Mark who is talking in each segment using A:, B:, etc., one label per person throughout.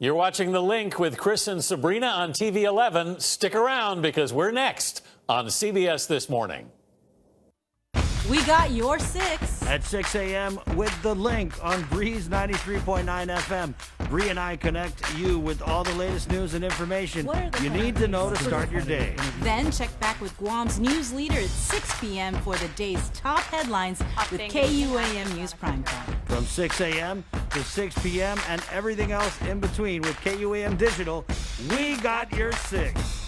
A: You're watching The Link with Chris and Sabrina on TV 11. Stick around because we're next on CBS This Morning.
B: We got your 6.
C: At 6 a.m. with The Link on Breeze 93.9 FM. Bree and I connect you with all the latest news and information you need to know to start your day.
B: Then check back with Guam's news leader at 6 p.m. for the day's top headlines with KUAM News Primetime.
C: From 6 a.m. to 6 p.m. and everything else in between with KUAM Digital, we got your 6.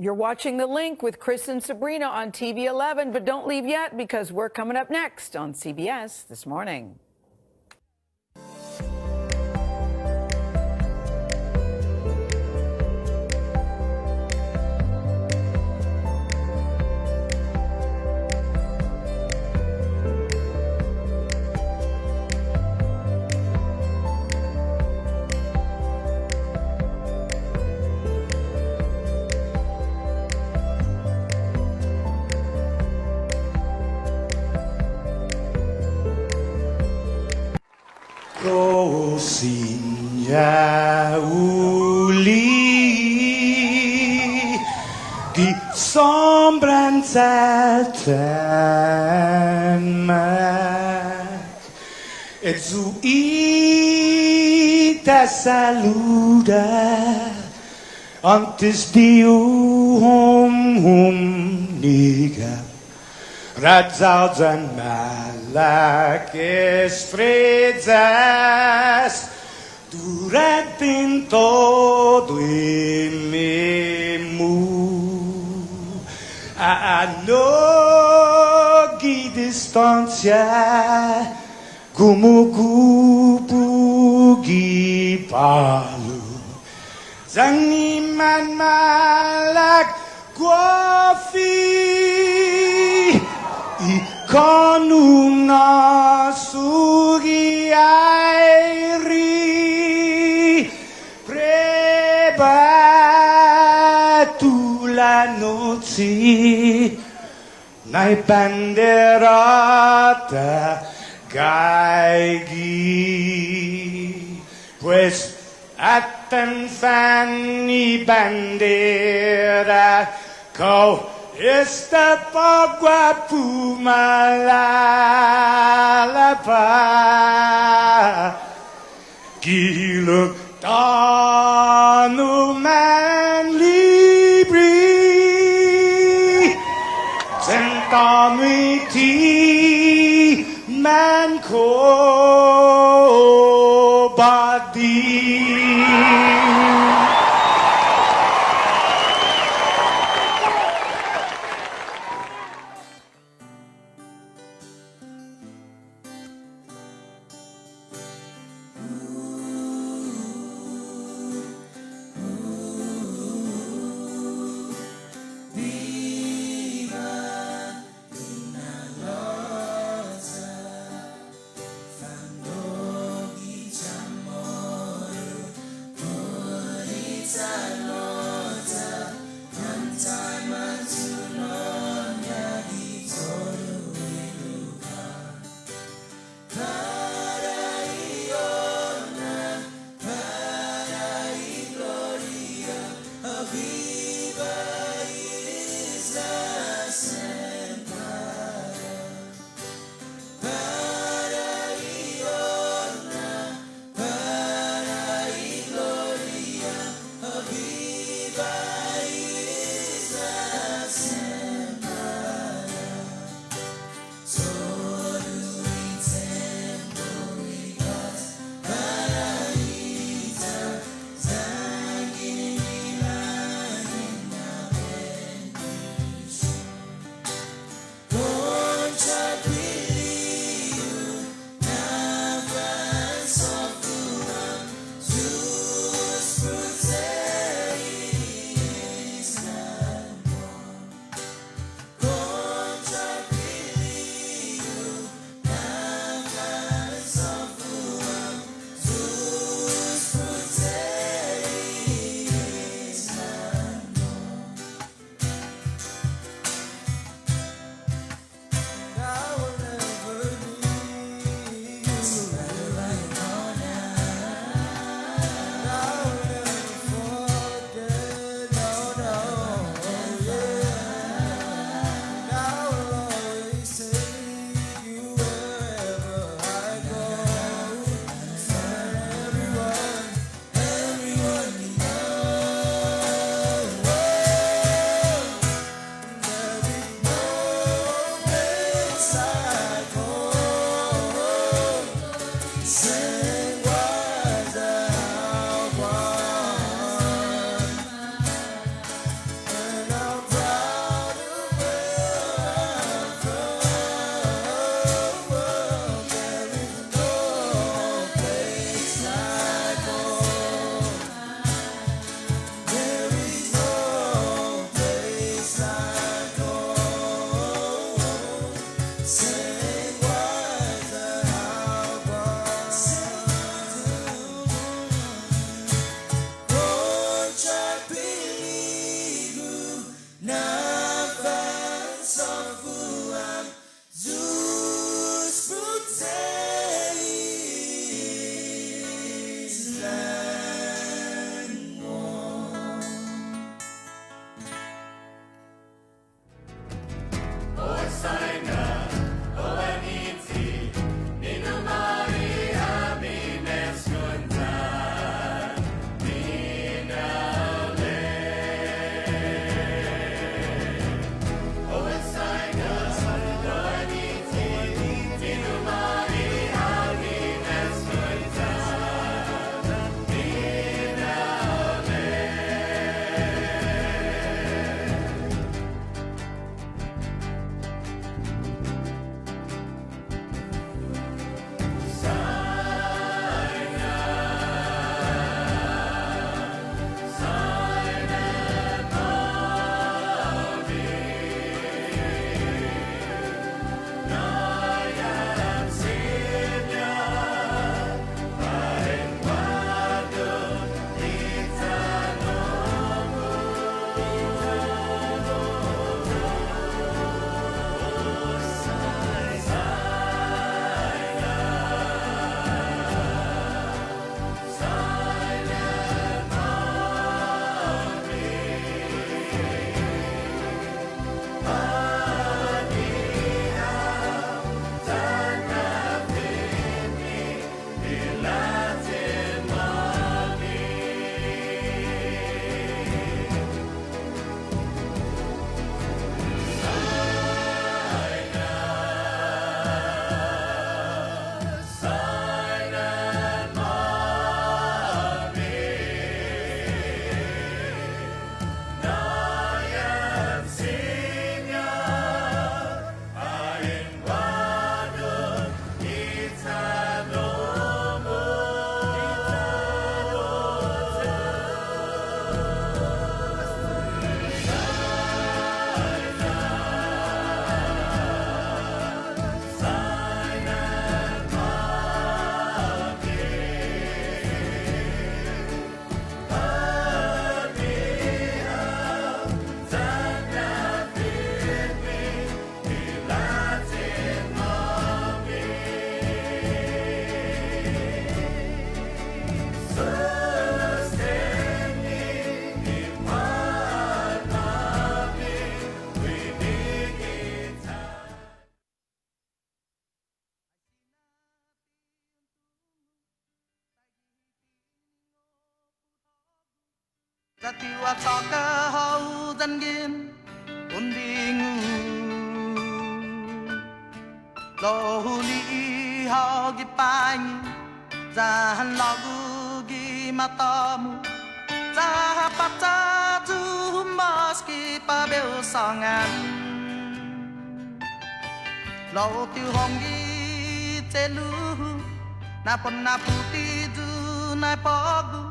D: You're watching The Link with Chris and Sabrina on TV 11, but don't leave yet because we're coming up next on CBS This Morning.
E: 또 신야 울리 뒷선 Rembrandtsalten mag et suita saluda antes dium niga Radzaudzen malak estrezas durante todo imemu a nogi distancia como kupugi palu Zangiman malak guafi ikonuna sugi airi prebatu la noci nai banderata gaigi pues Atten fanni bandera kau esta pagua pumalapa giluk tanu man libri sentami ti man ko badi
F: Jatiwa saka hau zanggin undingu Lohuli hagi panyi Zahan lagu gi matamu Zahapata tu maski pabel sangan Lau tiu hongi telu Napon naputi du nai pogu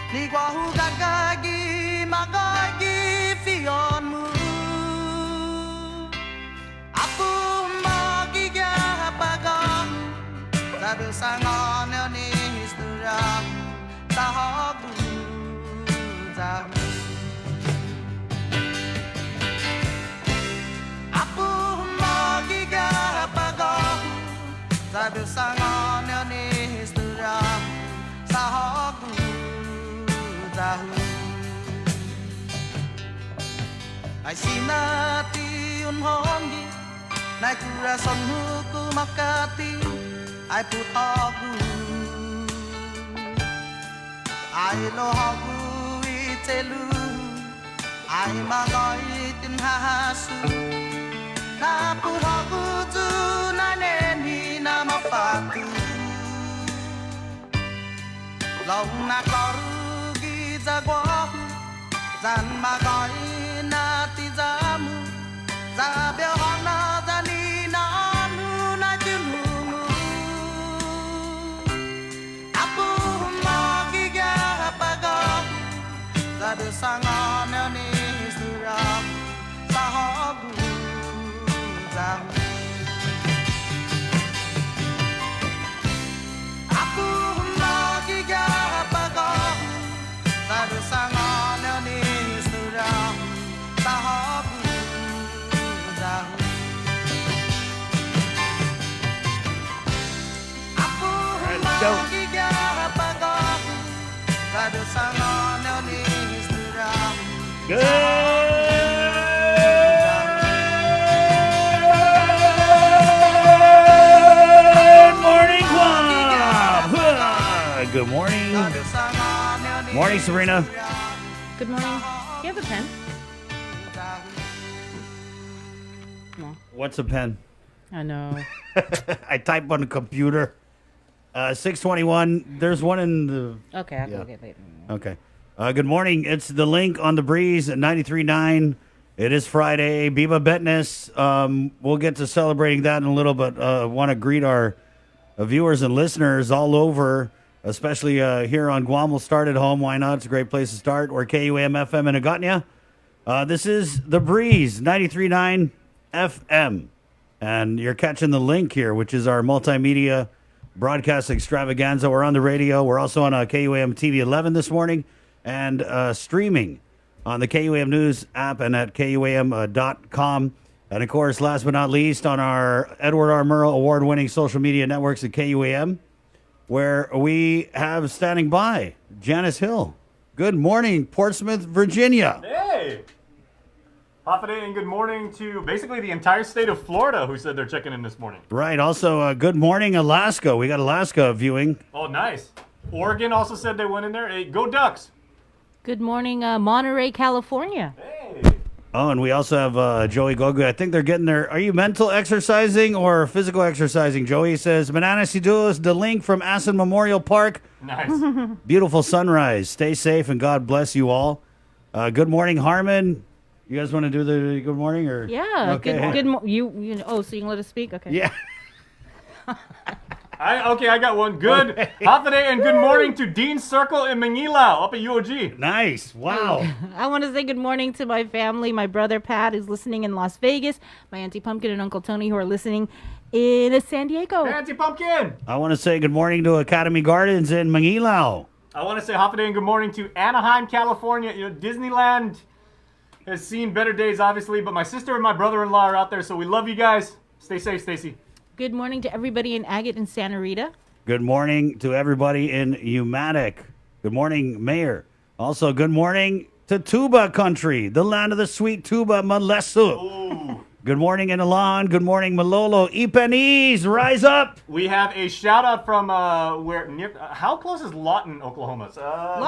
F: Ni wahu gagagi magagi fionmu Apu magiga pagam Sabil sangon ni histuram Sahabu zahu Apu magiga pagam Sabil sangon ni histuram Sahabu Ai sinati unhongi Nai kura sonhuku makati Ai putagu Ai lohagu itelu Ai magoi tin hasu Na putagu tu na neni na mapatu Long na koru Zagwahu Zan magoi na tizamu Zabel hana zani na anu na tinumu Apu magiga pagahu Zabel sangan ni suram Sahabu zahu Apu magiga pagahu Sadu sangan ni suram sahabu zahu Aku magiga pagahu Sadu sangan ni suram
C: Good morning, Guam. Good morning. Morning, Sabrina.
G: Good morning. Do you have a pen? No.
C: What's a pen?
G: I know.
C: I type on the computer. 621. There's one in the...
G: Okay, I'll
C: Yeah.
G: go get later.
C: Okay. Good morning. It's the link on the breeze at 93.9. It is Friday. Biba Betness. We'll get to celebrating that in a little bit. Want to greet our viewers and listeners all over, especially here on Guam. We'll start at home. Why not? It's a great place to start. Or KUAM FM in Agotnia. This is The Breeze, 93.9 FM. And you're catching the link here, which is our multimedia broadcast extravaganza. We're on the radio. We're also on KUAM TV 11 this morning and streaming on the KUAM News app and at KUAM.com. And, of course, last but not least, on our Edward R. Murrow award-winning social media networks at KUAM, where we have standing by Janice Hill. Good morning, Portsmouth, Virginia.
H: Hey! Hafa and good morning to basically the entire state of Florida who said they're checking in this morning.
C: Right. Also, good morning, Alaska. We got Alaska viewing.
H: Oh, nice. Oregon also said they went in there. Hey, go Ducks!
G: Good morning, Monterey, California.
H: Hey!
C: Oh, and we also have Joey Gogu. I think they're getting there. Are you mental exercising or physical exercising? Joey says, Mananasiduos, the link from Assen Memorial Park.
H: Nice.
C: Beautiful sunrise. Stay safe and God bless you all. Good morning, Harmon. You guys want to do the good morning or?
G: Yeah.
C: Okay.
G: Good. You know. Oh, so you can let us speak. Okay.
C: Yeah.
H: I got one. Good Hafa and good morning to Dean Circle in Manila up at UOG.
C: Nice. Wow.
G: I want to say good morning to my family. My brother Pat is listening in Las Vegas. My Auntie Pumpkin and Uncle Tony who are listening in San Diego.
H: Auntie Pumpkin!
C: I want to say good morning to Academy Gardens in Manilao.
H: I want to say Hafa and good morning to Anaheim, California. You know, Disneyland has seen better days, obviously, but my sister and my brother-in-law are out there, so we love you guys. Stay safe, Stacy.
G: Good morning to everybody in Agate and Santa Rita.
C: Good morning to everybody in Umatic. Good morning, Mayor. Also, good morning to Tuba Country, the land of the sweet tuba Malesu.
H: Ooh.
C: Good morning, Inalon. Good morning, Malolo. Ipanese, rise up.
H: We have a shout out from how close is Lawton, Oklahoma?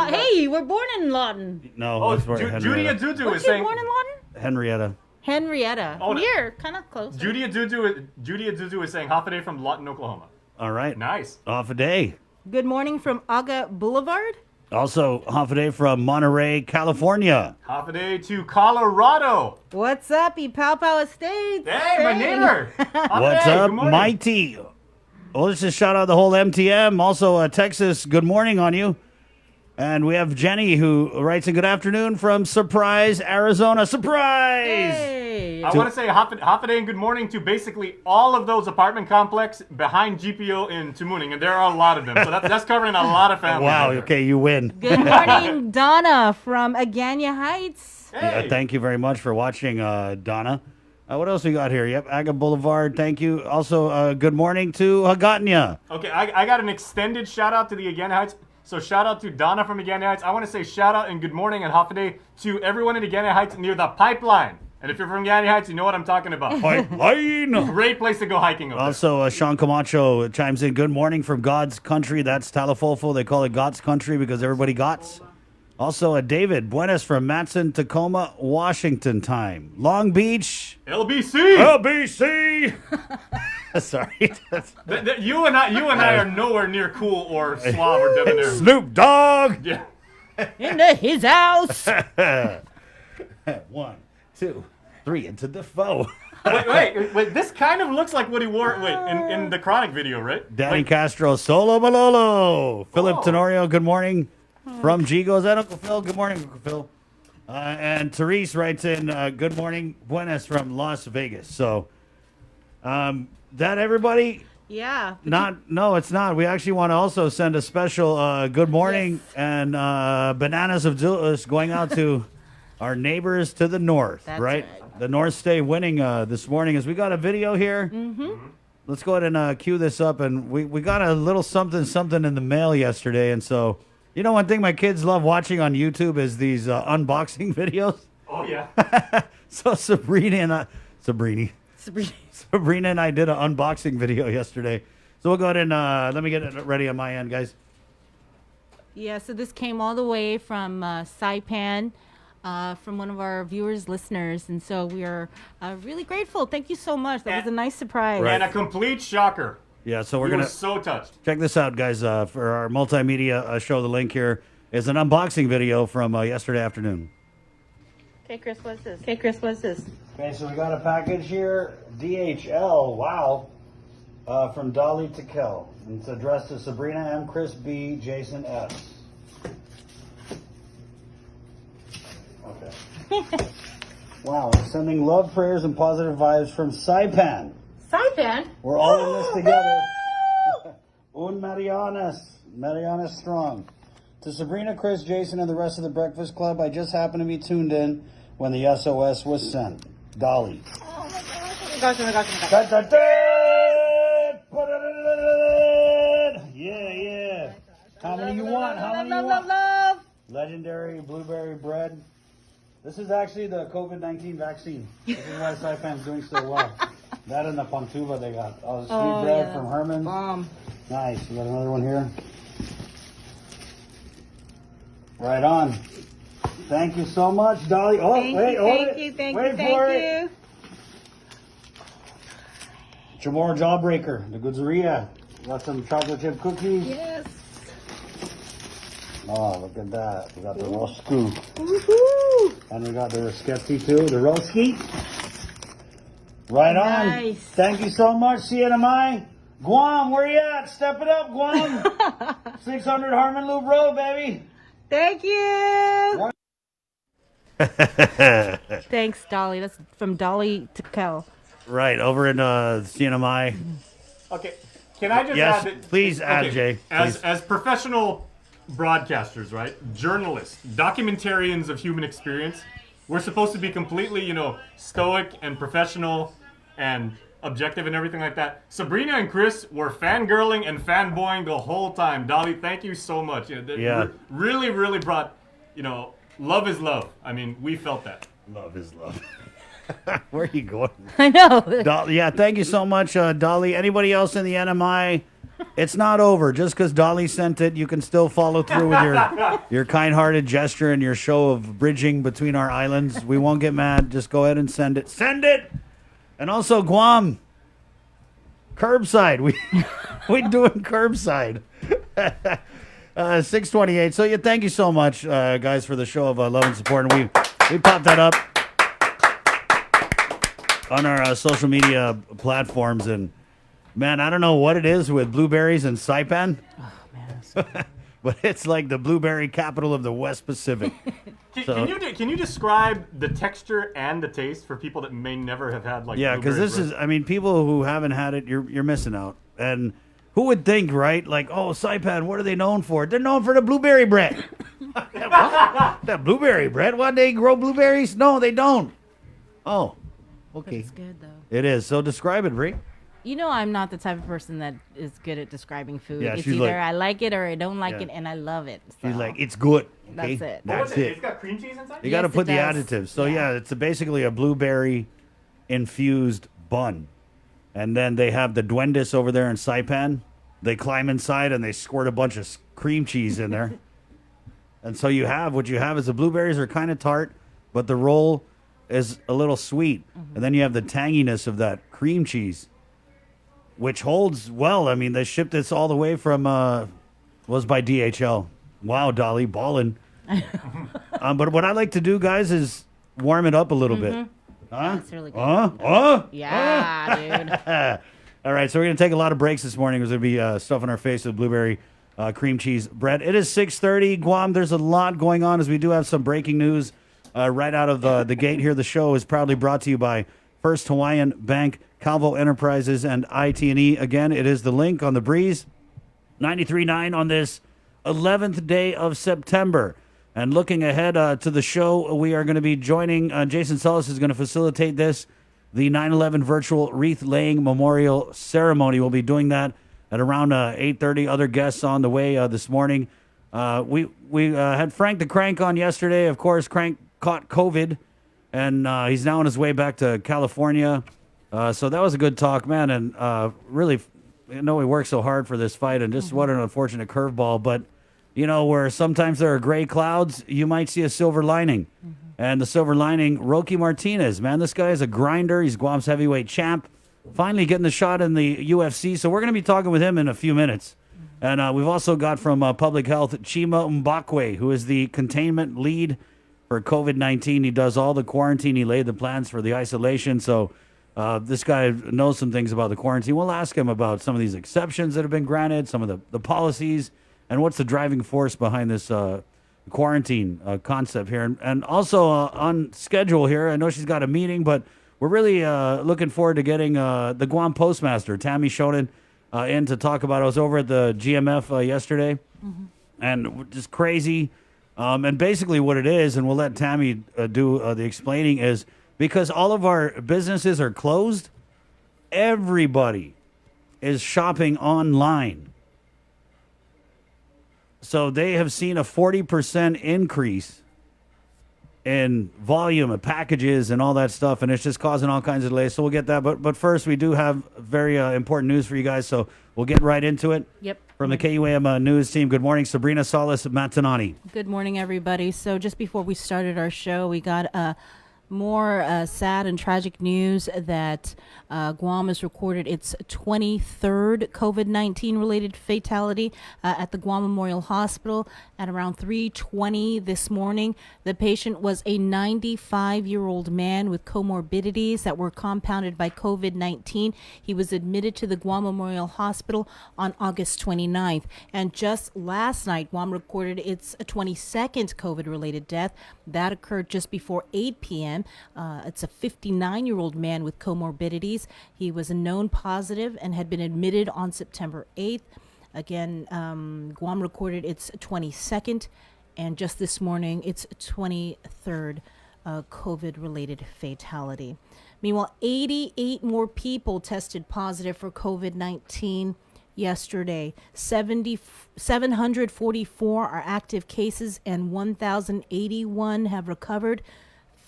G: Hey, we're born in Lawton.
C: No,
H: Oh,
C: that's where
H: Judy
C: Henrietta.
H: Adudu
G: Weren't
H: is
G: you
H: saying.
G: born in Lawton?
C: Henrietta.
G: Henrietta.
H: Oh, no.
G: Near, kind of close.
H: Judy Adudu is saying half a day from Lawton, Oklahoma.
C: All right.
H: Nice.
C: Off a day.
G: Good morning from Aga Boulevard.
C: Also, half a day from Monterey, California.
H: Half a day to Colorado.
G: What's up, Ipalpao Estates?
H: Hey, my neighbor.
C: What's
H: Hey,
C: up,
H: good morning.
C: Mighty? Well, let's just shout out the whole MTM. Also, Texas, good morning on you. And we have Jenny who writes a good afternoon from Surprise, Arizona. Surprise!
G: Hey.
H: I want to say half a day and good morning to basically all of those apartment complex behind GPO in Tamuning, and there are a lot of them. So that's covering a lot of families.
C: Wow,
H: right there.
C: okay, you win.
G: Good morning, Donna from Agania Heights.
H: Hey.
C: Thank you very much for watching, Donna. What else we got here? Yep, Aga Boulevard, thank you. Also, good morning to Hagatnya.
H: Okay, I got an extended shout out to the Agania Heights. So shout out to Donna from Agania Heights. I want to say shout out and good morning and half a day to everyone in Agania Heights near the pipeline. And if you're from Agania Heights, you know what I'm talking about.
C: Pipeline!
H: Great place to go hiking up there.
C: Also, Sean Camacho chimes in. Good morning from God's country. That's Talafofo. They call it God's country because everybody gots. Also, David Buenas from Matson, Tacoma, Washington time. Long Beach.
H: LBC.
C: LBC. Sorry.
H: You and I are nowhere near cool or suave or debonair.
C: Snoop Dogg.
H: Yeah.
G: Into his house.
C: 1, 2, 3 into the foe.
H: Wait. This kind of looks like what he wore. In the Chronic video, right?
C: Danny Castro, Solo Malolo. Philip
H: Oh.
C: Tenorio, good morning. From Gigo. Is that Uncle Phil? Good morning, Uncle Phil. And Therese writes in, good morning, Buenas from Las Vegas. So, that everybody?
G: Yeah.
C: No, it's not. We actually want to also send a special good morning and bananas of Zulus going out to our neighbors to the north,
G: That's
C: right?
G: right.
C: The North Stay winning this morning. As we got a video here. Mm-hmm. Let's go ahead and cue this up. And we got a little something in the mail yesterday. And so, you know, one thing my kids love watching on YouTube is these unboxing videos.
H: Oh yeah.
C: So Sabrina and I did an unboxing video yesterday. So we'll go ahead and let me get it ready on my end, guys.
G: Yeah, so this came all the way from Saipan, from one of our viewers, listeners. And so we are really grateful. Thank you so much. That was a nice surprise.
H: And a complete shocker.
C: Yeah, so we're
H: We
C: going
H: were
C: to
H: so touched.
C: check this out, guys. For our multimedia show, the link here is an unboxing video from yesterday afternoon.
G: Okay, Chris, what's this?
C: Okay, so we got a package here, DHL, wow, from Dolly to Kel. And it's addressed to Sabrina M, Chris B, Jason S. Okay. Wow, sending love, prayers, and positive vibes from Saipan.
G: Saipan?
C: We're all in this together. Un Marianas strong. To Sabrina, Chris, Jason, and the rest of the Breakfast Club, I just happened to be tuned in when the SOS was sent. Dolly. Yeah. How many you want?
G: Love.
C: Legendary blueberry bread. This is actually the COVID-19 vaccine. This is why Saipan's doing so well. That and the Pantuva they got. Oh, the sweet bread from Herman's.
G: Bomb.
C: Nice. We got another one here. Right on. Thank you so much, Dolly. Oh, wait, hold it.
G: Thank
C: you. Chamorro Jawbreaker, the Goodzilla. Got some chocolate chip cookies.
G: Yes.
C: Oh, look at that. We got the Roscu.
G: Woohoo!
C: And we got the Risketti too, the Roski. Right on.
G: Nice.
C: Thank you so much, CNMI. Guam, where you at? Step it up, Guam. 600 Harmon Loop Road, baby.
G: Thank you. Thanks, Dolly. That's from Dolly to Kel.
C: Right, over in CNMI.
H: Okay. Can I just
C: Yes,
H: add that?
C: please add, Jay.
H: As professional broadcasters, right? Journalists, documentarians of human experience, we're supposed to be completely, stoic and professional and objective and everything like that. Sabrina and Chris were fangirling and fanboying the whole time. Dolly, thank you so much. They really, really brought, love is love. I mean, we felt that.
C: Love is love. Where are you going?
G: I know.
C: Yeah, thank you so much, Dolly. Anybody else in the NMI? It's not over. Just because Dolly sent it, you can still follow through with your kind-hearted gesture and your show of bridging between our islands. We won't get mad. Just go ahead and send it. Send it! And also, Guam, curbside. We doing curbside. 628. So, yeah, thank you so much, guys, for the show of love and support. And we popped that up on our social media platforms. And, man, I don't know what it is with blueberries and Saipan.
G: Oh, man.
C: But it's like the blueberry capital of the West Pacific.
H: Can you describe the texture and the taste for people that may never have had like?
C: Yeah, because this is, I mean, people who haven't had it, you're missing out. And who would think, right? Like, oh, Saipan, what are they known for? They're known for the blueberry bread. That blueberry bread? What, they grow blueberries? No, they don't. Oh, okay.
G: It's good, though.
C: It is. So describe it, Brie.
G: You know, I'm not the type of person that is good at describing food.
C: Yeah,
G: it's
C: she's
G: either
C: like-
G: I like it or I don't like
C: Yeah.
G: it, and I love it.
C: She's
G: so.
C: like, it's good. Okay?
G: That's it.
C: That's
H: It's
C: it.
H: got cream cheese inside.
C: You got to
G: Yes,
C: put
G: it
C: the
G: does.
C: additives. So
G: Yeah.
C: yeah, it's basically a blueberry infused bun, and then they have the duendes over there in Saipan. They climb inside and they squirt a bunch of cream cheese in there, and so what you have is the blueberries are kind of tart, but the roll is a little sweet, and then you have the tanginess of that cream cheese, which holds well. I mean, they shipped this all the way from was by DHL. Wow, Dolly, ballin'. But what I like to do, guys, is warm it up a little bit. Huh?
G: That's really good. Yeah, dude.
C: All right, so we're going to take a lot of breaks this morning. There's going to be stuff on our face with blueberry cream cheese bread. It is 6:30, Guam. There's a lot going on as we do have some breaking news right out of the gate here. The show is proudly brought to you by First Hawaiian Bank, Calvo Enterprises, and IT&E. Again, it is the link on the breeze. 93.9 on this 11th day of September. And looking ahead to the show, we are going to be joining, Jason Sullis is going to facilitate this, the 9/11 virtual wreath-laying memorial ceremony. We'll be doing that at around 8:30. Other guests on the way this morning. We had Frank the Crank on yesterday. Of course, Crank caught COVID, and he's now on his way back to California. So that was a good talk, man, and really, I know he worked so hard for this fight, and just what an unfortunate curveball. But, you know, where sometimes there are gray clouds, you might see a silver lining. And the silver lining, Rocky Martinez, man, this guy is a grinder. He's Guam's heavyweight champ. Finally getting the shot in the UFC. So we're going to be talking with him in a few minutes. And we've also got from Public Health, Chima Mbakwe, who is the containment lead for COVID-19. He does all the quarantine. He laid the plans for the isolation. So this guy knows some things about the quarantine. We'll ask him about some of these exceptions that have been granted, some of the policies, and what's the driving force behind this quarantine concept here. And also on schedule here, I know she's got a meeting, but we're really looking forward to getting the Guam Postmaster, Tammy Shonen, in to talk about it. I was over at the GMF yesterday, and just crazy. And basically what it is, and we'll let Tammy do the explaining, is because all of our businesses are closed, everybody is shopping online. So they have seen a 40% increase in volume of packages and all that stuff, and it's just causing all kinds of delays. So we'll get that. But first, we do have very important news for you guys, so we'll get right into it.
G: Yep.
C: From the KUAM News team, good morning, Sabrina Salas Matanani.
G: Good morning, everybody. So just before we started our show, we got more sad and tragic news that Guam has recorded its 23rd COVID-19 related fatality at the Guam Memorial Hospital at around 3:20 this morning. The patient was a 95-year-old man with comorbidities that were compounded by COVID-19. He was admitted to the Guam Memorial Hospital on August 29th. And just last night, Guam recorded its 22nd COVID-related death. That occurred just before 8 p.m. It's a 59-year-old man with comorbidities. He was a known positive and had been admitted on September 8th. Again, Guam recorded its 22nd and just this morning its 23rd COVID-related fatality. Meanwhile, 88 more people tested positive for COVID-19 yesterday. 744 are active cases and 1,081 have recovered.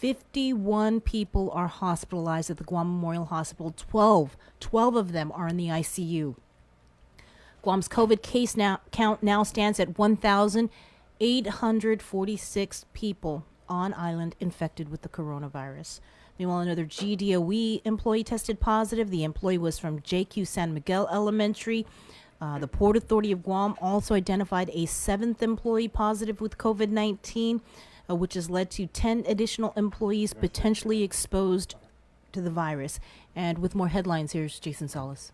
G: 51 people are hospitalized at the Guam Memorial Hospital. 12 of them are in the ICU. Guam's COVID case count now stands at 1,846 people on island infected with the coronavirus. Meanwhile, another GDOE employee tested positive. The employee was from JQ San Miguel Elementary. The Port Authority of Guam also identified a 7th employee positive with COVID-19, which has led to 10 additional employees potentially exposed to the virus. And with more headlines, here's Jason Salas.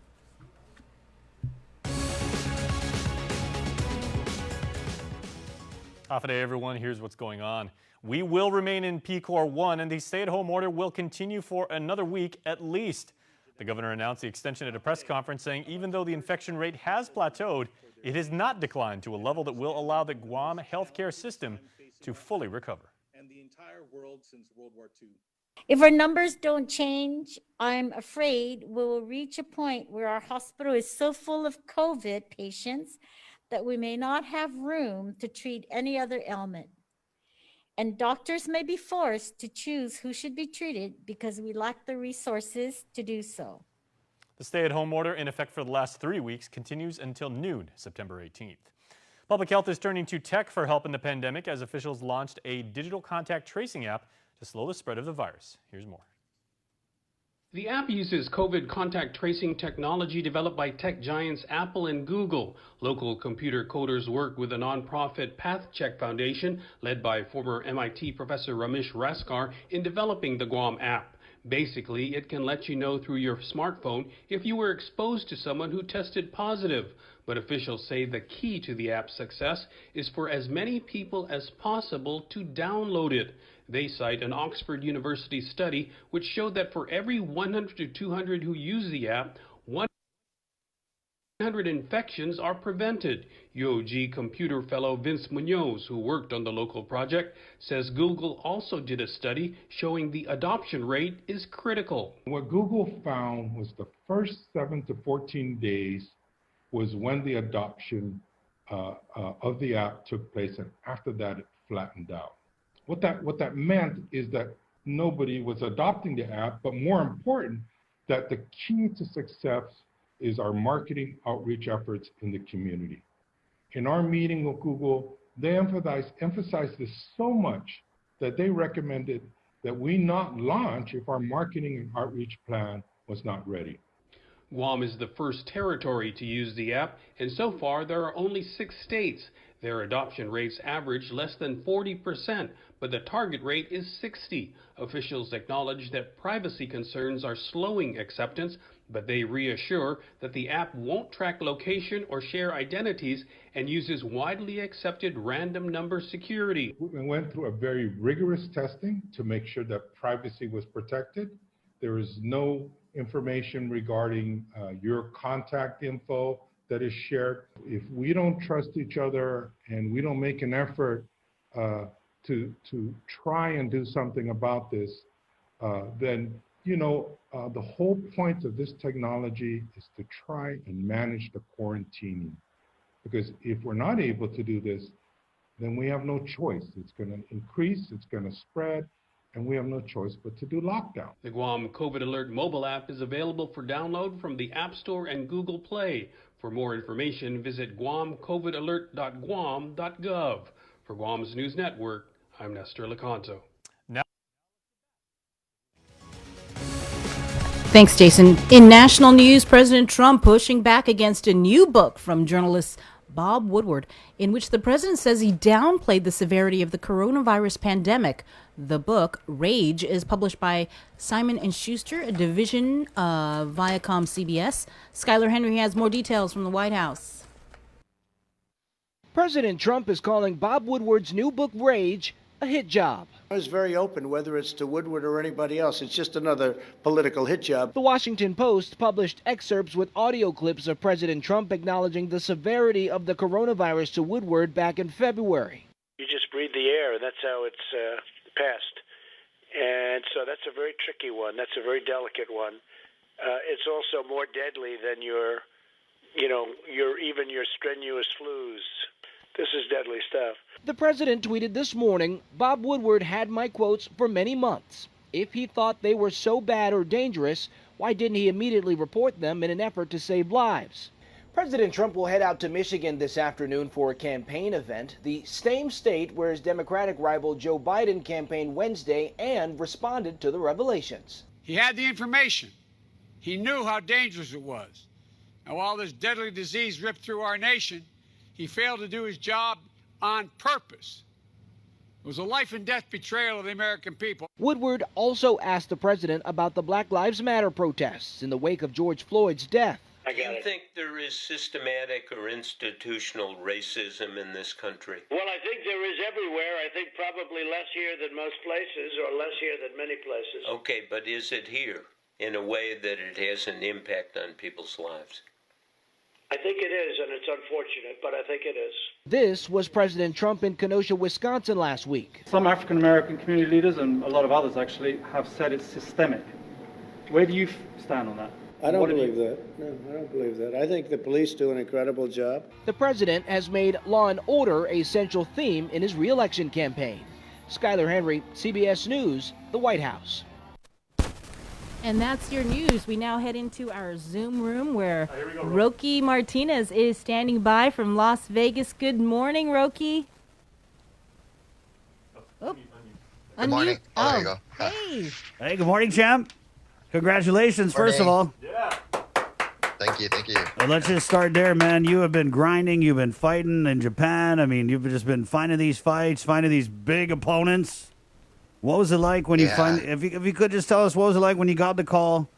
H: Half a day, everyone. Here's what's going on. We will remain in PCOR 1, and the stay-at-home order will continue for another week at least. The governor announced the extension at a press conference, saying even though the infection rate has plateaued, it has not declined to a level that will allow the Guam healthcare system to fully recover.
I: And the entire world since World War II.
J: If our numbers don't change, I'm afraid we will reach a point where our hospital is so full of COVID patients that we may not have room to treat any other ailment. And doctors may be forced to choose who should be treated because we lack the resources to do so.
H: The stay-at-home order, in effect for the last 3 weeks, continues until noon, September 18th. Public health is turning to tech for help in the pandemic as officials launched a digital contact tracing app to slow the spread of the virus. Here's more.
K: The app uses COVID contact tracing technology developed by tech giants Apple and Google. Local computer coders work with the nonprofit PathCheck Foundation, led by former MIT professor Ramesh Raskar, in developing the Guam app. Basically, it can let you know through your smartphone if you were exposed to someone who tested positive. But officials say the key to the app's success is for as many people as possible to download it. They cite an Oxford University study which showed that for every 100 to 200 who use the app, 100 infections are prevented. UOG computer fellow Vince Munoz, who worked on the local project, says Google also did a study showing the adoption rate is critical.
L: What Google found was the first 7 to 14 days was when the adoption of the app took place, and after that it flattened out. What that meant is that nobody was adopting the app, but more important, that the key to success is our marketing outreach efforts in the community. In our meeting with Google, they emphasized this so much that they recommended that we not launch if our marketing and outreach plan was not ready.
K: Guam is the first territory to use the app, and so far there are only 6 states. Their adoption rates average less than 40%, but the target rate is 60%. Officials acknowledge that privacy concerns are slowing acceptance, but they reassure that the app won't track location or share identities and uses widely accepted random number security.
L: We went through a very rigorous testing to make sure that privacy was protected. There is no information regarding your contact info that is shared. If we don't trust each other and we don't make an effort to try and do something about this, then the whole point of this technology is to try and manage the quarantining. Because if we're not able to do this, then we have no choice. It's going to increase, it's going to spread, and we have no choice but to do lockdown.
K: The Guam COVID Alert mobile app is available for download from the App Store and Google Play. For more information, visit guamcovidalert.guam.gov. For Guam's News Network, I'm Nestor Lecanto.
G: Thanks, Jason. In national news, President Trump pushing back against a new book from journalist Bob Woodward, in which the president says he downplayed the severity of the coronavirus pandemic. The book, Rage, is published by Simon & Schuster, a division of Viacom CBS. Skylar Henry has more details from the White House.
M: President Trump is calling Bob Woodward's new book, Rage, a hit job.
N: I was very open, whether it's to Woodward or anybody else. It's just another political hit job.
M: The Washington Post published excerpts with audio clips of President Trump acknowledging the severity of the coronavirus to Woodward back in February.
O: You just breathe the air, and that's how it's passed. And so that's a very tricky one. That's a very delicate one. It's also more deadly than your strenuous flus. This is deadly stuff.
M: The president tweeted this morning, Bob Woodward had my quotes for many months. If he thought they were so bad or dangerous, why didn't he immediately report them in an effort to save lives? President Trump will head out to Michigan this afternoon for a campaign event, the same state where his Democratic rival Joe Biden campaigned Wednesday and responded to the revelations.
P: He had the information. He knew how dangerous it was. And while this deadly disease ripped through our nation, he failed to do his job on purpose. It was a life and death betrayal of the American people.
M: Woodward also asked the president about the Black Lives Matter protests in the wake of George Floyd's death.
Q: Do you think there is systematic or institutional racism in this country?
O: Well, I think there is everywhere. I think probably less here than most places, or less here than many places.
Q: Okay, but is it here in a way that it has an impact on people's lives?
O: I think it is, and it's unfortunate, but I think it is.
M: This was President Trump in Kenosha, Wisconsin last week.
R: Some African American community leaders, and a lot of others actually, have said it's systemic. Where do you stand on that?
N: I don't believe that. No, I don't believe that. I think the police do an incredible job.
M: The president has made law and order a central theme in his re-election campaign. Skylar Henry, CBS News, the White House.
G: And that's your news. We now head into our Zoom room where Roky Martinez is standing by from Las Vegas. Good morning, Roky. Oh.
S: Good morning. Oh, there you go.
G: Hey.
C: Hey, good morning, champ. Congratulations, first of all.
S: Yeah. Thank you.
C: Well, let's just start there, man. You have been grinding. You've been fighting in Japan. I mean, you've just been finding these fights, finding these big opponents. What was it like when you if you could just tell us, what was it like when you got the call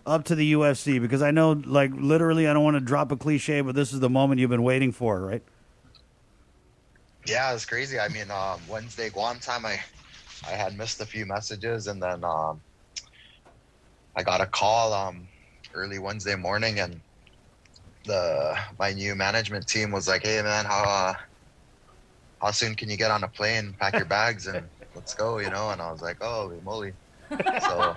C: up to the UFC? Because I know, like, literally, I don't want to drop a cliche, but this is the moment you've been waiting for, right?
S: Yeah, it's crazy. I mean, Wednesday Guam time, I had missed a few messages, and then I got a call early Wednesday morning, and my new management team was like, "Hey, man, how soon can you get on a plane, pack your bags, and let's go?" And I was like, "Oh, moly!" So,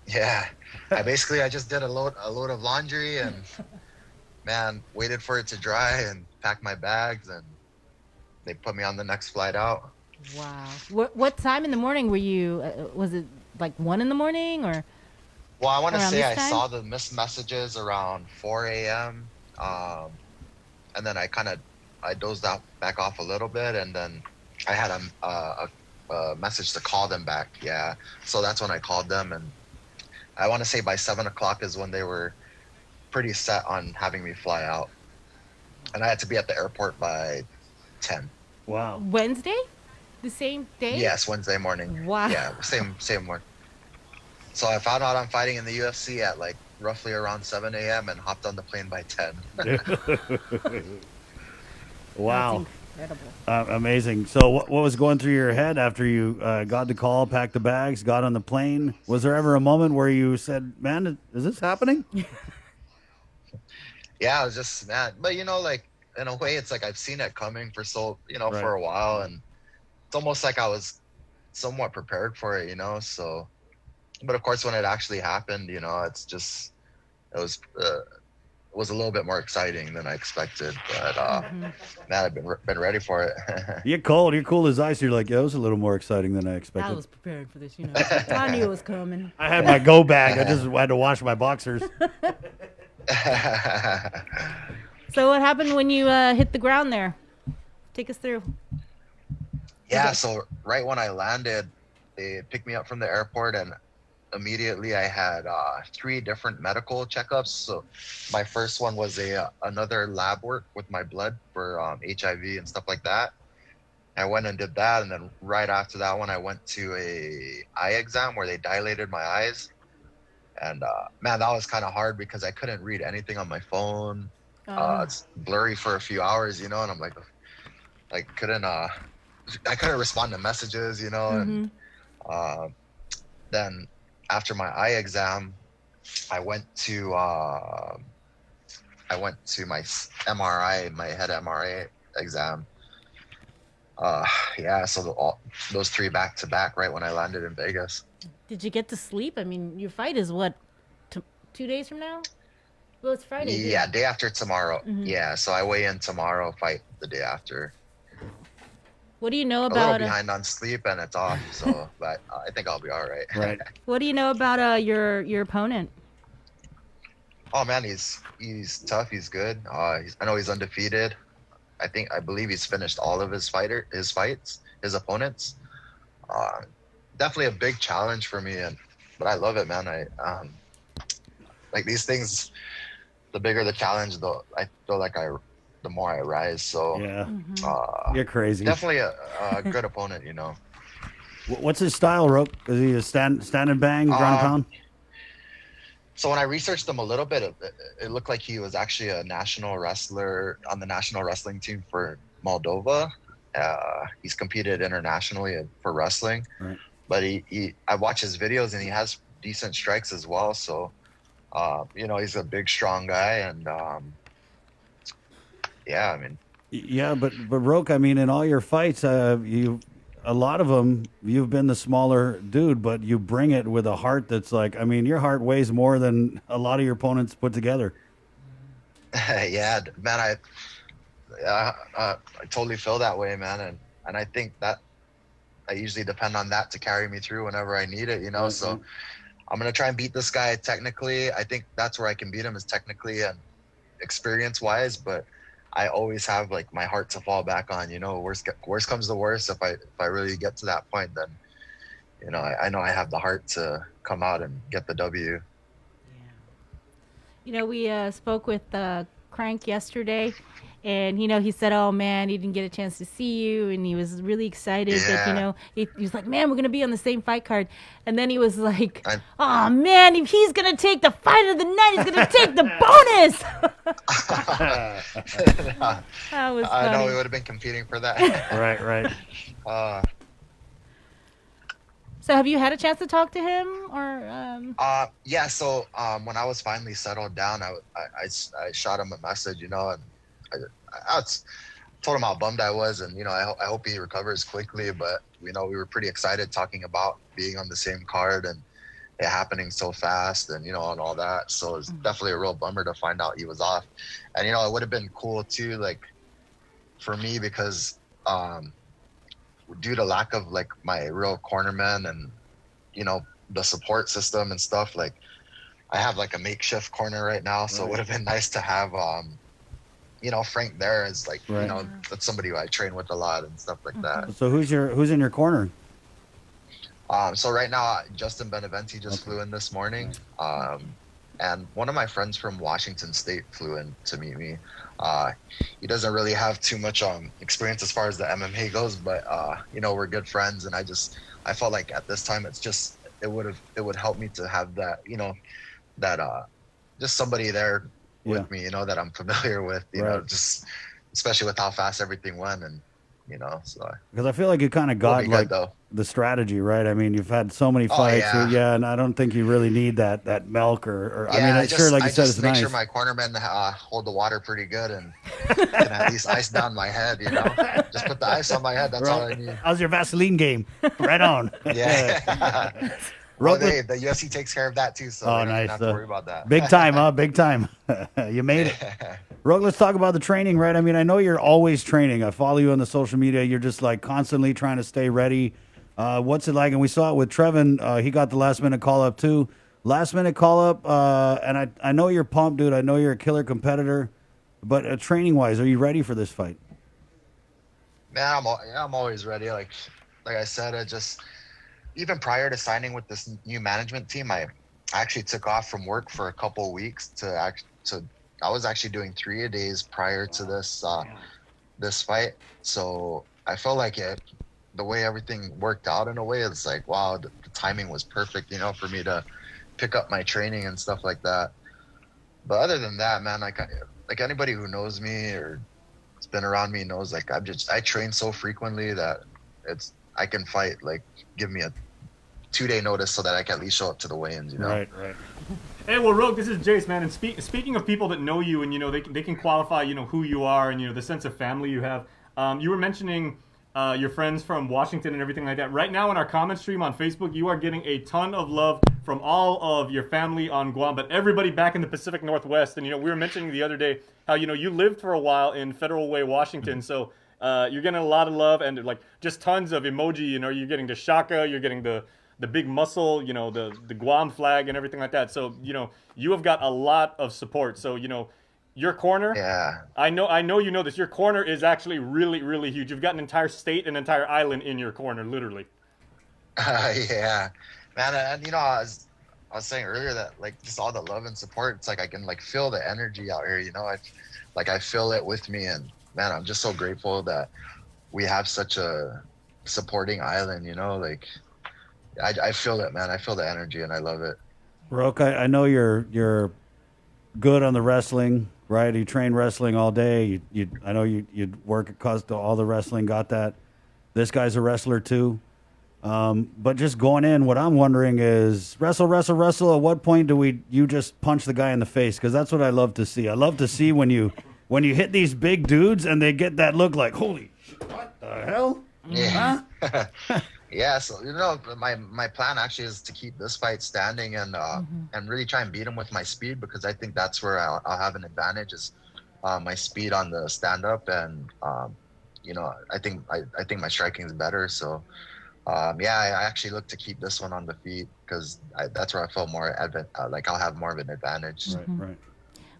S: yeah, I just did a load of laundry, and man, waited for it to dry and packed my bags, and they put me on the next flight out.
G: Wow. What time in the morning were you? Was it like 1 in the morning or?
S: Well, I want to say I
G: time?
S: saw the missed messages around 4 a.m. And then I dozed out back off a little bit, and then I had a message to call them back. Yeah, so that's when I called them, and I want to say by 7 o'clock is when they were pretty set on having me fly out, and I had to be at the airport by 10.
C: Wow.
G: Wednesday? The same day?
S: Yes, Wednesday morning.
G: Wow.
S: Yeah, same morning. So I found out I'm fighting in the UFC at like roughly around 7 a.m. and hopped on the plane by 10.
C: Wow.
G: That's incredible.
C: Amazing. So what was going through your head after you got the call, packed the bags, got on the plane? Was there ever a moment where you said, "Man, is this happening?"
S: Yeah, I was just mad. But, like, in a way, it's like I've seen it coming for
C: Right.
S: for a while. And it's almost like I was somewhat prepared for it, so. But, of course, when it actually happened, it's just, it was a little bit more exciting than I expected. But, man, I've been ready for it.
C: You're cold. You're cool as ice. You're like, yeah, it was a little more exciting than I expected.
G: I was prepared for this, I knew it was coming.
C: I had my go bag. I just had to wash my boxers.
G: So what happened when you hit the ground there? Take us through.
S: Yeah, so right when I landed, they picked me up from the airport, and immediately I had 3 different medical checkups. So my first one was another lab work with my blood for HIV and stuff like that. I went and did that, and then right after that one, I went to a eye exam where they dilated my eyes. And man, that was kind of hard because I couldn't read anything on my phone. It's blurry for a few hours, and I'm like I couldn't respond to messages, and then after my eye exam, I went to my MRI, my head MRI exam. Yeah, so those 3 back to back right when I landed in Vegas.
G: Did you get to sleep? I mean, your fight is what, 2 days from now?
J: Well, it's Friday.
S: Yeah, day after tomorrow.
J: Mhm.
S: Yeah, so I weigh in tomorrow, fight the day after.
G: What do you know
S: A
G: about
S: little behind on sleep and it's off, so but I think I'll be all right.
C: Right.
G: what do you know about your opponent?
S: Oh man, he's tough. He's good. I know he's undefeated. I believe he's finished all of his fights, his opponents. Definitely a big challenge for me, but I love it, man. I like these things. The bigger the challenge, though, I feel like the more I rise. So
C: Yeah. You're crazy.
S: Definitely a good opponent, you know.
C: What's his style, Roke? Is he a stand and bang, ground and pound?
S: So when I researched him a little bit, it looked like he was actually a national wrestler on the national wrestling team for Moldova. He's competed internationally for wrestling,
C: right.
S: But I watch his videos and he has decent strikes as well. So, you know, he's a big, strong guy, and yeah, I mean,
C: Yeah, but Roke, I mean, in all your fights, a lot of them, you've been the smaller dude, but you bring it with a heart that's like, I mean, your heart weighs more than a lot of your opponents put together.
S: yeah, man, I totally feel that way, man, and I think that I usually depend on that to carry me through whenever I need it, you know.
C: Mm-hmm.
S: So I'm gonna try and beat this guy technically. I think that's where I can beat him, is technically and experience wise, but I always have like my heart to fall back on, you know. Worst comes to worst, if I really get to that point, then, you know, I know I have the heart to come out and get the W.
G: You know, we spoke with Crank yesterday, and, you know, he said, oh, man, he didn't get a chance to see you, and he was really excited that, you know, he was like, man, we're going to be on the same fight card. And then he was like, oh, man, if he's going to take the fight of the night, he's going to take the bonus. That was
S: I know
G: funny.
S: we would have been competing for that.
C: Right.
G: So have you had a chance to talk to him, or?
S: Yeah. So when I was finally settled down, I shot him a message, you know, and I told him how bummed I was, and, you know, I hope he recovers quickly. But, you know, we were pretty excited talking about being on the same card and it happening so fast, and, you know, and all that. So it's definitely a real bummer to find out he was off. And, you know, it would have been cool too, like, for me, because due to lack of like my real cornerman and, you know, the support system and stuff, like, I have like a makeshift corner right now. So it would have been nice to have you know, Frank there is like,
C: Right.
S: you know, that's somebody who I train with a lot and stuff like that.
C: So who's in your corner?
S: So right now, Justin Beneventi just flew in this morning. And one of my friends from Washington State flew in to meet me. He doesn't really have too much experience as far as the MMA goes, but you know, we're good friends, and I felt like at this time it would help me to have that, you know, that just somebody there with me, you know, that I'm familiar with, you know, just especially with how fast everything went, and, you know, so.
C: Because I feel like you kind of got
S: be
C: like
S: good, though.
C: the strategy, right? I mean, you've had so many
S: Oh,
C: fights,
S: yeah.
C: and I don't think you really need that milk or
S: Yeah,
C: I mean,
S: I
C: it's
S: just,
C: sure, like
S: I
C: you said,
S: just
C: it's
S: make
C: nice.
S: sure my cornermen hold the water pretty good and can at least ice down my head, you know. Just put the ice on my head. That's all I need.
C: How's your Vaseline game? Right on.
S: Yeah. Well, hey, the UFC takes care of that too, so
C: Oh,
S: we don't
C: nice.
S: have to worry about that.
C: Big time, huh? Big time. You made it. Rogue, let's talk about the training, right? I mean, I know you're always training. I follow you on the social media. You're just like constantly trying to stay ready. What's it like? And we saw it with Trevin. He got the last minute call up too. Last minute call up. And I know you're pumped, dude. I know you're a killer competitor. But training wise, are you ready for this fight?
S: Man, I'm always ready. Like I said, even prior to signing with this new management team, I actually took off from work for a couple of weeks I was actually doing 3-a-days prior to this fight. So I felt like the way everything worked out in a way, it's like, wow, the timing was perfect, you know, for me to pick up my training and stuff like that. But other than that, man, like anybody who knows me or has been around me knows, like, I train so frequently that I can fight, like, give me a 2-day notice so that I can at least show up to the weigh-ins, you know?
C: Right.
H: Hey, well, Rogue, this is Jace, man. And speaking of people that know you and, you know, they can qualify, you know, who you are and, you know, the sense of family you have. You were mentioning your friends from Washington and everything like that. Right now in our comment stream on Facebook, you are getting a ton of love from all of your family on Guam, but everybody back in the Pacific Northwest. And, you know, we were mentioning the other day how, you know, you lived for a while in Federal Way, Washington. So you're getting a lot of love and, like, just tons of emoji. You know, you're getting the shaka, you're getting the big muscle, you know, the Guam flag and everything like that. So, you know, you have got a lot of support. So, you know, your corner, I know you know this. Your corner is actually really, really huge. You've got an entire state, an entire island in your corner, literally.
S: Yeah, man. And you know, I was saying earlier that, like, just all the love and support. It's like I can, like, feel the energy out here. You know, I feel it with me, and man, I'm just so grateful that we have such a supporting island. You know, like I feel it, man. I feel the energy, and I love it.
C: Roque, I know you're good on the wrestling. Right, you train wrestling all day. I know you'd work at Costa, all the wrestling, got that. This guy's a wrestler too. But just going in, what I'm wondering is wrestle. At what point do you just punch the guy in the face? Because that's what I love to see. I love to see when you hit these big dudes and they get that look like, holy shit, what the hell?
S: Yeah. Huh? Yeah, so, you know, my plan actually is to keep this fight standing and really try and beat him with my speed, because I think that's where I'll have an advantage is my speed on the stand up, and you know, I think my striking is better. So yeah, I actually look to keep this one on the feet because that's where I feel more like I'll have more of an advantage.
C: Right.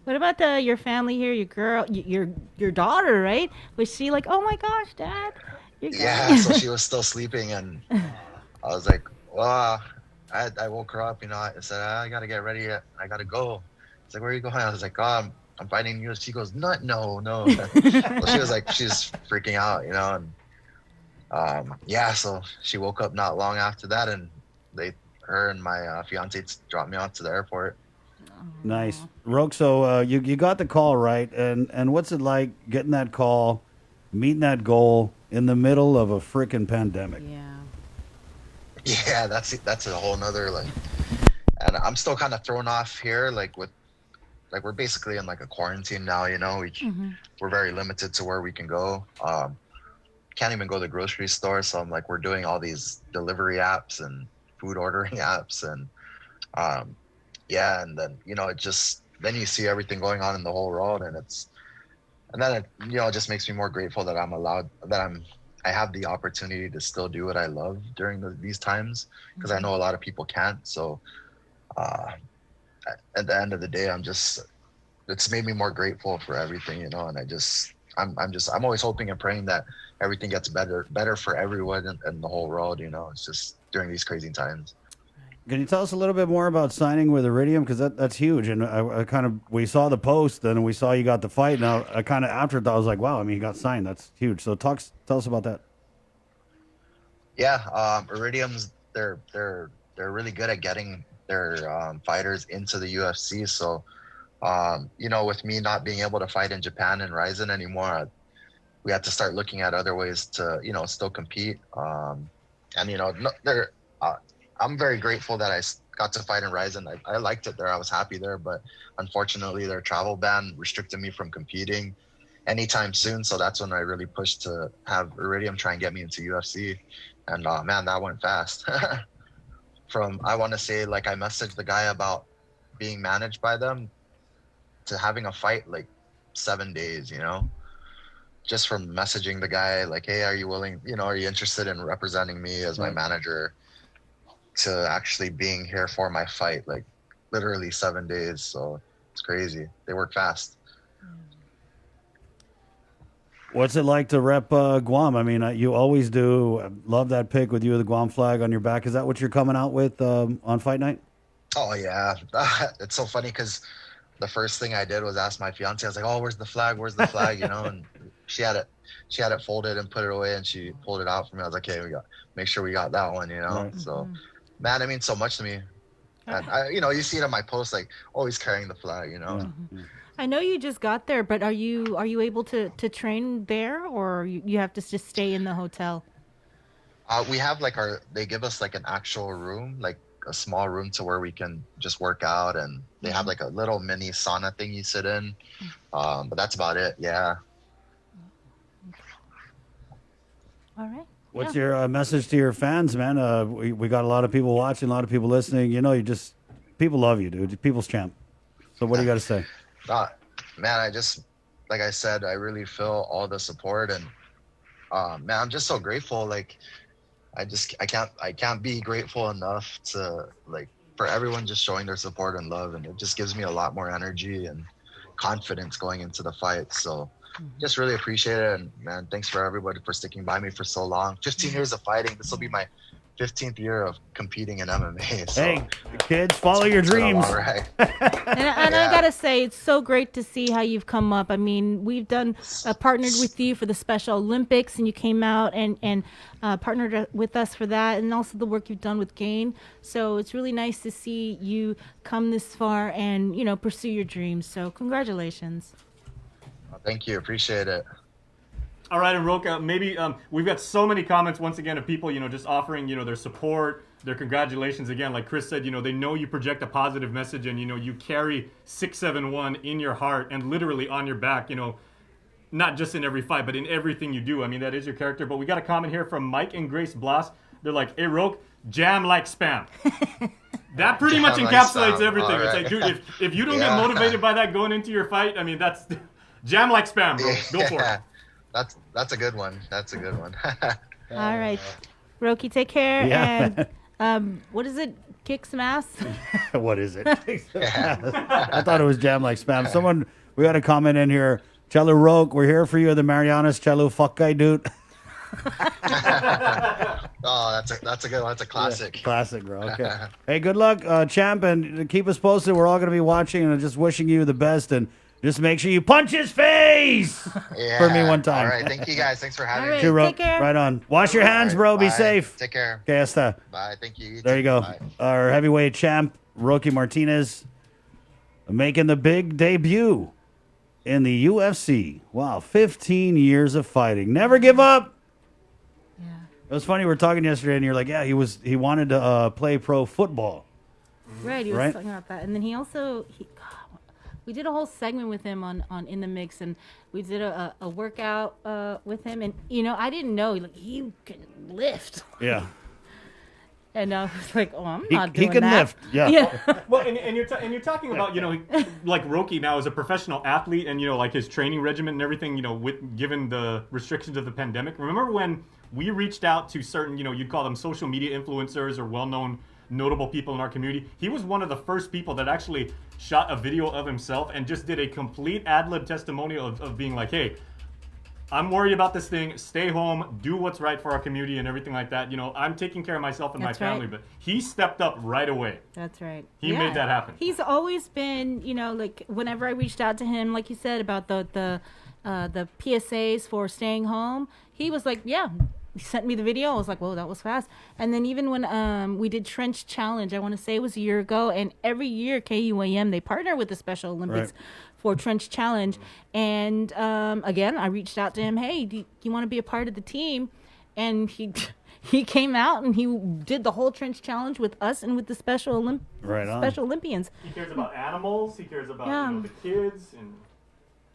G: What about your family here? Your girl, your daughter, right? Was she like, oh my gosh, Dad?
S: Yeah, so she was still sleeping, and I was like, well, I woke her up, you know, I said, I gotta get ready, I gotta go. She's like, where are you going? I was like, oh, I'm fighting you. She goes, no. Well, she was like, she's freaking out, you know, and yeah, so she woke up not long after that, and her and my fiance dropped me off to the airport.
C: Nice. Roque, so you got the call, right? And what's it like getting that call, meeting that goal in the middle of a freaking pandemic?
S: Yeah, that's a whole nother, like, and I'm still kind of thrown off here, we're basically in like a quarantine now, you know. We're very limited to where we can go. Can't even go to the grocery store, so I'm like, we're doing all these delivery apps and food ordering apps, and yeah, and then, you know, then you see everything going on in the whole world, and then it, you know, it just makes me more grateful that I have the opportunity to still do what I love during these times, because I know a lot of people can't. So at the end of the day, it's made me more grateful for everything, you know, and I'm always hoping and praying that everything gets better for everyone in the whole world, you know. It's just during these crazy times.
C: Can you tell us a little bit more about signing with Iridium? Because that's huge. And we saw the post and we saw you got the fight. Now I kind of after thought, I was like, wow, I mean, he got signed. That's huge. So tell us about that.
S: Yeah, Iridium's they're really good at getting their fighters into the UFC. So you know, with me not being able to fight in Japan and Rizin anymore, we had to start looking at other ways to, you know, still compete. And you know, I'm very grateful that I got to fight in Rizin. I liked it there. I was happy there, but unfortunately their travel ban restricted me from competing anytime soon. So that's when I really pushed to have Iridium try and get me into UFC. And man, that went fast. I want to say, like, I messaged the guy about being managed by them to having a fight like 7 days, you know, just from messaging the guy like, hey, are you willing, you know, are you interested in representing me as my manager, to actually being here for my fight, like literally 7 days. So it's crazy. They work fast.
C: What's it like to rep Guam? I mean, you always do. I love that pic with you with the Guam flag on your back. Is that what you're coming out with on fight night?
S: Oh yeah. It's so funny because the first thing I did was ask my fiance. I was like, oh, where's the flag? Where's the flag? You know, and she had it folded and put it away, and she pulled it out for me. I was like, hey, make sure we got that one, you know? Right. So man, it means so much to me. And you know, you see it on my post, like always carrying the flag, you know.
G: I know you just got there, but are you able to train there, or you have to just stay in the hotel?
S: We have they give us like an actual room, like a small room to where we can just work out, and they have like a little mini sauna thing you sit in. But that's about it. Yeah.
G: All right.
C: What's your message to your fans, man? We got a lot of people watching, a lot of people listening. You know, people love you, dude. You're people's champ. So what do you got to say?
S: Man, like I said, I really feel all the support, and man, I'm just so grateful. Like, I can't be grateful enough to for everyone just showing their support and love, and it just gives me a lot more energy and confidence going into the fight. So just really appreciate it, and man, thanks for everybody for sticking by me for so long. 15 years of fighting. This will be my 15th year of competing in MMA. So
C: hey, kids, follow your dreams.
S: All right.
G: And I gotta say, it's so great to see how you've come up. I mean, we've done partnered with you for the Special Olympics, and you came out and partnered with us for that, and also the work you've done with Gain. So it's really nice to see you come this far and pursue your dreams. So congratulations.
S: Thank you, appreciate it.
H: All right, and Roka, maybe we've got so many comments once again of people, just offering, their support, their congratulations again. Like Chris said, they know you project a positive message, and you carry 671 in your heart and literally on your back. Not just in every fight, but in everything you do. I mean, that is your character. But we got a comment here from Mike and Grace Blas. They're like, "Hey, Roke, jam like spam." That pretty much encapsulates everything. Right. It's like, dude, if you don't get motivated by that going into your fight, I mean, that's jam like spam, bro. Go for it.
S: That's a good one. That's a good one.
G: All right. Roki, take care.
C: Yeah.
G: And what is it? Kick some ass?
C: What is it? I thought it was jam like spam. We got a comment in here. Chelo Roke, we're here for you, the Marianas. Chelo, fuck guy, dude.
S: Oh, that's a good one. That's a classic.
C: Yeah, classic, bro. Okay. Hey, good luck, champ, and keep us posted. We're all going to be watching, and just wishing you the best. And just make sure you punch his face for me one time.
S: All right. Thank you, guys. Thanks for having me.
G: Take care.
C: Right on. Wash your hands, bro. Be safe.
S: Take care.
C: Okay, hasta.
S: Bye. Thank you.
C: There you go.
S: Bye.
C: Our heavyweight champ, Roki Martinez, making the big debut in the UFC. Wow, 15 years of fighting. Never give up.
G: Yeah.
C: It was funny. We were talking yesterday, and you're like, yeah, he wanted to play pro football.
G: Right, he was talking about that. And then he also, we did a whole segment with him on In the Mix, and we did a workout with him. And, I didn't know, he can lift.
C: Yeah.
G: And I was like, oh, I'm not doing that.
C: He can lift, yeah.
H: Well, and you're talking about, like Roki now is a professional athlete, and, like his training regimen and everything, given the restrictions of the pandemic. Remember when we reached out to certain, you'd call them social media influencers or well-known notable people in our community? He was one of the first people that actually shot a video of himself and just did a complete ad-lib testimonial of being like, hey, I'm worried about this thing. Stay home, do what's right for our community and everything like that. I'm taking care of myself and my family, but he stepped up right away.
G: That's right.
H: He made that happen.
G: He's always been, like whenever I reached out to him, like you said about the PSAs for staying home, he was like, yeah. He sent me the video. I was like, whoa, that was fast. And then even when we did Trench Challenge, I want to say it was a year ago, and every year KUAM, they partner with the Special Olympics for Trench Challenge. And again, I reached out to him, hey, do you want to be a part of the team? And he came out and he did the whole Trench Challenge with us and with the Special Olympians.
H: He cares about animals. He cares about the kids. And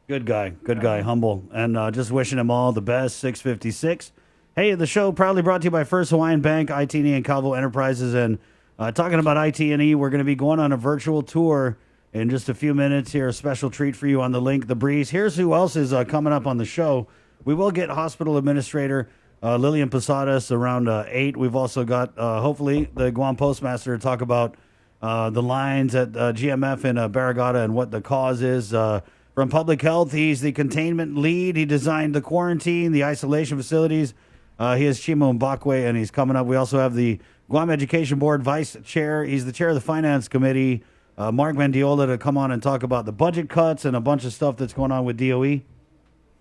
C: Good guy, humble. And just wishing him all the best, 656. Hey, the show proudly brought to you by First Hawaiian Bank, IT&E, and Calvo Enterprises. And talking about IT&E, we're going to be going on a virtual tour in just a few minutes here. A special treat for you on the link, The Breeze. Here's who else is coming up on the show. We will get Hospital Administrator Lillian Posadas around 8. We've also got, hopefully, the Guam Postmaster to talk about the lines at GMF in Barrigada and what the cause is. From Public Health, he's the containment lead. He designed the quarantine, the isolation facilities. He is Chimo Mbakwe, and he's coming up. We also have the Guam Education Board Vice Chair. He's the Chair of the Finance Committee, Mark Mendiola, to come on and talk about the budget cuts and a bunch of stuff that's going on with DOE.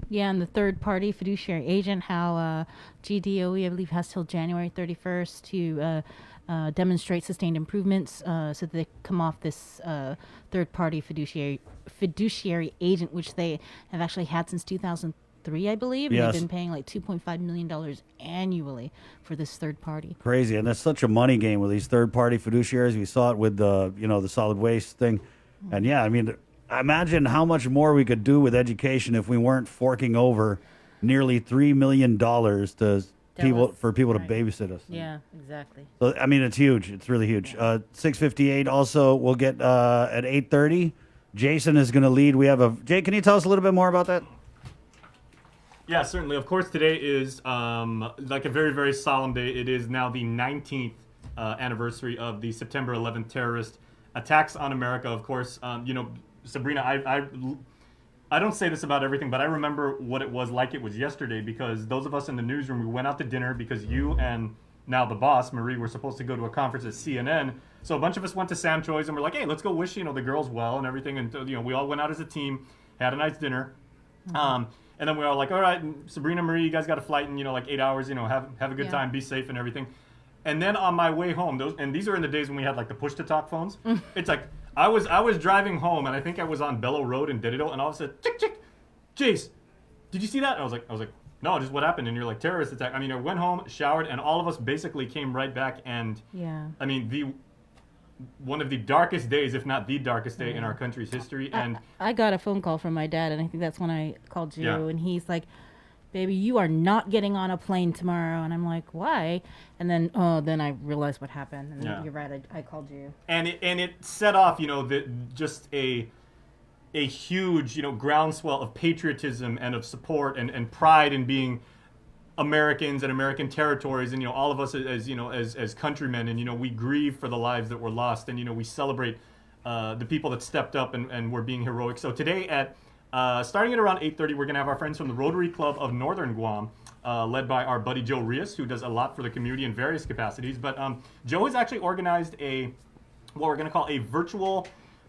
G: Yeah, and the third-party fiduciary agent, how GDOE, I believe, has till January 31st to demonstrate sustained improvements so that they come off this third-party fiduciary agent, which they have actually had since 2003, I believe.
C: Yes.
G: And they've been paying like $2.5 million annually for this third party.
C: Crazy, and that's such a money game with these third-party fiduciaries. We saw it with the solid waste thing, and yeah, I mean, imagine how much more we could do with education if we weren't forking over nearly $3 million to people
G: us,
C: to
G: right.
C: babysit us.
G: Yeah, exactly.
C: So I mean, it's huge. It's really huge. 6:58. Also, we'll get at 8:30. Jason is going to lead. We have Jay. Can you tell us a little bit more about that?
H: Yeah, certainly. Of course, today is like a very, very solemn day. It is now the 19th anniversary of the September 11th terrorist attacks on America. Of course, Sabrina, I don't say this about everything, but I remember what it was like it was yesterday, because those of us in the newsroom, we went out to dinner because you and now the boss, Marie, were supposed to go to a conference at CNN. So a bunch of us went to Sam Choi's and we're like, hey, let's go wish, the girls well and everything. And, we all went out as a team, had a nice dinner. And then we were all like, all right, Sabrina, Marie, you guys got a flight in, like 8 hours, have a good time, be safe and everything. And then on my way home, and these are in the days when we had like the push to talk phones. It's like, I was driving home and I think I was on Bellow Road in Didido, and all of a sudden, chick, chick, Jace, did you see that? And I was like, no, just what happened? And you're like, terrorist attack. I mean, I went home, showered, and all of us basically came right back. And I mean, one of the darkest days, if not the darkest day in our country's history. And
G: I got a phone call from my dad, and I think that's when I called you,
H: Yeah.
G: and he's like, baby, you are not getting on a plane tomorrow. And I'm like, why? And then I realized what happened. And
H: Yeah.
G: you're right, I called you.
H: And it set off, just a huge, groundswell of patriotism and of support and pride in being Americans and American territories, and all of us as countrymen, and we grieve for the lives that were lost, and we celebrate the people that stepped up and were being heroic. So today at starting at around 8:30, we're gonna have our friends from the Rotary Club of Northern Guam, led by our buddy Joe Rios, who does a lot for the community in various capacities. But Joe has actually organized what we're gonna call a virtual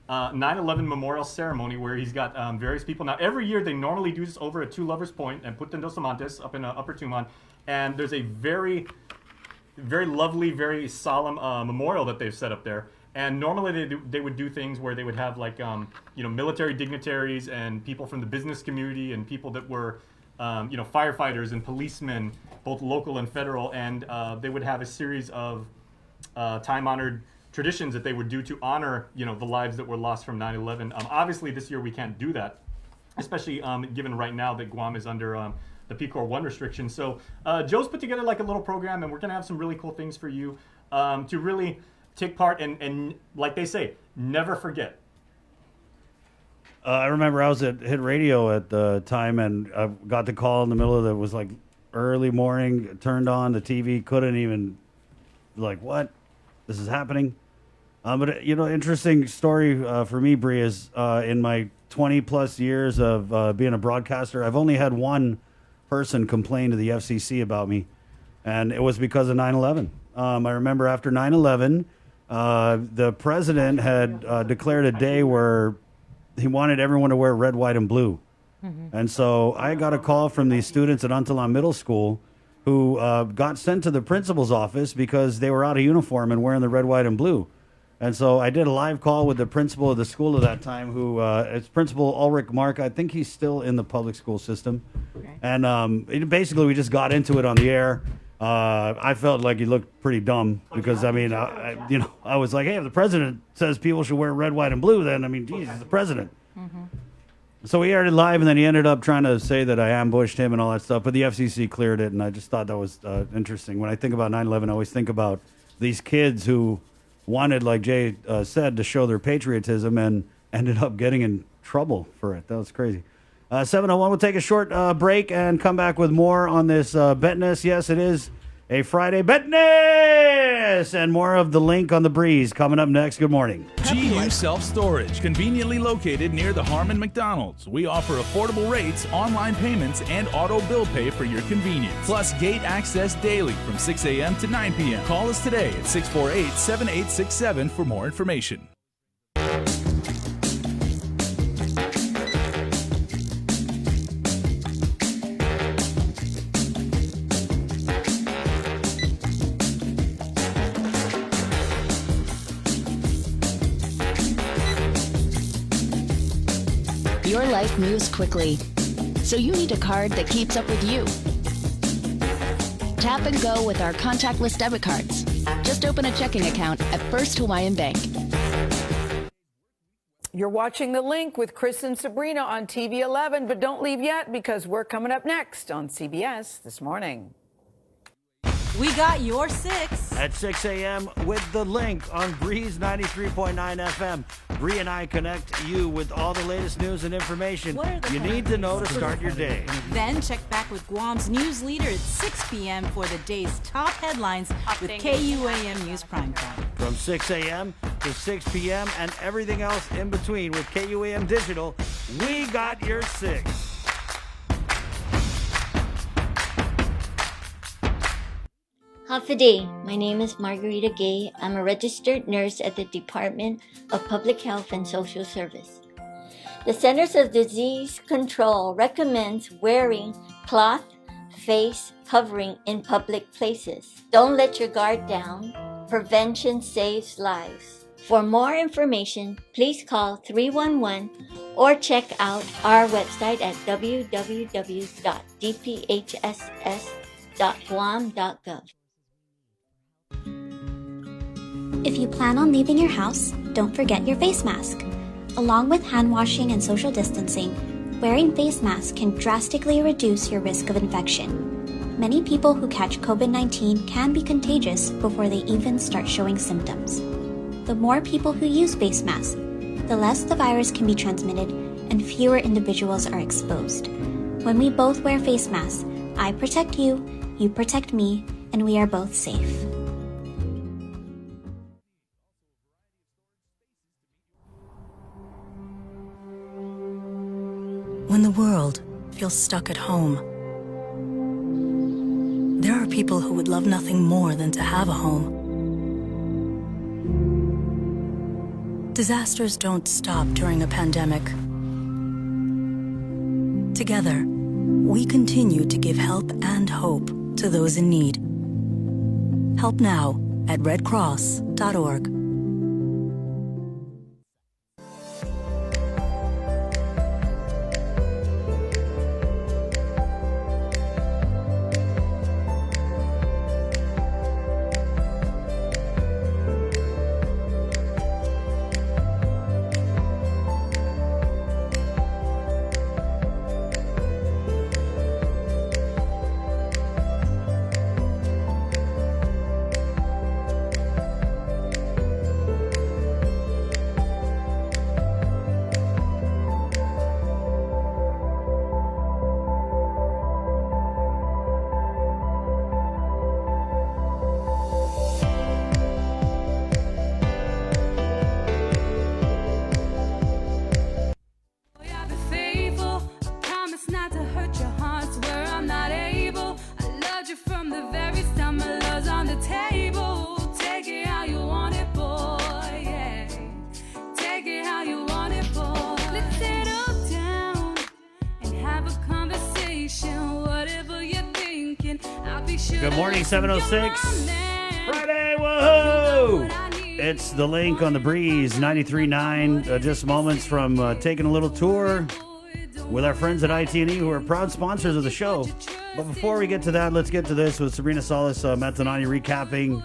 H: 9/11 memorial ceremony, where he's got various people. Now, every year they normally do this over at Two Lovers Point and Puerto dos Amantes up in Upper Tumon, and there's a very, very lovely, very solemn memorial that they've set up there. And normally they would do things where they would have like military dignitaries and people from the business community and people that were firefighters and policemen, both local and federal, and they would have a series of time-honored traditions that they would do to honor, the lives that were lost from 9/11. Obviously, this year we can't do that, especially given right now that Guam is under the PCOR 1 restriction. So Joe's put together like a little program, and we're gonna have some really cool things for you to really take part and like they say, never forget.
C: I remember I was at Hit Radio at the time, and I got the call in the middle of it was like early morning, turned on the TV, couldn't even, like, what? This is happening? But interesting story for me, Bree, is in my 20 plus years of being a broadcaster, I've only had one person complain to the FCC about me, and it was because of 9/11. I remember after 9/11, the president had declared a day where he wanted everyone to wear red, white, and blue. And so I got a call from these students at Antala Middle School who got sent to the principal's office because they were out of uniform and wearing the red, white, and blue. And so I did a live call with the principal of the school at that time, who it's Principal Ulrich Mark. I think he's still in the public school system. Okay. And basically we just got into it on the air. I felt like he looked pretty dumb because, I mean, I was like, hey, if the president says people should wear red, white, and blue, then, I mean, geez, he's the president. So we aired it live, and then he ended up trying to say that I ambushed him and all that stuff, but the FCC cleared it, and I just thought that was interesting. When I think about 9/11, I always think about these kids who wanted, like Jay said, to show their patriotism and ended up getting in trouble for it. That was crazy. 7:01, we'll take a short break and come back with more on this Betness. Yes, it is a Friday Betness! And more of The Link on the Breeze coming up next. Good morning.
T: GU Self-Storage, conveniently located near the Harmon McDonald's. We offer affordable rates, online payments, and auto bill pay for your convenience. Plus gate access daily from 6 a.m. to 9 p.m. Call us today at 648-7867 for more information.
U: Your life moves quickly, so you need a card that keeps up with you. Tap and go with our contactless debit cards. Just open a checking account at First Hawaiian Bank.
D: You're watching The Link with Chris and Sabrina on TV 11, but don't leave yet because we're coming up next on CBS This Morning.
B: We got your 6.
C: At 6 a.m. with The Link on Breeze 93.9 FM. Bree and I connect you with all the latest news and information you need to know to start your day.
B: Then check back with Guam's news leader at 6 p.m. for the day's top headlines with KUAM News Primetime.
C: From 6 a.m. to 6 p.m. and everything else in between with KUAM Digital, we got your 6.
A: Hafa-day. My name is Margarita Gay. I'm a registered nurse at the Department of Public Health and Social Service. The Centers for Disease Control recommends wearing cloth face covering in public places. Don't let your guard down. Prevention saves lives. For more information, please call 311 or check out our website at www.dphss.guam.gov.
V: If you plan on leaving your house, don't forget your face mask. Along with hand washing and social distancing, wearing face masks can drastically reduce your risk of infection. Many people who catch COVID-19 can be contagious before they even start showing symptoms. The more people who use face masks, the less the virus can be transmitted and fewer individuals are exposed. When we both wear face masks, I protect you, you protect me, and we are both safe.
W: When the world feels stuck at home, there are people who would love nothing more than to have a home. Disasters don't stop during a pandemic. Together, we continue to give help and hope to those in need. Help now at redcross.org.
C: Good morning, 706. Friday, woohoo! It's The Link on the Breeze, 93.9. Just moments from taking a little tour with our friends at IT&E, who are proud sponsors of the show. But before we get to that, let's get to this with Sabrina Salas Matanani recapping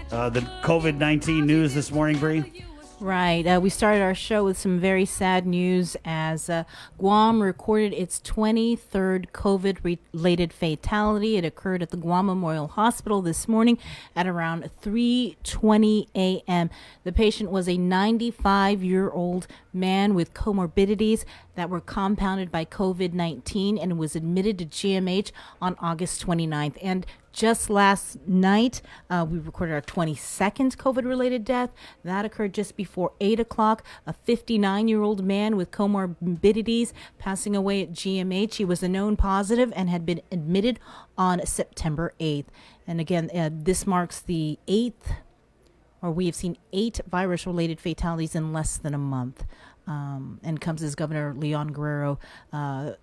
C: the COVID-19 news this morning, Bree.
G: Right. We started our show with some very sad news as Guam recorded its 23rd COVID-related fatality. It occurred at the Guam Memorial Hospital this morning at around 3:20 a.m. The patient was a 95-year-old man with comorbidities that were compounded by COVID-19 and was admitted to GMH on August 29th. And just last night, we recorded our 22nd COVID-related death. That occurred just before 8 o'clock. A 59-year-old man with comorbidities passing away at GMH. He was a known positive and had been admitted on September 8th. And again, this marks the 8th, or we have seen 8 virus-related fatalities in less than a month. And comes as Governor Leon Guerrero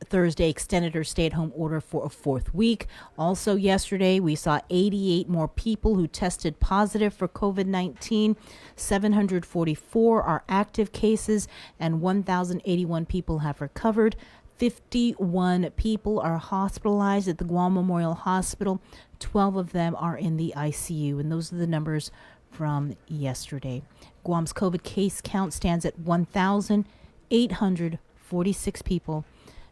G: Thursday extended her stay-at-home order for a 4th week. Also yesterday, we saw 88 more people who tested positive for COVID-19. 744 are active cases, and 1,081 people have recovered. 51 people are hospitalized at the Guam Memorial Hospital. 12 of them are in the ICU, and those are the numbers from yesterday. Guam's COVID case count stands at 1,846 people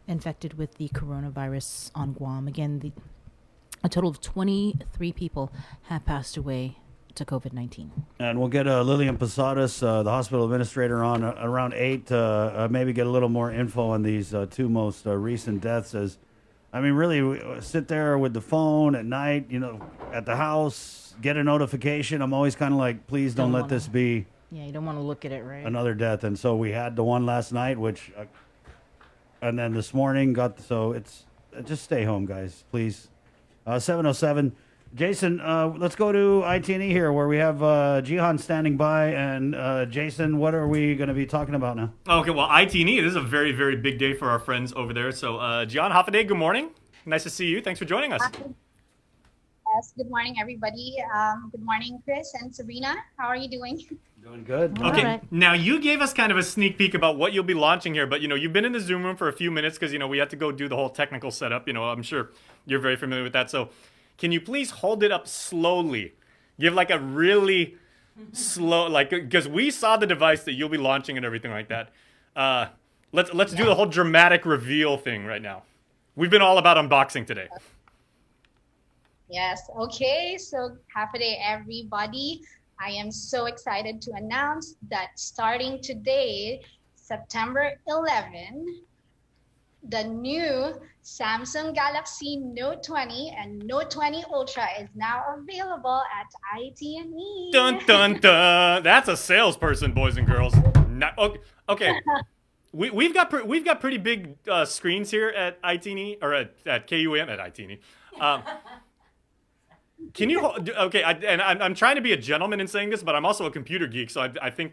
G: infected with the coronavirus on Guam. Again, A total of 23 people have passed away to COVID-19.
C: And we'll get Lillian Posadas, the hospital administrator, on around 8 to maybe get a little more info on these two most recent deaths. As I mean, really, we sit there with the phone at night, at the house, get a notification. I'm always kind of like, please don't let this be
G: Yeah, you don't want to look at it, right?
C: another death. And so we had the one last night, which, and then this morning so it's just stay home, guys, please. 707. Jason, let's go to IT&E here, where we have Jihan standing by. And Jason, what are we going to be talking about now?
H: Okay, well, IT&E, this is a very, very big day for our friends over there. So, John Hoffaday, good morning. Nice to see you. Thanks for joining us.
E: Yes, good morning, everybody. Good morning, Chris and Sabrina. How are you doing?
C: Doing good.
H: Okay, now you gave us kind of a sneak peek about what you'll be launching here, but you've been in the Zoom room for a few minutes because we had to go do the whole technical setup. I'm sure you're very familiar with that. So, can you please hold it up slowly? Give like a really slow, because we saw the device that you'll be launching and everything like that. Let's do the whole dramatic reveal thing right now. We've been all about unboxing today.
E: Yes. Okay. So, half a day, everybody. I am so excited to announce that starting today, September 11, the new Samsung Galaxy Note 20 and Note 20 Ultra is now available at IT&E.
H: Dun dun dun! That's a salesperson, boys and girls. Okay. We've got pretty big screens here at IT&E or at KUAM at IT&E. Can you okay? I'm trying to be a gentleman in saying this, but I'm also a computer geek, so I think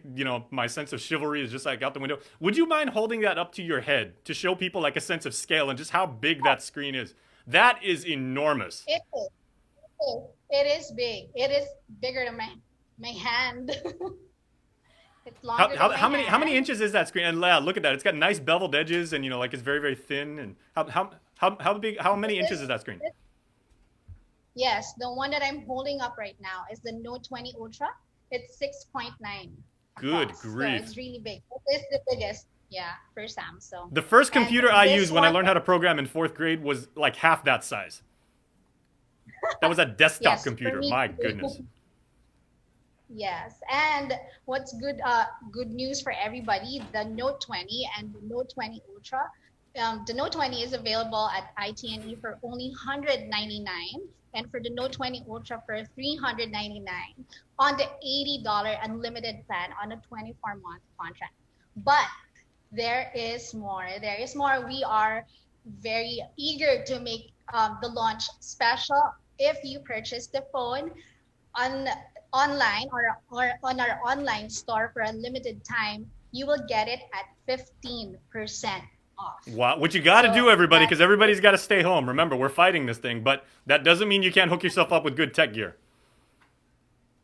H: my sense of chivalry is just like out the window. Would you mind holding that up to your head to show people like a sense of scale and just how big that screen is? That is enormous.
E: It is. It is big. It is bigger than my hand. It's longer than my hand.
H: How many inches is that screen? And look at that. It's got nice beveled edges, and it's very, very thin. And how many inches is that screen?
E: Yes, the one that I'm holding up right now is the Note 20 Ultra. It's 6.9.
H: Good
E: across,
H: grief.
E: So it's really big. It's the biggest, for Samsung.
H: The first computer I used when I learned how to program in 4th grade was like half that size. That was a desktop computer. My goodness.
E: Yes, and what's good news for everybody, the Note 20 and the Note 20 Ultra. The Note 20 is available at IT&E for only $199, and for the Note 20 Ultra for $399 on the $80 unlimited plan on a 24-month contract. But there is more. There is more. We are very eager to make the launch special. If you purchase the phone online or on our online store for a limited time, you will get it at 15% off.
H: Wow, what you got to do, everybody, because everybody's got to stay home. Remember, we're fighting this thing, but that doesn't mean you can't hook yourself up with good tech gear.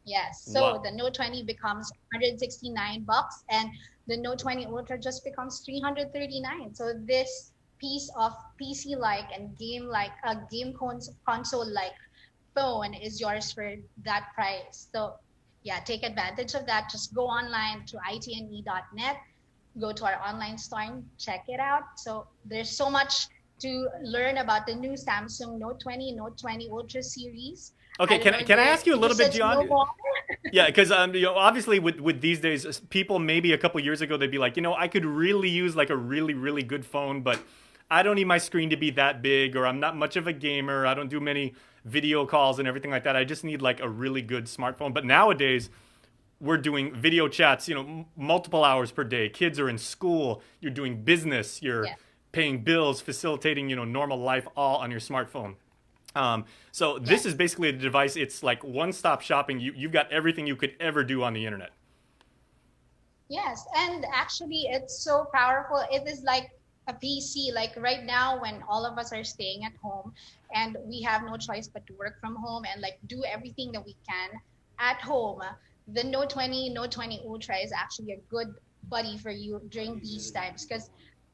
E: Yes, so the Note 20 becomes $169, and the Note 20 Ultra just becomes $339. So this piece of PC-like and game console-like phone is yours for that price. So take advantage of that. Just go online to itne.net. Go to our online store and check it out. So there's so much to learn about the new Samsung Note 20, Note 20 Ultra series.
H: Okay, can I ask you a little bit, John? Yeah, because obviously with these days, people maybe a couple years ago they'd be like, I could really use like a really, really good phone, but I don't need my screen to be that big, or I'm not much of a gamer. I don't do many video calls and everything like that. I just need like a really good smartphone. But nowadays, we're doing video chats, multiple hours per day. Kids are in school. You're doing business. You're paying bills, facilitating, normal life all on your smartphone. So this is basically a device. It's like one-stop shopping. You've got everything you could ever do on the internet.
E: Yes, and actually it's so powerful. It is like a PC. Like right now when all of us are staying at home and we have no choice but to work from home and like do everything that we can at home, the Note 20, Note 20 Ultra is actually a good buddy for you during these times, because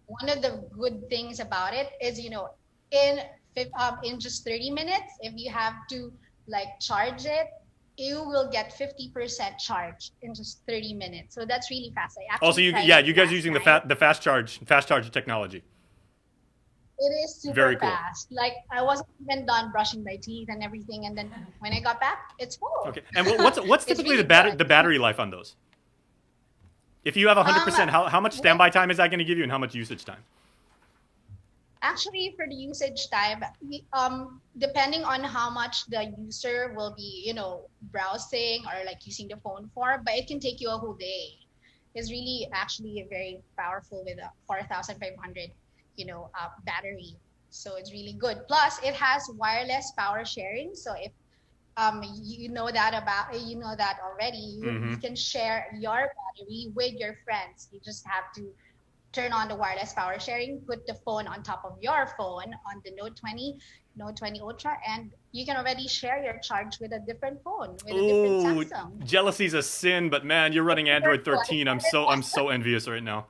E: one of the good things about it is, in just 30 minutes, if you have to like charge it, you will get 50% charge in just 30 minutes. So that's really fast.
H: Also, you guys using the fast charge technology.
E: It is super
H: Very cool.
E: fast. Like I wasn't even done brushing my teeth and everything, and then when I got back, it's full.
H: Okay. And what's typically
E: really
H: the battery life on those? If you have 100%, how much standby time is that going to give you, and how much usage time?
E: Actually, for the usage time, depending on how much the user will be, browsing or like using the phone for, but it can take you a whole day. It's really actually very powerful with a 4,500, battery. So it's really good. Plus, it has wireless power sharing. So if you know that already, you can share your battery with your friends. You just have to turn on the wireless power sharing, put the phone on top of your phone on the Note 20, Note 20 Ultra, and you can already share your charge with a different phone, with a different Samsung.
H: Jealousy's a sin, but man, you're running Android 13. I'm so envious right now.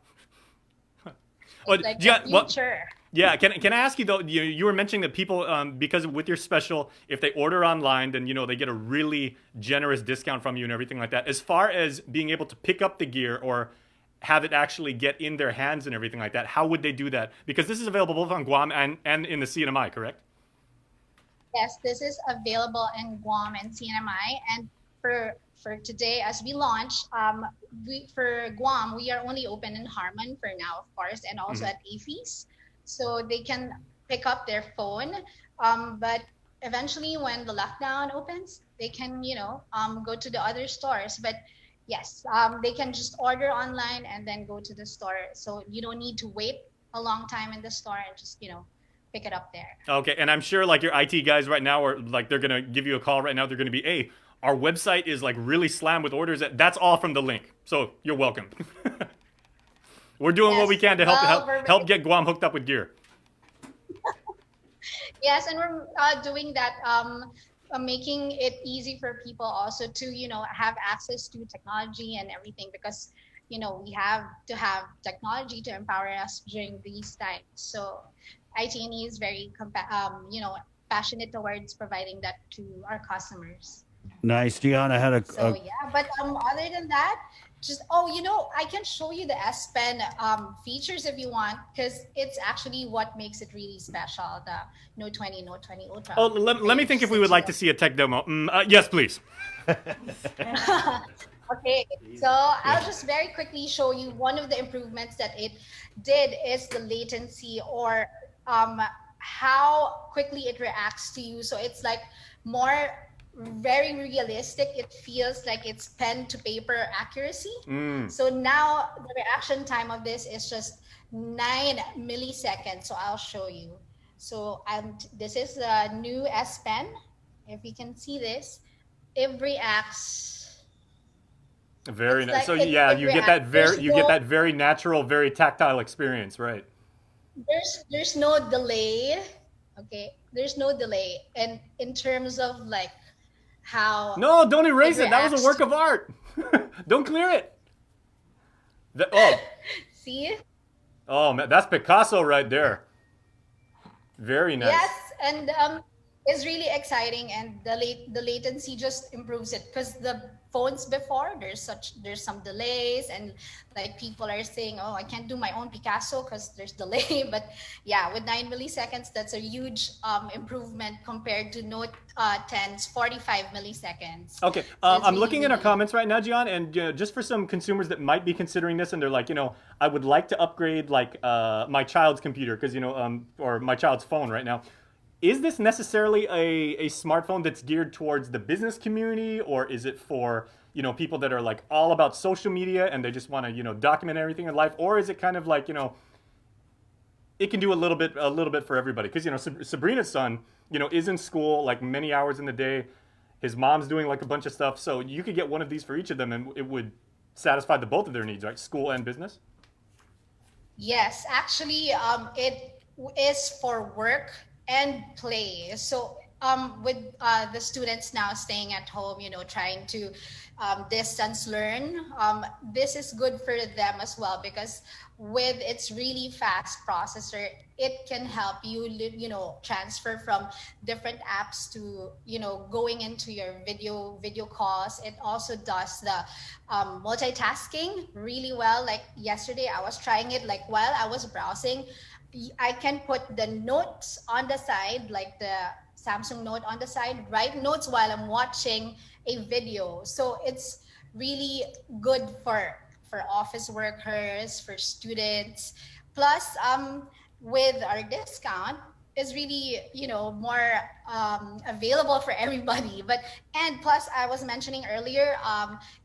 E: Like the future.
H: Yeah, can I ask you though? You were mentioning that people, because with your special, if they order online, then they get a really generous discount from you and everything like that. As far as being able to pick up the gear or have it actually get in their hands and everything like that, how would they do that? Because this is available both on Guam and in the CNMI, correct?
E: Yes, this is available in Guam and CNMI. And for today, as we launch, for Guam, we are only open in Harmon for now, of course, and also at AFIS. So they can pick up their phone. But eventually, when the lockdown opens, they can, go to the other stores. But yes, they can just order online and then go to the store. So you don't need to wait a long time in the store and just, pick it up there.
H: Okay, and I'm sure like your IT guys right now are like, they're going to give you a call right now. They're going to be, hey, our website is like really slammed with orders. That's all from the link. So you're welcome. We're doing what we can to help get Guam hooked up with gear.
E: Yes, and we're doing that, making it easy for people also to, have access to technology and everything, because, we have to have technology to empower us during these times. So ITNE is very, passionate towards providing that to our customers.
C: Nice. Gianna had
E: but other than that, I can show you the S Pen features if you want, because it's actually what makes it really special, the Note 20, Note 20 Ultra.
H: Oh, let me think if we would like to see a tech demo. Yes, please.
E: Okay, so I'll just very quickly show you one of the improvements that it did is the latency, or how quickly it reacts to you. So it's like very realistic. It feels like it's pen to paper accuracy. So now the reaction time of this is just 9 milliseconds. So I'll show you. So this is the new S Pen. If you can see this, it reacts.
H: Very nice. So yeah, you get that very natural, very tactile experience, right?
E: There's no delay. Okay, there's no delay, and in terms of like how.
H: No, don't erase it. That was a work of art. Don't clear it.
E: See?
H: Oh man, that's Picasso right there. Very nice.
E: Yes, and it's really exciting, and the latency just improves it, because the phones before there's some delays, and like people are saying, oh, I can't do my own Picasso because there's delay. But yeah, with 9 milliseconds, that's a huge improvement compared to Note 10's 45 milliseconds.
H: Okay, I'm looking at our comments right now, Gian, and just for some consumers that might be considering this, and they're like, I would like to upgrade like my child's computer, because or my child's phone right now. Is this necessarily a smartphone that's geared towards the business community, or is it for people that are like all about social media and they just want to document everything in life, or is it kind of like it can do a little bit for everybody? Because Sabrina's son is in school like many hours in the day. His mom's doing like a bunch of stuff, so you could get one of these for each of them, and it would satisfy both of their needs, right? School and business.
E: Yes, actually, it is for work and play. So with the students now staying at home, trying to distance learn, this is good for them as well, because with its really fast processor, it can help you, transfer from different apps to, going into your video calls. It also does the multitasking really well. Like yesterday, I was trying it, like while I was browsing, I can put the notes on the side, like the Samsung Note on the side, write notes while I'm watching a video. So it's really good for office workers, for students. Plus, with our discount, is really, more available for everybody. And plus, I was mentioning earlier,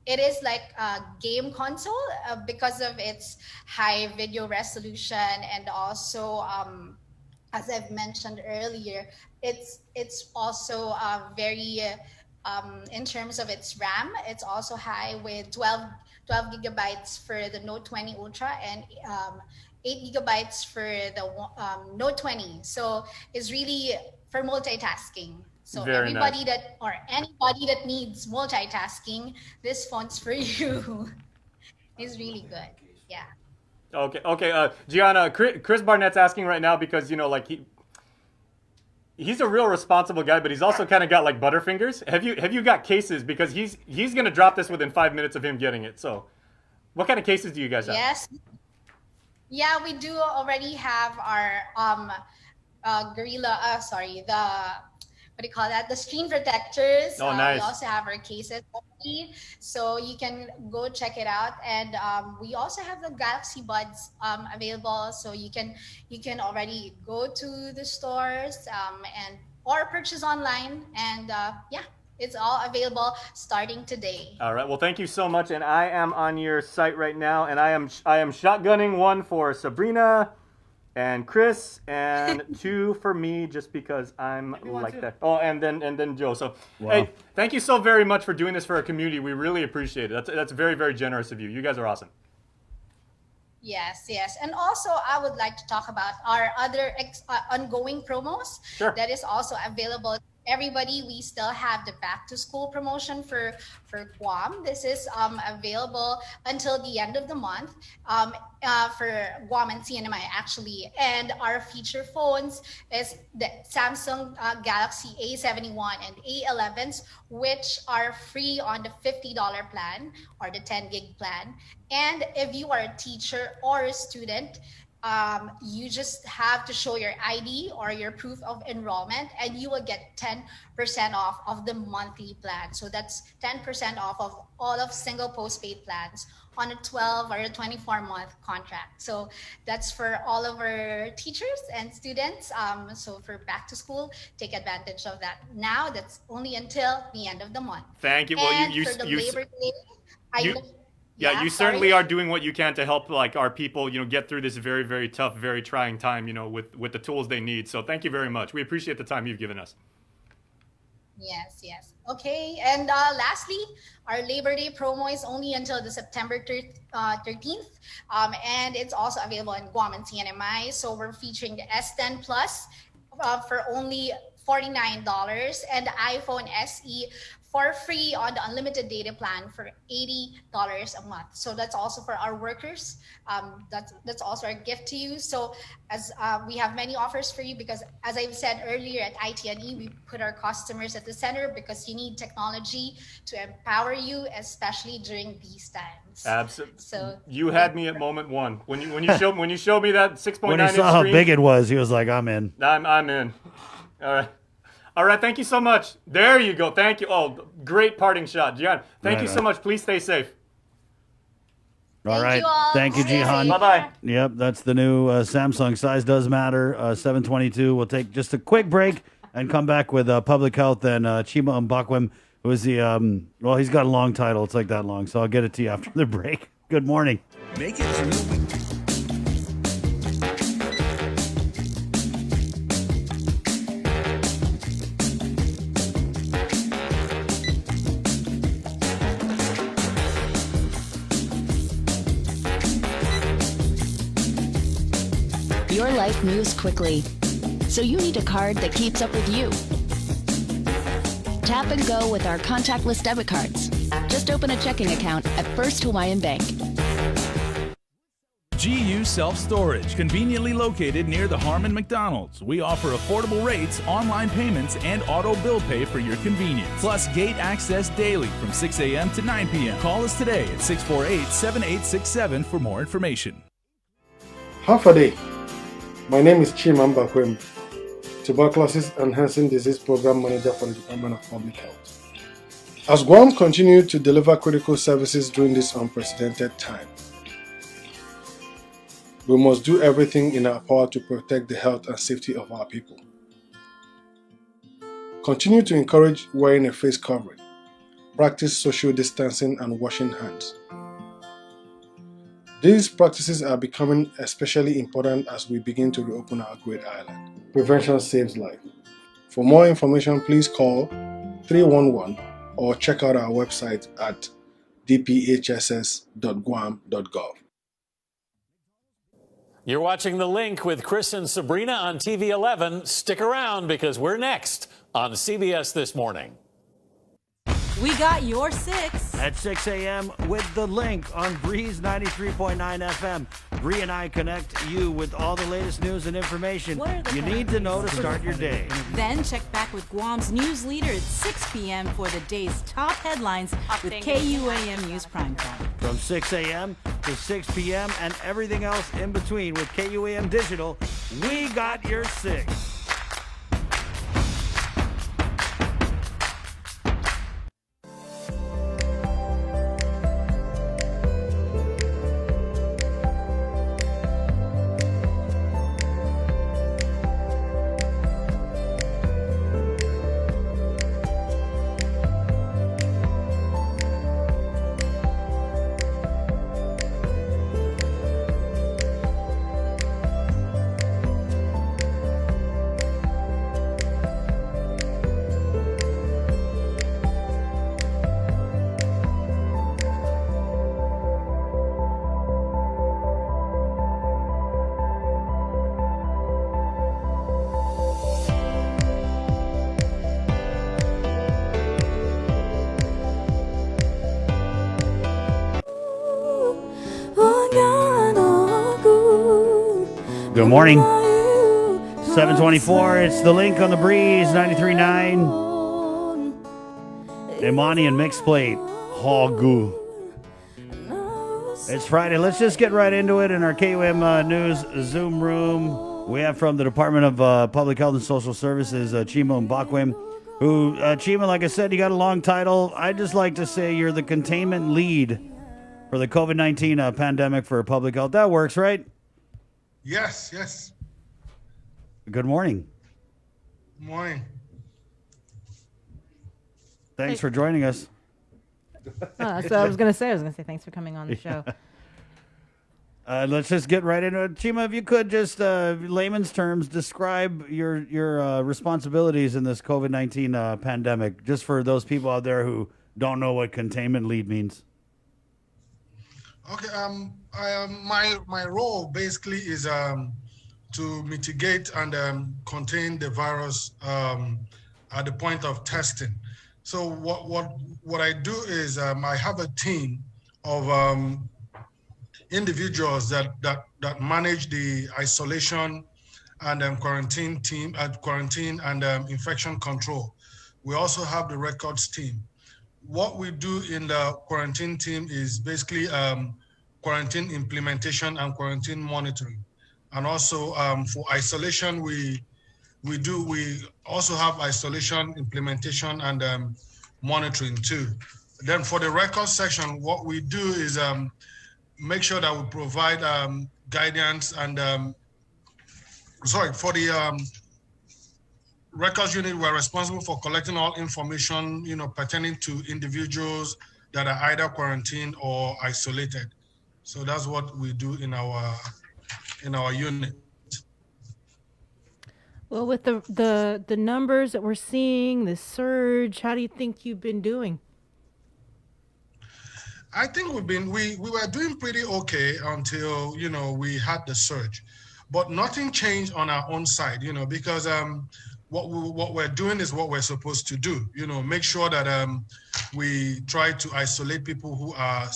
E: it is like a game console because of its high video resolution, and also, as I've mentioned earlier, it's also very in terms of its RAM, it's also high with 12 gigabytes for the Note 20 Ultra and 8 gigabytes for the Note 20. So it's really for multitasking. So
H: Very
E: anybody
H: nice.
E: that needs multitasking, this phone's for you. It's really good. Yeah.
H: Okay. Gianna, Chris Barnett's asking right now because he's a real responsible guy, but he's also kind of got like butterfingers. Have you got cases? Because he's gonna drop this within 5 minutes of him getting it. So, what kind of cases do you guys have?
E: Yes. Yeah, we do already have our the screen protectors.
H: Oh, nice.
E: We also have our cases already, so you can go check it out. And we also have the Galaxy Buds available, so you can already go to the stores or purchase online. And it's all available starting today.
H: All right. Well, thank you so much. And I am on your site right now, and I am shotgunning one for Sabrina and Chris, and 2 for me, just because I'm like that. Oh, and then Joe. So,
C: Wow.
H: Hey, thank you so very much for doing this for our community. We really appreciate it. That's very, very generous of you. You guys are awesome.
E: Yes. And also, I would like to talk about our other ongoing promos.
H: Sure.
E: That is also available. Everybody, we still have the back to school promotion for Guam. This is available until the end of the month for Guam and CNMI actually. And our feature phones is the Samsung Galaxy A71 and A11s, which are free on the $50 plan or the 10 gig plan. And if you are a teacher or a student, you just have to show your ID or your proof of enrollment, and you will get 10% off of the monthly plan. So that's 10% off of all of single postpaid plans on a 12 or a 24-month contract. So that's for all of our teachers and students. So for back to school, take advantage of that now. That's only until the end of the month.
H: Thank you.
E: And
H: Well,
E: for the Labor Day,
H: you certainly are doing what you can to help like our people, get through this very, very tough, very trying time, with the tools they need. So thank you very much. We appreciate the time you've given us.
E: Yes. Okay. And lastly, our Labor Day promo is only until the September 13th. And it's also available in Guam and CNMI. So we're featuring the S10 Plus for only $49 and the iPhone SE for free on the unlimited data plan for $80 a month. So that's also for our workers. That's also our gift to you. So as we have many offers for you, because as I've said earlier at ITNE, we put our customers at the center because you need technology to empower you, especially during these times.
H: Absolutely.
E: So
H: you had me at moment one when you showed me that 6.9
C: When he
H: inch
C: saw how
H: screen,
C: big it was, he was like, I'm in.
H: I'm in. All right. Thank you so much. There you go. Thank you. Oh, great parting shot, Jihan. Thank you so much. Please stay safe.
C: All right.
E: you all.
C: Thank you, Jihan.
H: Bye-bye.
C: Yep, that's the new Samsung. Size does matter. 722. We'll take just a quick break and come back with public health and Chima Mbakwem, who is the, he's got a long title. It's like that long, so I'll get it to you after the break. Good morning.
T: Make it through.
U: Your life moves quickly, so you need a card that keeps up with you. Tap and go with our contactless debit cards. Just open a checking account at First Hawaiian Bank.
T: GU Self-Storage, conveniently located near the Harmon McDonald's. We offer affordable rates, online payments, and auto bill pay for your convenience. Plus gate access daily from 6 a.m. to 9 p.m. Call us today at 648-7867 for more information.
F: Half a day. My name is Chimamba Kwem, Tuberculosis Enhancing Disease Program Manager for the Department of Public Health. As Guam continues to deliver critical services during this unprecedented time, we must do everything in our power to protect the health and safety of our people. Continue to encourage wearing a face covering, practice social distancing and washing hands. These practices are becoming especially important as we begin to reopen our great island. Prevention saves life. For more information, please call 311 or check out our website at dphss.guam.gov.
I: You're watching The Link with Chris and Sabrina on TV 11. Stick around because we're next on CBS This Morning.
B: We got your 6.
C: At 6 a.m. with The Link on Breeze 93.9 FM. Bree and I connect you with all the latest news and information you need to know to start your day.
B: Then check back with Guam's news leader at 6 p.m. for the day's top headlines with KUAM News Primetime.
C: From 6 a.m. to 6 p.m. and everything else in between with KUAM Digital, we got your 6. Good morning. 7:24. It's The Link on the Breeze 93.9. Imani and Mixed Plate. Hagu. It's Friday. Let's just get right into it in our KUM News Zoom room. We have from the Department of Public Health and Social Services, Chima Mbakwem, who, Chima, like I said, you got a long title. I'd just like to say you're the containment lead for the COVID-19 pandemic for public health. That works, right?
L: Yes, yes.
C: Good morning.
L: Good morning.
C: Thanks for joining us.
G: So I was going to say thanks for coming on the show.
C: Let's just get right into it. Chima, if you could just, layman's terms, describe your responsibilities in this COVID-19 pandemic, just for those people out there who don't know what containment lead means.
L: Okay. My role basically is to mitigate and contain the virus at the point of testing. So what I do is I have a team of individuals that manage the isolation and quarantine and infection control. We also have the records team. What we do in the quarantine team is basically quarantine implementation and quarantine monitoring. And also for isolation, we also have isolation implementation and monitoring too. Then for the record section, what we do is make sure that we provide guidance and for the records unit, we're responsible for collecting all information, pertaining to individuals that are either quarantined or isolated. So that's what we do in our unit.
G: Well, with the numbers that we're seeing, the surge, how do you think you've been doing?
L: I think we were doing pretty okay until we had the surge, but nothing changed on our own side, because what we're doing is what we're supposed to do. Make sure that we try to isolate people who are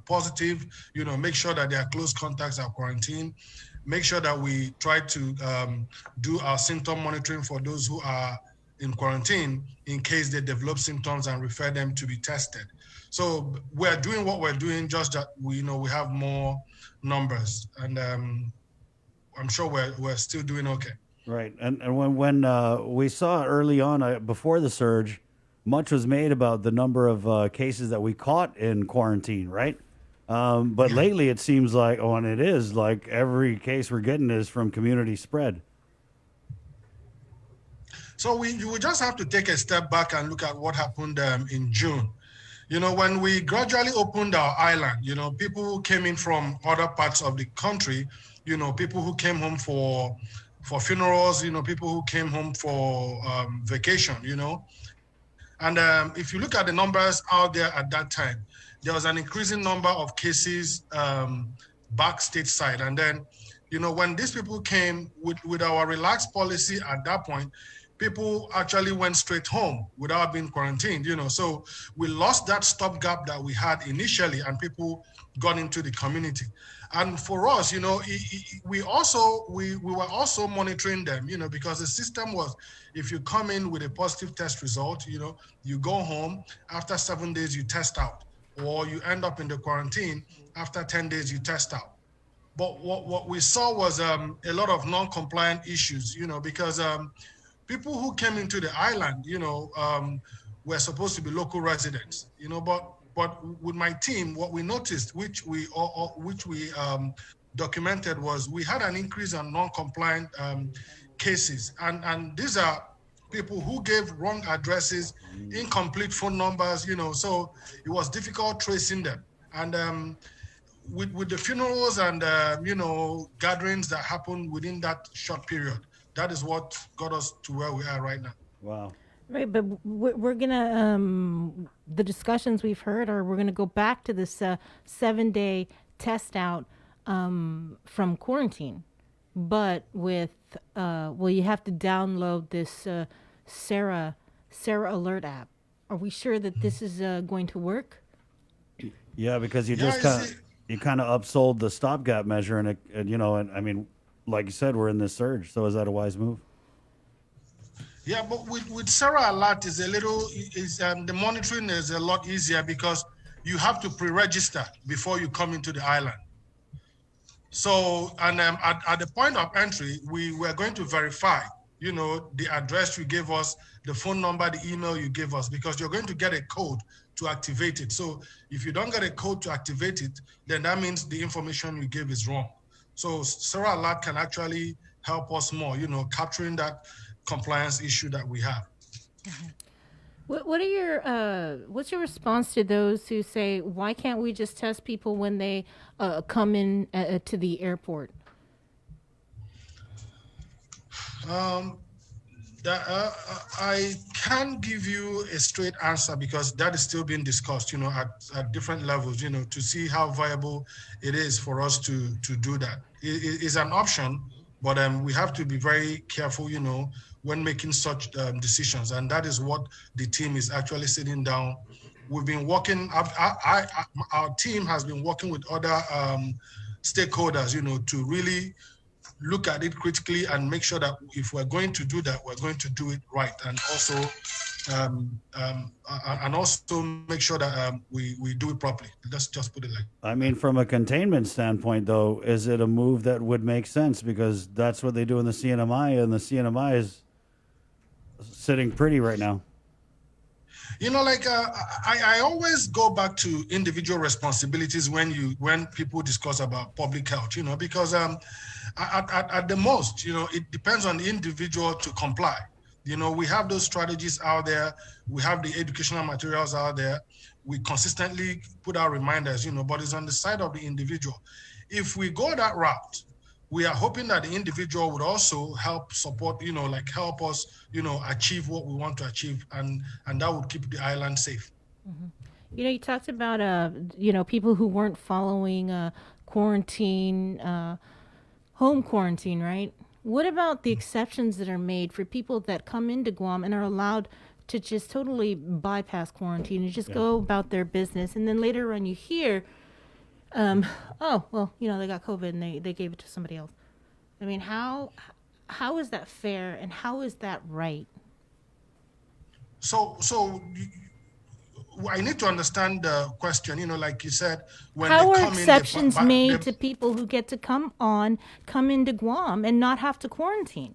L: positive. Make sure that their close contacts are quarantined. Make sure that we try to do our symptom monitoring for those who are in quarantine in case they develop symptoms and refer them to be tested. So we're doing what we're doing, just that we have more numbers, and I'm sure we're still doing okay.
C: Right. And when we saw early on, before the surge, much was made about the number of cases that we caught in quarantine, right? But lately it seems like, and it is, like every case we're getting is from community spread.
L: So you would just have to take a step back and look at what happened in June. You know, when we gradually opened our island, you know, people who came in from other parts of the country, you know, people who came home for funerals, you know, people who came home for vacation, you know. And if you look at the numbers out there at that time, there was an increasing number of cases back stateside. And then, you know, when these people came with our relaxed policy at that point, people actually went straight home without being quarantined, you know. So we lost that stopgap that we had initially, and people got into the community. And for us, you know, we were also monitoring them, you know, because the system was, if you come in with a positive test result, you know, you go home, after 7 days you test out, or you end up in the quarantine, after 10 days you test out. But what we saw was a lot of non-compliant issues, you know, because people who came into the island, you know, were supposed to be local residents, you know, but with my team, what we noticed, which we documented, was we had an increase on non-compliant cases, and these are people who gave wrong addresses, incomplete phone numbers, you know, so it was difficult tracing them. And with the funerals and you know, gatherings that happened within that short period, that is what got us to where we are right now.
C: Wow.
G: Right, but we're gonna the discussions we've heard are we're gonna go back to this 7-day test out from quarantine, but with you have to download this Sarah Alert app. Are we sure that this is going to work?
C: Yeah, because you kind of upsold the stopgap measure, and you know, and I mean, like you said, we're in this surge. So is that a wise move?
L: Yeah, but with Sarah Alert the monitoring is a lot easier because you have to pre-register before you come into the island. So, and at the point of entry, we were going to verify, you know, the address you gave us, the phone number, the email you gave us, because you're going to get a code to activate it. So if you don't get a code to activate it, then that means the information you gave is wrong. So Sarah Alert can actually help us more, you know, capturing that compliance issue that we have.
G: What are your what's your response to those who say, why can't we just test people when they come in to the airport?
L: I can't give you a straight answer because that is still being discussed, you know, at different levels, you know, to see how viable it is for us to do that. It is an option, but we have to be very careful, you know, when making such decisions. And that is what the team is actually sitting down. We've been working, our team has been working with other stakeholders, you know, to really look at it critically and make sure that if we're going to do that, we're going to do it right. And also make sure that we do it properly. Let's just put it like that.
C: I mean, from a containment standpoint, though, is it a move that would make sense? Because that's what they do in the CNMI, and the CNMI is sitting pretty right now.
L: You know, like I always go back to individual responsibilities when people discuss about public health, you know, because at the most, you know, it depends on the individual to comply. You know, we have those strategies out there. We have the educational materials out there. We consistently put out reminders, you know, but it's on the side of the individual. If we go that route, we are hoping that the individual would also help support, you know, like help us, you know, achieve what we want to achieve, and that would keep the island safe.
G: Mm-hmm. You know, you talked about, you know, people who weren't following quarantine, home quarantine, right? What about the exceptions that are made for people that come into Guam and are allowed to just totally bypass quarantine and just go about their business? And then later on you hear, oh, well, you know, they got COVID and they gave it to somebody else. I mean, how is that fair and how is that right?
L: So I need to understand the question. Like you said, when
G: How
L: they
G: are
L: come
G: exceptions
L: in,
G: made to people who get to come into Guam and not have to quarantine?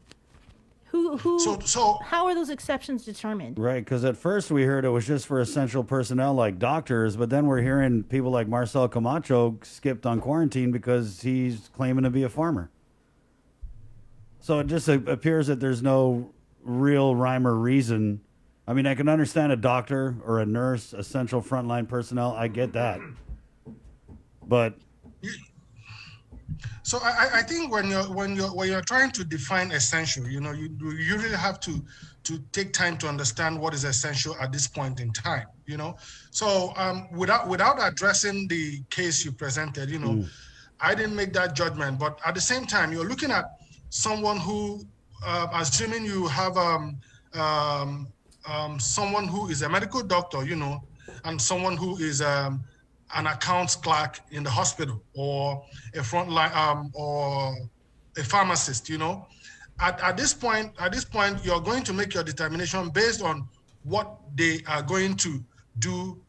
G: How are those exceptions determined?
C: Right, because at first we heard it was just for essential personnel like doctors, but then we're hearing people like Marcel Camacho skipped on quarantine because he's claiming to be a farmer. So it just appears that there's no real rhyme or reason. I mean, I can understand a doctor or a nurse, essential frontline personnel. I get that. But
L: so I think when you're trying to define essential, you really have to take time to understand what is essential at this point in time. So without addressing the case you presented, I didn't make that judgment. But at the same time, you're looking at someone who, assuming you have someone who is a medical doctor, and someone who is an accounts clerk in the hospital, or a frontline, or a pharmacist. At this point, you're going to make your determination based on what they are going to do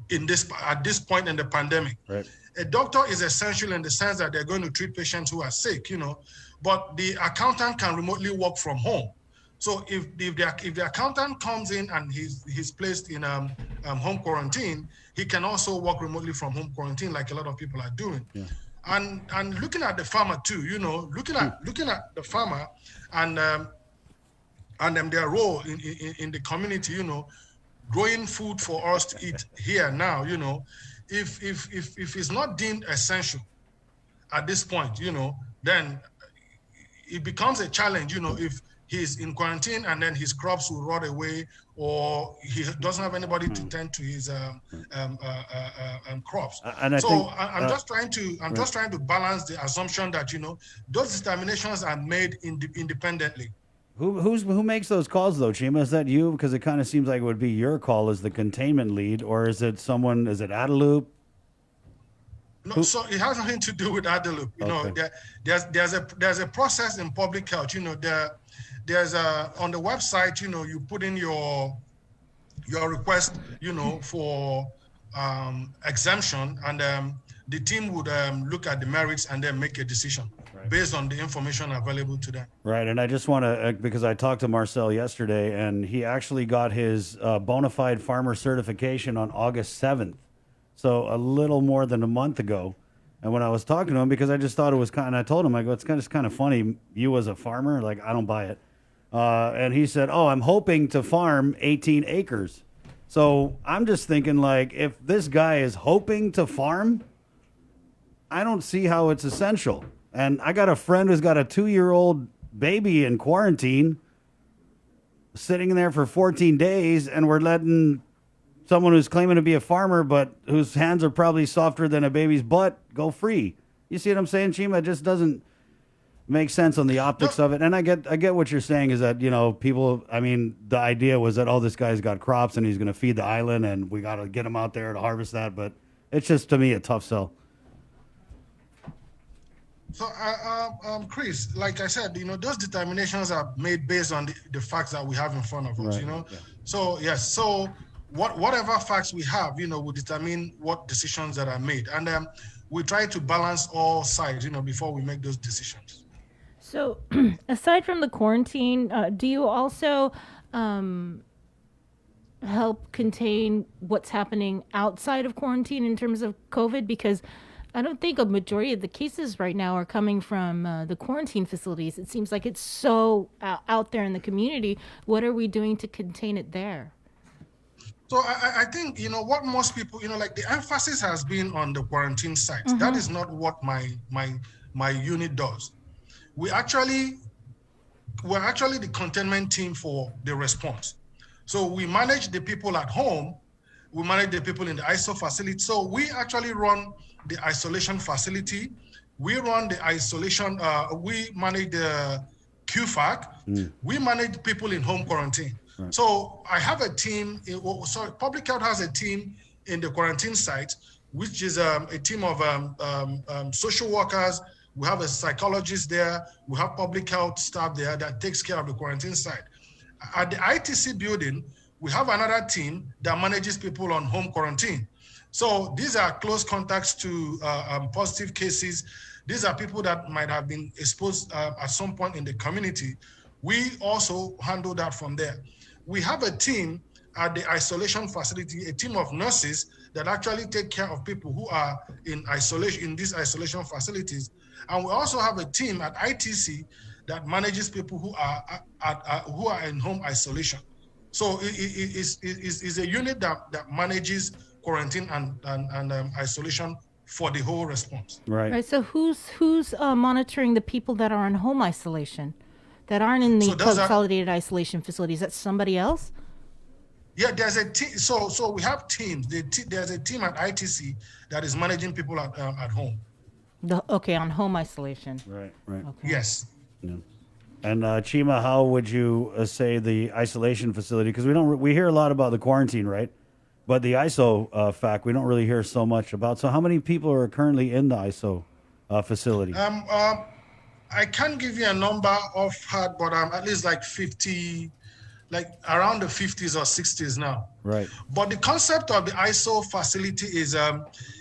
L: at this point in the pandemic.
C: Right.
L: A doctor is essential in the sense that they're going to treat patients who are sick, but the accountant can remotely work from home. So if the accountant comes in and he's placed in home quarantine, he can also work remotely from home quarantine, like a lot of people are doing.
C: Yeah.
L: And looking at the farmer too, looking at the farmer and their role in the community, growing food for us to eat here now, if it's not deemed essential at this point, then it becomes a challenge, if he's in quarantine and then his crops will rot away, or he doesn't have anybody to tend to his crops.
C: And
L: I'm just trying to balance the assumption that those determinations are made independently.
C: Who makes those calls though, Chima? Is that you? Because it kind of seems like it would be your call as the containment lead, or is it someone? Is it Adelup?
L: No, so it has nothing to do with Adelup. There's a process in public health. There's on the website, you put in your request, for exemption, and the team would look at the merits and then make a decision based on the information available to them.
C: Right, and I just want to, because I talked to Marcel yesterday, and he actually got his bona fide farmer certification on August 7th, so a little more than a month ago. And when I was talking to him, because I just thought it was I told him, I go, it's kind of funny, you as a farmer, like, I don't buy it. And he said, I'm hoping to farm 18 acres. So I'm just thinking, like, if this guy is hoping to farm, I don't see how it's essential. And I got a friend who's got a 2-year-old baby in quarantine sitting there for 14 days, and we're letting someone who's claiming to be a farmer but whose hands are probably softer than a baby's butt go free. You see what I'm saying, Chima? It just doesn't make sense on the optics of it. And I get what you're saying is that, people, I mean, the idea was that, this guy's got crops and he's going to feed the island and we got to get him out there to harvest that. But it's just, to me, a tough sell.
L: So, Chris, like I said, those determinations are made based on the facts that we have in front of us,
C: Yeah.
L: So, yes. So whatever facts we have, will determine what decisions that are made. And we try to balance all sides, before we make those decisions.
G: So aside from the quarantine, do you also help contain what's happening outside of quarantine in terms of COVID? Because I don't think a majority of the cases right now are coming from the quarantine facilities. It seems like it's so out there in the community. What are we doing to contain it there?
L: So I think, what most people, like the emphasis has been on the quarantine site. Mm-hmm. That is not what my unit does. We're actually the containment team for the response. So we manage the people at home. We manage the people in the ISO facility. So we actually run the isolation facility. We run the isolation, we manage the QFAC. We manage people in home quarantine. Right. So I have a team, Public Health has a team in the quarantine site, which is a team of social workers. We have a psychologist there. We have public health staff there that takes care of the quarantine site. At the ITC building, We have another team that manages people on home quarantine. So these are close contacts to positive cases. These are people that might have been exposed at some point in the community. We also handle that from there. We have a team at the isolation facility, a team of nurses that actually take care of people who are in isolation, in these isolation facilities. And we also have a team at ITC that manages people who are in home isolation. So it is a unit that manages quarantine and isolation for the whole response.
G: Right. So who's monitoring the people that are in home isolation, that aren't in the consolidated isolation facilities? That's somebody else?
L: Yeah, there's a team. So we have teams. There's a team at ITC that is managing people at home.
G: On home isolation.
C: Right.
G: Okay.
L: Yes.
C: Yeah. And Chima, how would you say the isolation facility? Because we hear a lot about the quarantine, right? But the ISO fact, we don't really hear so much about. So how many people are currently in the ISO facility?
L: I can't give you a number off heart, but at least like 50, like around the 50s or 60s now.
C: Right.
L: But the concept of the ISO facility is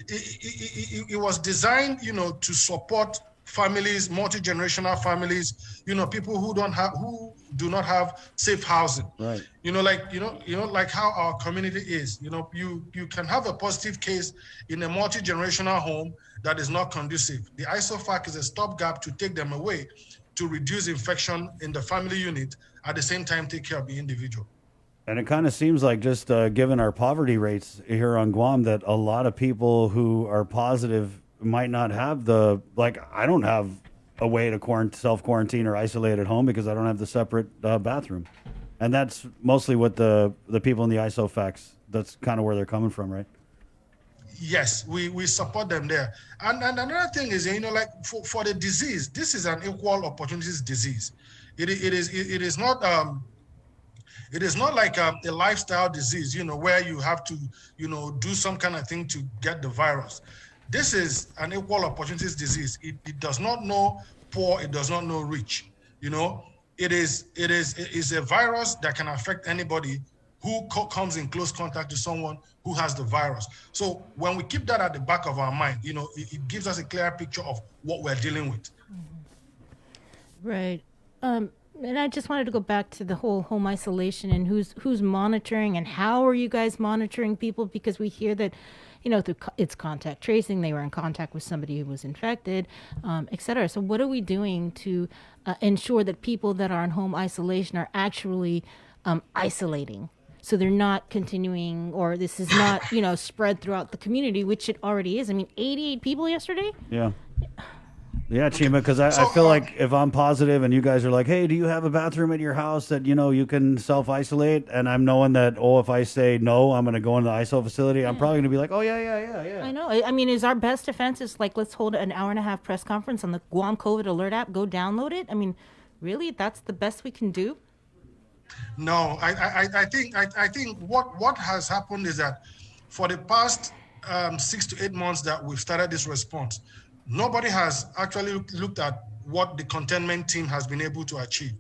L: it was designed, to support families, multi-generational families, people who do not have safe housing.
C: Right.
L: Like how our community is. You can have a positive case in a multi-generational home that is not conducive. The ISOFAC is a stopgap to take them away, to reduce infection in the family unit, at the same time take care of the individual.
C: And it kind of seems like, just given our poverty rates here on Guam, that a lot of people who are positive might not have I don't have a way to self-quarantine or isolate at home because I don't have the separate bathroom. And that's mostly what the people in the ISOFACs, that's kind of where they're coming from, right?
L: Yes, we support them there. And another thing is, for the disease, this is an equal opportunities disease. It is not like a lifestyle disease, where you have to, do some kind of thing to get the virus. This is an equal opportunities disease. It does not know poor, it does not know rich. It is a virus that can affect anybody who comes in close contact to someone who has the virus. So when we keep that at the back of our mind, it gives us a clear picture of what we're dealing with.
G: Right. And I just wanted to go back to the whole home isolation and who's monitoring and how are you guys monitoring people? Because we hear that, through it's contact tracing, they were in contact with somebody who was infected, et cetera. So what are we doing to ensure that people that are in home isolation are actually isolating? So they're not continuing, or this is not, spread throughout the community, which it already is. I mean, 88 people yesterday?
C: Yeah. Yeah, Chima, because I feel like if I'm positive and you guys are like, hey, do you have a bathroom at your house that, you can self-isolate? And I'm knowing that, if I say no, I'm going to go into the ISO facility. I'm probably going to be like, oh, yeah.
G: I know. I mean, is our best defense is like, let's hold an hour-and-a-half press conference on the Guam COVID Alert app, go download it? I mean, really? That's the best we can do?
L: No, I think what has happened is that for the past 6 to 8 months that we've started this response, nobody has actually looked at what the containment team has been able to achieve.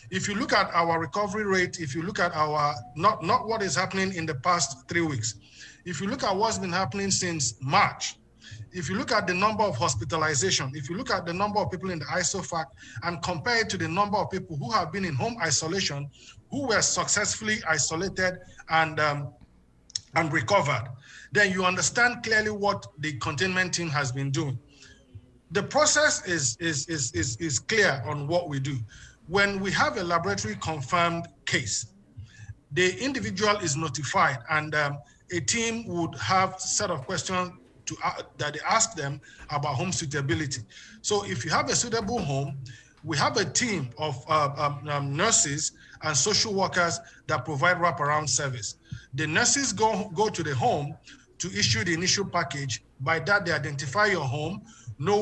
L: If you look at our recovery rate, if you look at our, not what is happening in the past 3 weeks, if you look at what's been happening since March, if you look at the number of hospitalization, if you look at the number of people in the ISOFAC and compare it to the number of people who have been in home isolation, who were successfully isolated and recovered, then you understand clearly what the containment team has been doing. The process is clear on what we do. When we have a laboratory confirmed case, the individual is notified and a team would have a set of questions that they ask them about home suitability. So if you have a suitable home, we have a team of nurses and social workers that provide wraparound service. The nurses go to the home to issue the initial package. By that, they identify your home, know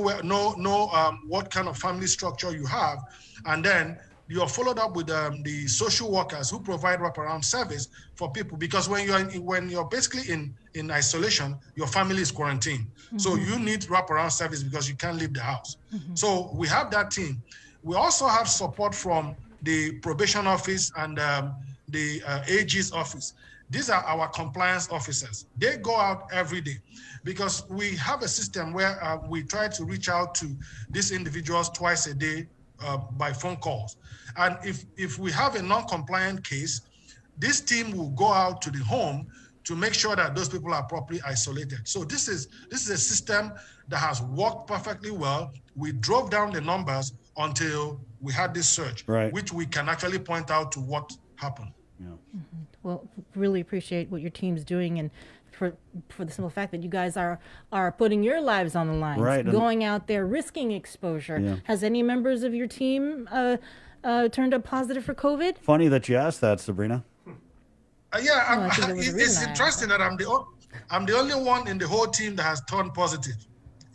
L: what kind of family structure you have, and then you're followed up with the social workers who provide wraparound service for people, because when you're basically in isolation, your family is quarantined. Mm-hmm. So you need wraparound service because you can't leave the house. Mm-hmm. So we have that team. We also have support from the probation office and the AG's office. These are our compliance officers. They go out every day because we have a system where we try to reach out to these individuals twice a day by phone calls. And if we have a non-compliant case, this team will go out to the home to make sure that those people are properly isolated. So this is a system that has worked perfectly well. We drove down the numbers until we had this surge, which we can actually point out to what happened.
G: Well, really appreciate what your team's doing, and for the simple fact that you guys are putting your lives on the line, going out there, risking exposure. Yeah. Has any members of your team turned up positive for COVID?
C: Funny that you asked that, Sabrina.
L: It's interesting that I'm the only one in the whole team that has turned positive.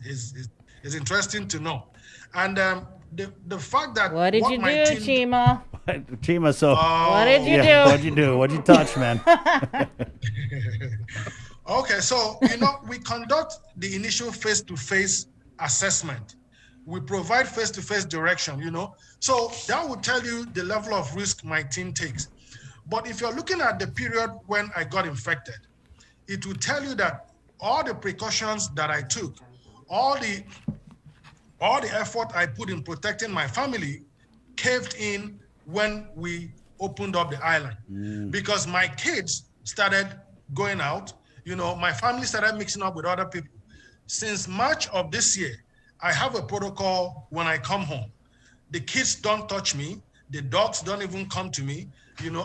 L: It's interesting to know, and the fact that
G: what did you do, Chima?
C: Chima, so
G: what did you do?
C: What'd you do? What'd you touch, man?
L: Okay, so we conduct the initial face-to-face assessment. We provide face-to-face direction. So that will tell you the level of risk my team takes. But if you're looking at the period when I got infected, it will tell you that all the precautions that I took, all the effort I put in protecting my family caved in when we opened up the island. Because my kids started going out, my family started mixing up with other people. Since March of this year, I have a protocol when I come home. The kids don't touch me. The dogs don't even come to me.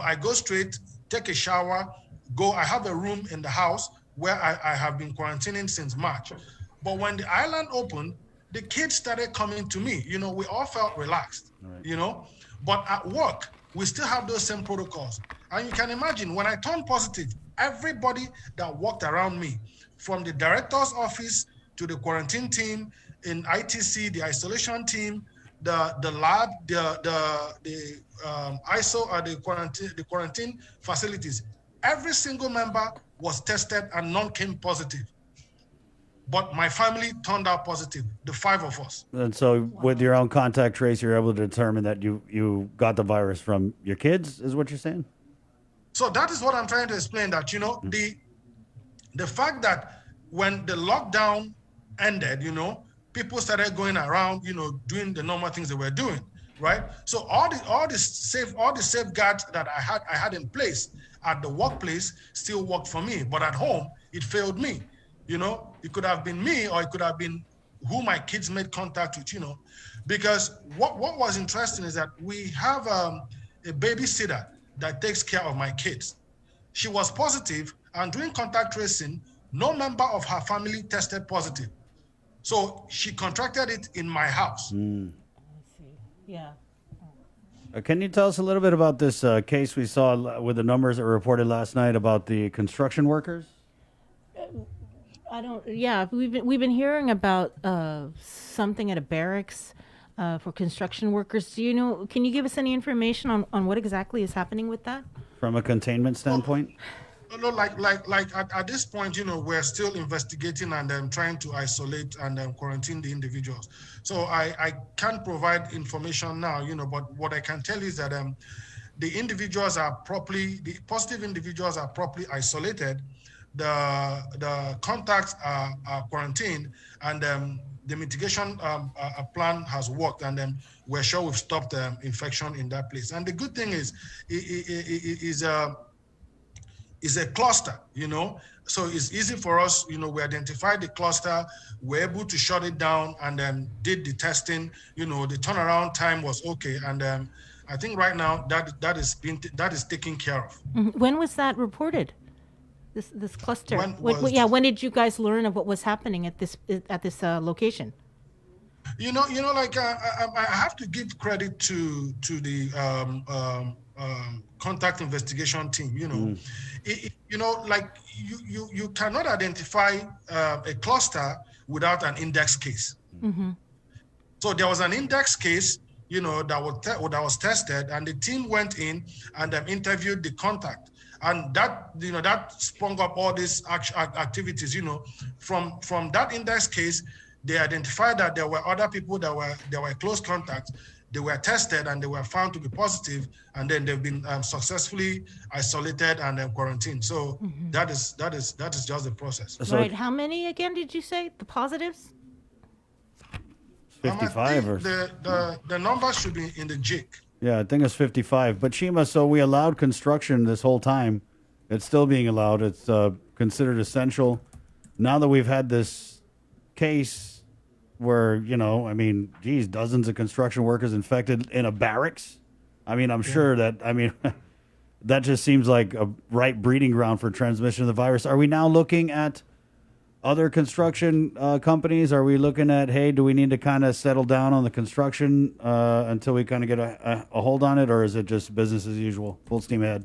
L: I go straight, take a shower, I have a room in the house where I have been quarantining since March. But when the island opened, the kids started coming to me. We all felt relaxed, But at work, we still have those same protocols. And you can imagine, when I turned positive, everybody that walked around me, from the director's office to the quarantine team in ITC, the isolation team, the lab, the ISO, the quarantine facilities, every single member was tested and none came positive. But my family turned out positive, the 5 of us.
C: And so with your own contact trace, you're able to determine that you got the virus from your kids, is what you're saying?
L: So that is what I'm trying to explain, that, the fact that when the lockdown ended, people started going around, doing the normal things they were doing, right? So all the safeguards that I had in place at the workplace still worked for me, but at home, it failed me. It could have been me, or it could have been who my kids made contact with, because what was interesting is that we have a babysitter that takes care of my kids. She was positive, and doing contact tracing, no member of her family tested positive. So she contracted it in my house.
G: I see. Yeah.
C: Can you tell us a little bit about this case we saw with the numbers that were reported last night about the construction workers?
G: We've been hearing about something at a barracks for construction workers. Can you give us any information on what exactly is happening with that?
C: From a containment standpoint?
L: No, at this point, we're still investigating and trying to isolate and quarantine the individuals. So I can't provide information now, but what I can tell you is that the positive individuals are properly isolated. The contacts are quarantined, and the mitigation plan has worked, and we're sure we've stopped infection in that place. And the good thing is a cluster, so it's easy for us, we identified the cluster, we're able to shut it down, and did the testing, the turnaround time was okay, and I think right now that is taken care of.
G: Mm-hmm. When was that reported? This cluster. When did you guys learn of what was happening at this location?
L: I have to give credit to the contact investigation team. You cannot identify a cluster without an index case.
G: Mm-hmm.
L: So there was an index case, that was tested, and the team went in and interviewed the contact. And that sprung up all these activities, From that index case, they identified that there were other people that were close contacts. they were tested and they were found to be positive, and then they've been successfully isolated and then quarantined. So that is just the process.
G: Right. How many again did you say? The positives?
C: 55 or
L: the number should be in the JIC.
C: yeah, I think it's 55. But Chima, so we allowed construction this whole time. It's still being allowed. It's considered essential. Now that we've had this case where, you know, I mean, geez, dozens of construction workers infected in a barracks. I mean, I'm sure that, I mean, that just seems like a right breeding ground for transmission of the virus. Are we now looking at other construction companies? Are we looking at, hey, do we need to kind of settle down on the construction until we kind of get a hold on it? Or is it just business as usual, full steam ahead?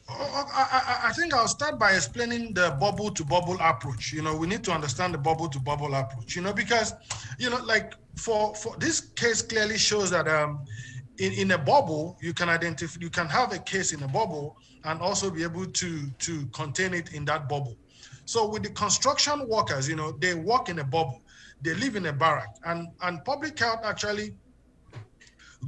L: I think I'll start by explaining the bubble to bubble approach. You know, we need to understand the bubble to bubble approach, you know, because, you know, like for this case clearly shows that in a bubble, you can identify, you can have a case in a bubble and also be able to contain it in that bubble. So with the construction workers, you know, they work in a bubble, they live in a barrack, and public health actually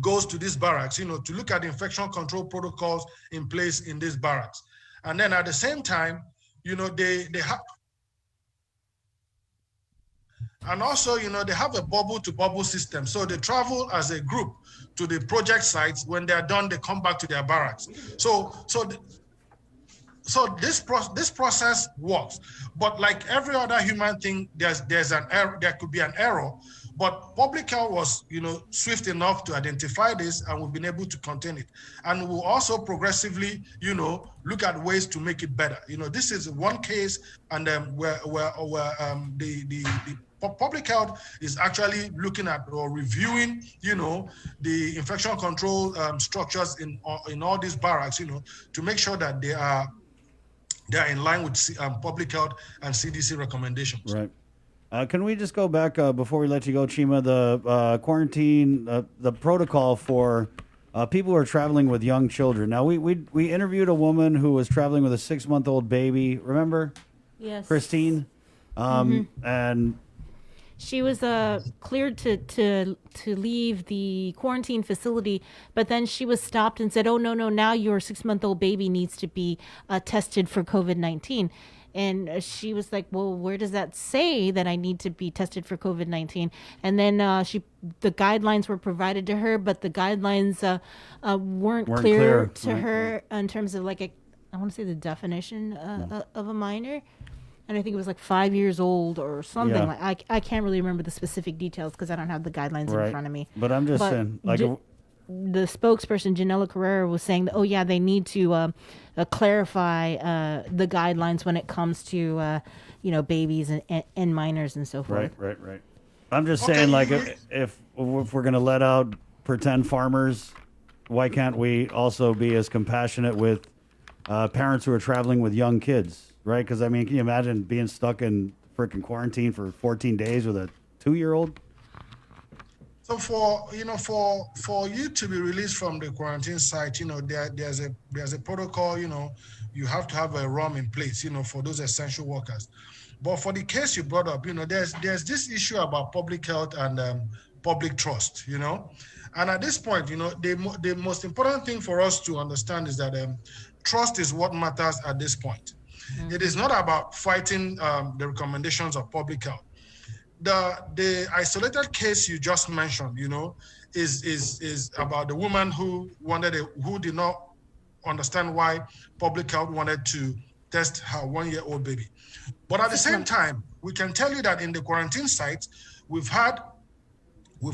L: goes to these barracks, you know, to look at the infection control protocols in place in these barracks. And then at the same time, you know, they have, and also, you know, they have a bubble to bubble system. So they travel as a group to the project sites. When they're done, they come back to their barracks. So this process works. But like every other human thing, there's an error. There could be an error. But public health was, you know, swift enough to identify this, and we've been able to contain it. And we'll also progressively, you know, look at ways to make it better. You know, this is one case, and where the public health is actually looking at or reviewing, you know, the infection control structures in all these barracks, you know, to make sure that they are in line with public health and CDC recommendations.
C: Right. Can we just go back before we let you go, Chima, the quarantine, the protocol for people who are traveling with young children. Now, we interviewed a woman who was traveling with a 6-month-old baby. Remember?
G: Yes.
C: Christine? And
G: she was cleared to leave the quarantine facility, but then she was stopped and said, "Oh no, now your 6-month-old baby needs to be tested for COVID-19." And she was like, "Well, where does that say that I need to be tested for COVID-19?" And then the guidelines were provided to her, but the guidelines weren't clear to her in terms of, like, I want to say the definition of a minor. And I think it was like 5 years old or something.
C: Yeah.
G: Like I can't really remember the specific details because I don't have the guidelines in front of me.
C: But I'm just saying, like,
G: the spokesperson Janella Carrera was saying that, oh yeah, they need to clarify the guidelines when it comes to you know, babies and minors and so forth.
C: Right. I'm just saying, like, if we're gonna let out pretend farmers, why can't we also be as compassionate with parents who are traveling with young kids? Right, because I mean, can you imagine being stuck in freaking quarantine for 14 days with a 2-year-old?
L: So for you to be released from the quarantine site, you know, there's a protocol. You know, you have to have a room in place, you know, for those essential workers. But for the case you brought up, you know, there's this issue about public health and public trust, you know, and at this point, you know, the most important thing for us to understand is that trust is what matters at this point. It is not about fighting the recommendations of public health. The isolated case you just mentioned, you know, is about the woman who did not understand why public health wanted to test her 1-year-old baby. But at the same time, we can tell you that in the quarantine sites, we've had I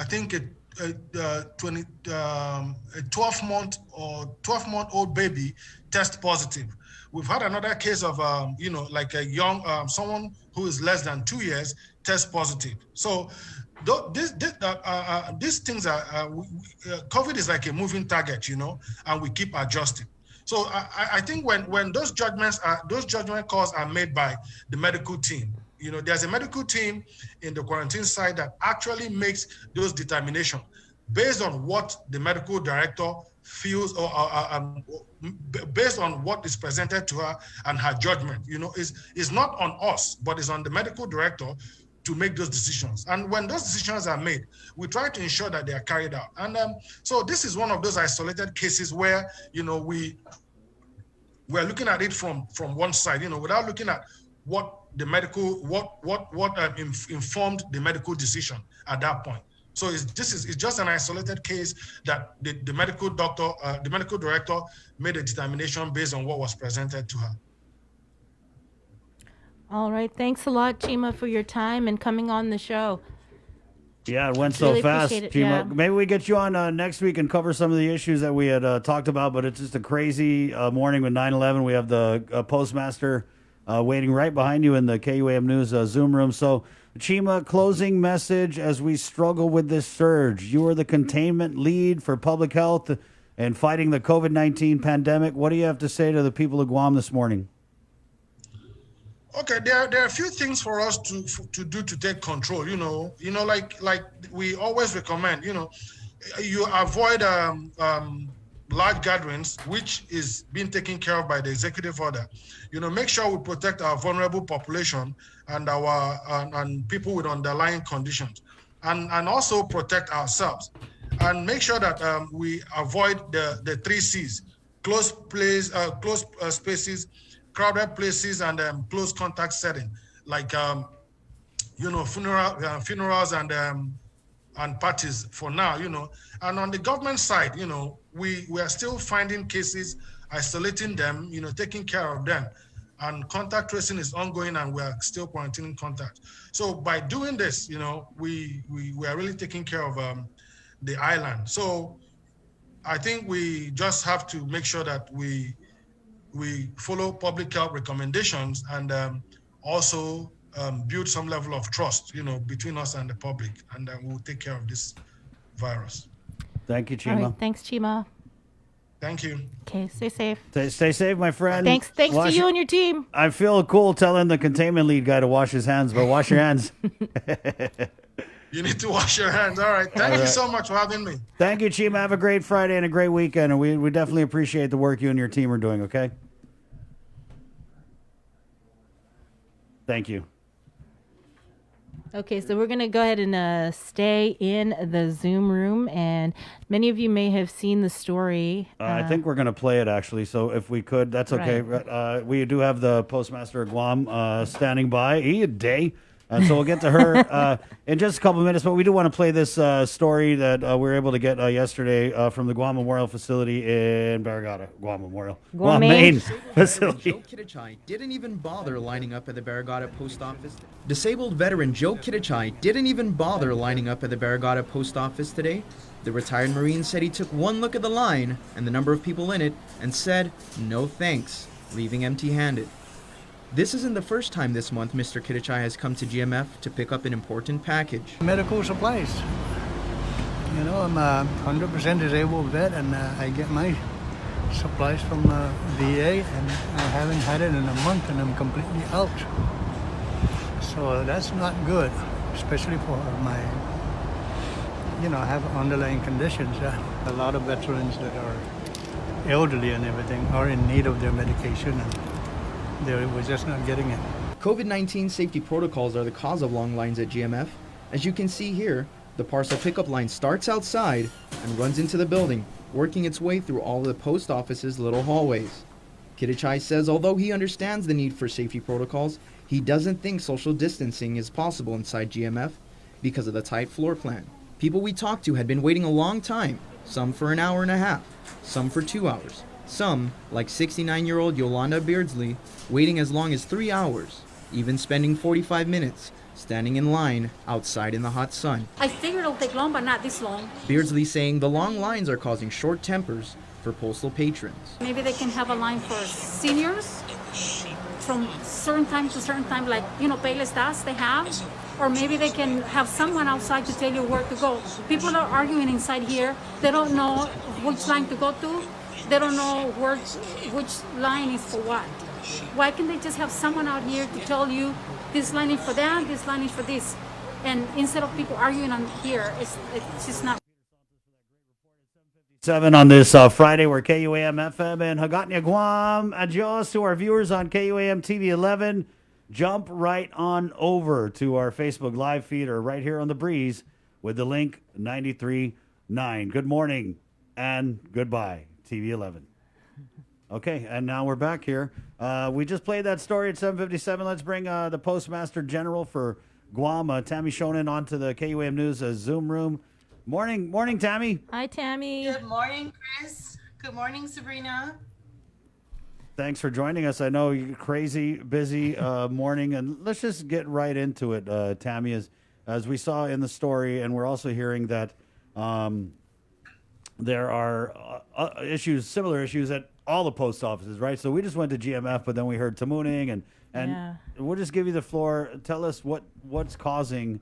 L: think a 12-month-old baby test positive. We've had another case of, you know, like a young, someone who is less than 2 years test positive. So these things are, COVID is like a moving target, you know, and we keep adjusting. So I think when those judgment calls are made by the medical team, you know, there's a medical team in the quarantine site that actually makes those determinations based on what the medical director feels or based on what is presented to her and her judgment. You know, is not on us, but it's on the medical director to make those decisions. And when those decisions are made, we try to ensure that they are carried out. And so this is one of those isolated cases where, we're looking at it from one side, without looking at what the medical, informed the medical decision at that point. So it's just an isolated case that the medical doctor, the medical director made a determination based on what was presented to her.
G: All right. Thanks a lot, Chima, for your time and coming on the show.
C: Yeah, it went so
G: Really
C: fast,
G: appreciate it,
C: Chima.
G: yeah.
C: Maybe we get you on next week and cover some of the issues that we had talked about, but it's just a crazy morning with 9/11. We have the postmaster waiting right behind you in the KUAM News Zoom room. So, Chima, closing message as we struggle with this surge. You are the containment lead for public health and fighting the COVID-19 pandemic. What do you have to say to the people of Guam this morning?
L: Okay, there are a few things for us to do to take control. Like we always recommend. You avoid large gatherings, which is being taken care of by the executive order. Make sure we protect our vulnerable population and our and people with underlying conditions, and also protect ourselves, and make sure that we avoid the 3 C's: closed spaces, crowded places, and close contact setting, like funerals and parties for now. And on the government side, we are still finding cases, isolating them, taking care of them, and contact tracing is ongoing, and we are still quarantining contact. So by doing this, we are really taking care of the island. So I think we just have to make sure that we follow public health recommendations and also build some level of trust, between us and the public, and we'll take care of this virus.
C: Thank you, Chima.
G: All right. Thanks, Chima.
L: Thank you.
G: Okay, stay safe.
C: Stay safe, my friend.
G: Thanks to you and your team.
C: I feel cool telling the containment lead guy to wash his hands, but wash your hands.
L: You need to wash your hands. All right. Thank you so much for having me.
C: Thank you, Chima. Have a great Friday and a great weekend. And we definitely appreciate the work you and your team are doing, okay? Thank you.
G: Okay, so we're going to go ahead and stay in the Zoom room. And many of you may have seen the story.
C: I think we're going to play it, actually. So if we could, that's okay.
G: Right.
C: We do have the Postmaster of Guam standing by. Day. And so we'll get to her in just a couple of minutes. But we do want to play this story that we were able to get yesterday from the Guam Memorial Facility in Barrigada. Guam Memorial. Guam, Maine Facility.
K: Joe Kittichai didn't even bother lining up at the Barrigada Post Office. Disabled veteran Joe Kittichai didn't even bother lining up at the Barrigada Post Office today. The retired Marine said he took one look at the line and the number of people in it and said, "No thanks," leaving empty-handed. This isn't the first time this month Mr. Kittichai has come to GMF to pick up an important package.
P: Medical supplies. I'm a 100% disabled vet, and I get my supplies from VA, and I haven't had it in a month, and I'm completely out. So that's not good, especially for my, I have underlying conditions. A lot of veterans that are elderly and everything are in need of their medication, and we're just not getting it.
K: COVID-19 safety protocols are the cause of long lines at GMF. As you can see here, the parcel pickup line starts outside and runs into the building, working its way through all of the post office's little hallways. Kittichai says although he understands the need for safety protocols, he doesn't think social distancing is possible inside GMF because of the tight floor plan. People we talked to had been waiting a long time, some for an hour and a half, some for 2 hours. Some, like 69-year-old Yolanda Beardsley, waiting as long as 3 hours, even spending 45 minutes standing in line outside in the hot sun.
Q: I figured it'll take long, but not this long.
K: Beardsley saying the long lines are causing short tempers for postal patrons.
Q: Maybe they can have a line for seniors from certain time to certain time, like, Payless does, they have. Or maybe they can have someone outside to tell you where to go. People are arguing inside here. They don't know which line to go to. They don't know which line is for what. Why can't they just have someone out here to tell you this line is for that, this line is for this? And instead of people arguing on here, it's just not.
C: 7 on this Friday, we're KUAM FM in Hagatna, Guam. Adios to our viewers on KUAM TV 11 jump right on over to our Facebook Live feed or right here on The Breeze with the link 93.9. Good morning and goodbye, TV 11. Okay, and now we're back here. We just played that story at 7:57. Let's bring the Postmaster General for Guam, Tammy Shonen, onto the KUAM News Zoom room. Morning, Tammy.
G: Hi, Tammy.
N: Good morning, Chris. Good morning, Sabrina.
C: Thanks for joining us. I know you're crazy, busy morning, and let's just get right into it, Tammy. As we saw in the story, and we're also hearing that there are similar issues at all the post offices, right? So we just went to GMF, but then we heard Tamuning, and
G: Yeah.
C: we'll just give you the floor. Tell us what's causing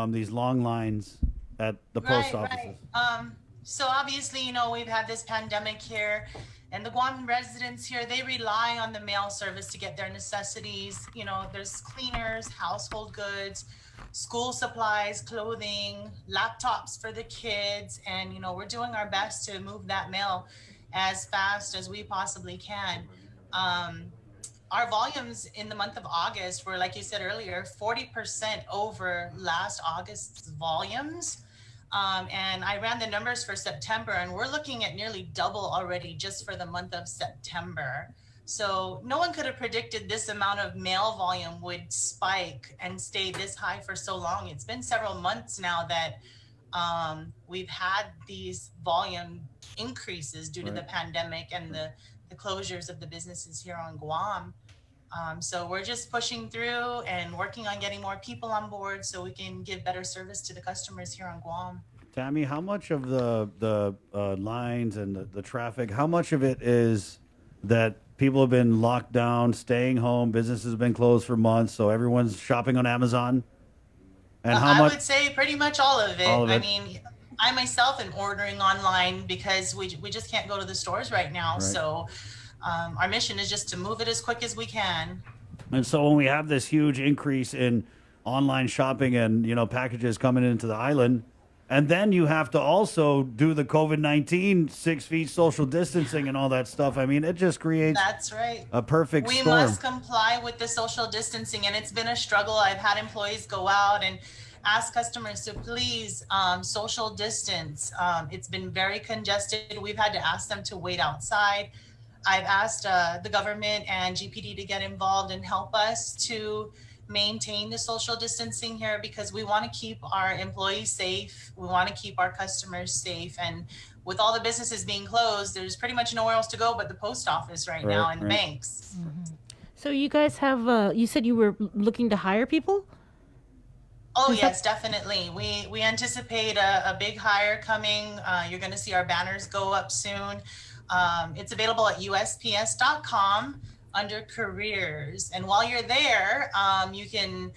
C: these long lines at the post offices.
N: Right. So obviously, you know, we've had this pandemic here, and the Guam residents here, they rely on the mail service to get their necessities. You know, there's cleaners, household goods, school supplies, clothing, laptops for the kids, and, you know, we're doing our best to move that mail as fast as we possibly can. Our volumes in the month of August were, like you said earlier, 40% over last August's volumes. And I ran the numbers for September, and we're looking at nearly double already just for the month of September. So no one could have predicted this amount of mail volume would spike and stay this high for so long. It's been several months now that we've had these volume increases due to the pandemic and the closures of the businesses here on Guam. So we're just pushing through and working on getting more people on board so we can give better service to the customers here on Guam.
C: Tammy, how much of the lines and the traffic, how much of it is that people have been locked down, staying home, businesses have been closed for months, so everyone's shopping on Amazon? And how
N: I
C: much?
N: would say pretty much all of it.
C: All of
N: I
C: it.
N: mean, I myself am ordering online because we just can't go to the stores right now.
C: Right.
N: So our mission is just to move it as quick as we can.
C: And so when we have this huge increase in online shopping and, you know, packages coming into the island, and then you have to also do the COVID-19 6 feet social distancing and all that stuff. I mean, it just creates
N: That's right.
C: a perfect
N: We
C: storm.
N: must comply with the social distancing, and it's been a struggle. I've had employees go out and ask customers to please social distance. It's been very congested. We've had to ask them to wait outside. I've asked the government and GPD to get involved and help us to maintain the social distancing here because we want to keep our employees safe. We want to keep our customers safe. And with all the businesses being closed, there's pretty much nowhere else to go but the post office right now and banks.
G: So you guys have, you said you were looking to hire people?
N: Oh, yes, definitely. We anticipate a big hire coming. You're going to see our banners go up soon. It's available at USPS.com under careers. And while you're there, you can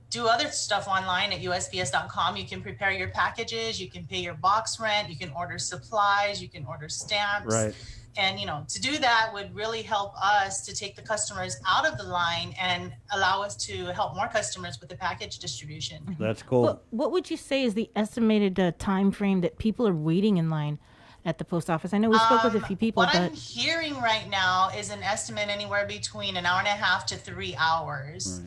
N: do other stuff online at USPS.com. You can prepare your packages, you can pay your box rent, you can order supplies, you can order stamps.
C: Right.
N: And, you know, to do that would really help us to take the customers out of the line and allow us to help more customers with the package distribution.
C: That's cool.
G: What would you say is the estimated time frame that people are waiting in line at the post office? I know we spoke with a few people,
N: What I'm
G: but
N: hearing right now is an estimate anywhere between an hour and a half to 3 hours.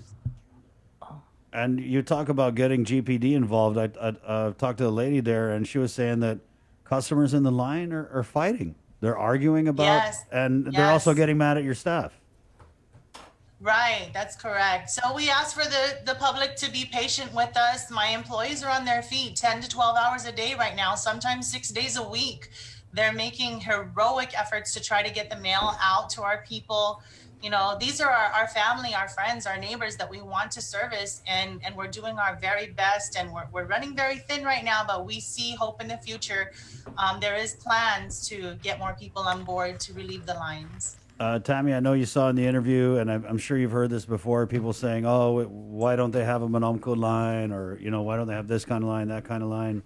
C: And you talk about getting GPD involved. I talked to a lady there, and she was saying that customers in the line are fighting. They're arguing about,
N: Yes,
C: and they're also
N: yes.
C: getting mad at your staff.
N: Right, that's correct. So we ask for the public to be patient with us. My employees are on their feet 10 to 12 hours a day right now, sometimes 6 days a week. They're making heroic efforts to try to get the mail out to our people. You know, these are our family, our friends, our neighbors that we want to service, and we're doing our very best, and we're running very thin right now, but we see hope in the future. There is plans to get more people on board to relieve the lines.
C: Tammy, I know you saw in the interview, and I'm sure you've heard this before, people saying, oh, why don't they have a Monomco line, or, you know, why don't they have this kind of line, that kind of line?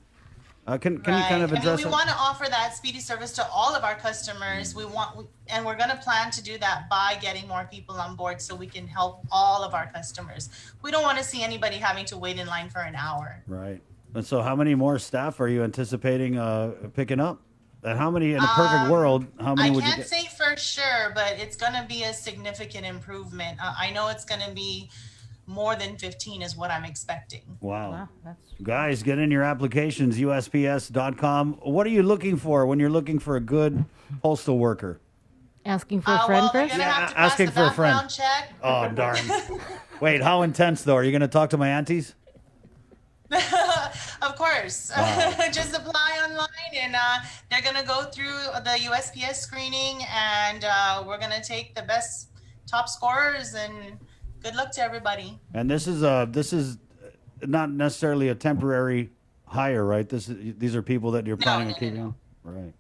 C: Can you kind of address
N: we
C: that?
N: want to offer that speedy service to all of our customers. And we're going to plan to do that by getting more people on board so we can help all of our customers. We don't want to see anybody having to wait in line for an hour.
C: Right. And so how many more staff are you anticipating picking up? And how many, in a perfect world, how many would you
N: I can't
C: get?
N: say for for sure, but it's going to be a significant improvement. I know it's going to be more than 15 is what I'm expecting.
C: Wow. Guys, get in your applications, USPS.com. What are you looking for when you're looking for a good postal worker?
G: Asking for a friend first?
C: Asking for a friend.
N: Check.
C: Oh, darn. Wait, how intense, though? Are you going to talk to my aunties?
N: Of course. Just apply online, and they're going to go through the USPS screening, and we're going to take the best top scorers, and good luck to everybody.
C: And this is not necessarily a temporary hire, right? These are people that you're planning on keeping on? Right.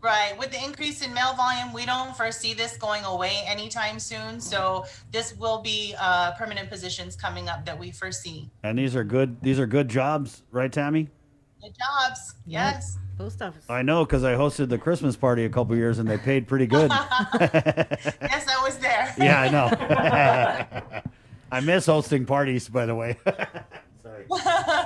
N: Right. With the increase in mail volume, we don't foresee this going away anytime soon. So this will be permanent positions coming up that we foresee.
C: And these are good jobs, right, Tammy?
N: Good jobs. Yes.
G: Post office.
C: I know, because I hosted the Christmas party a couple years and they paid pretty good.
N: Yes, I was there.
C: Yeah, I know. I miss hosting parties, by the way. Sorry.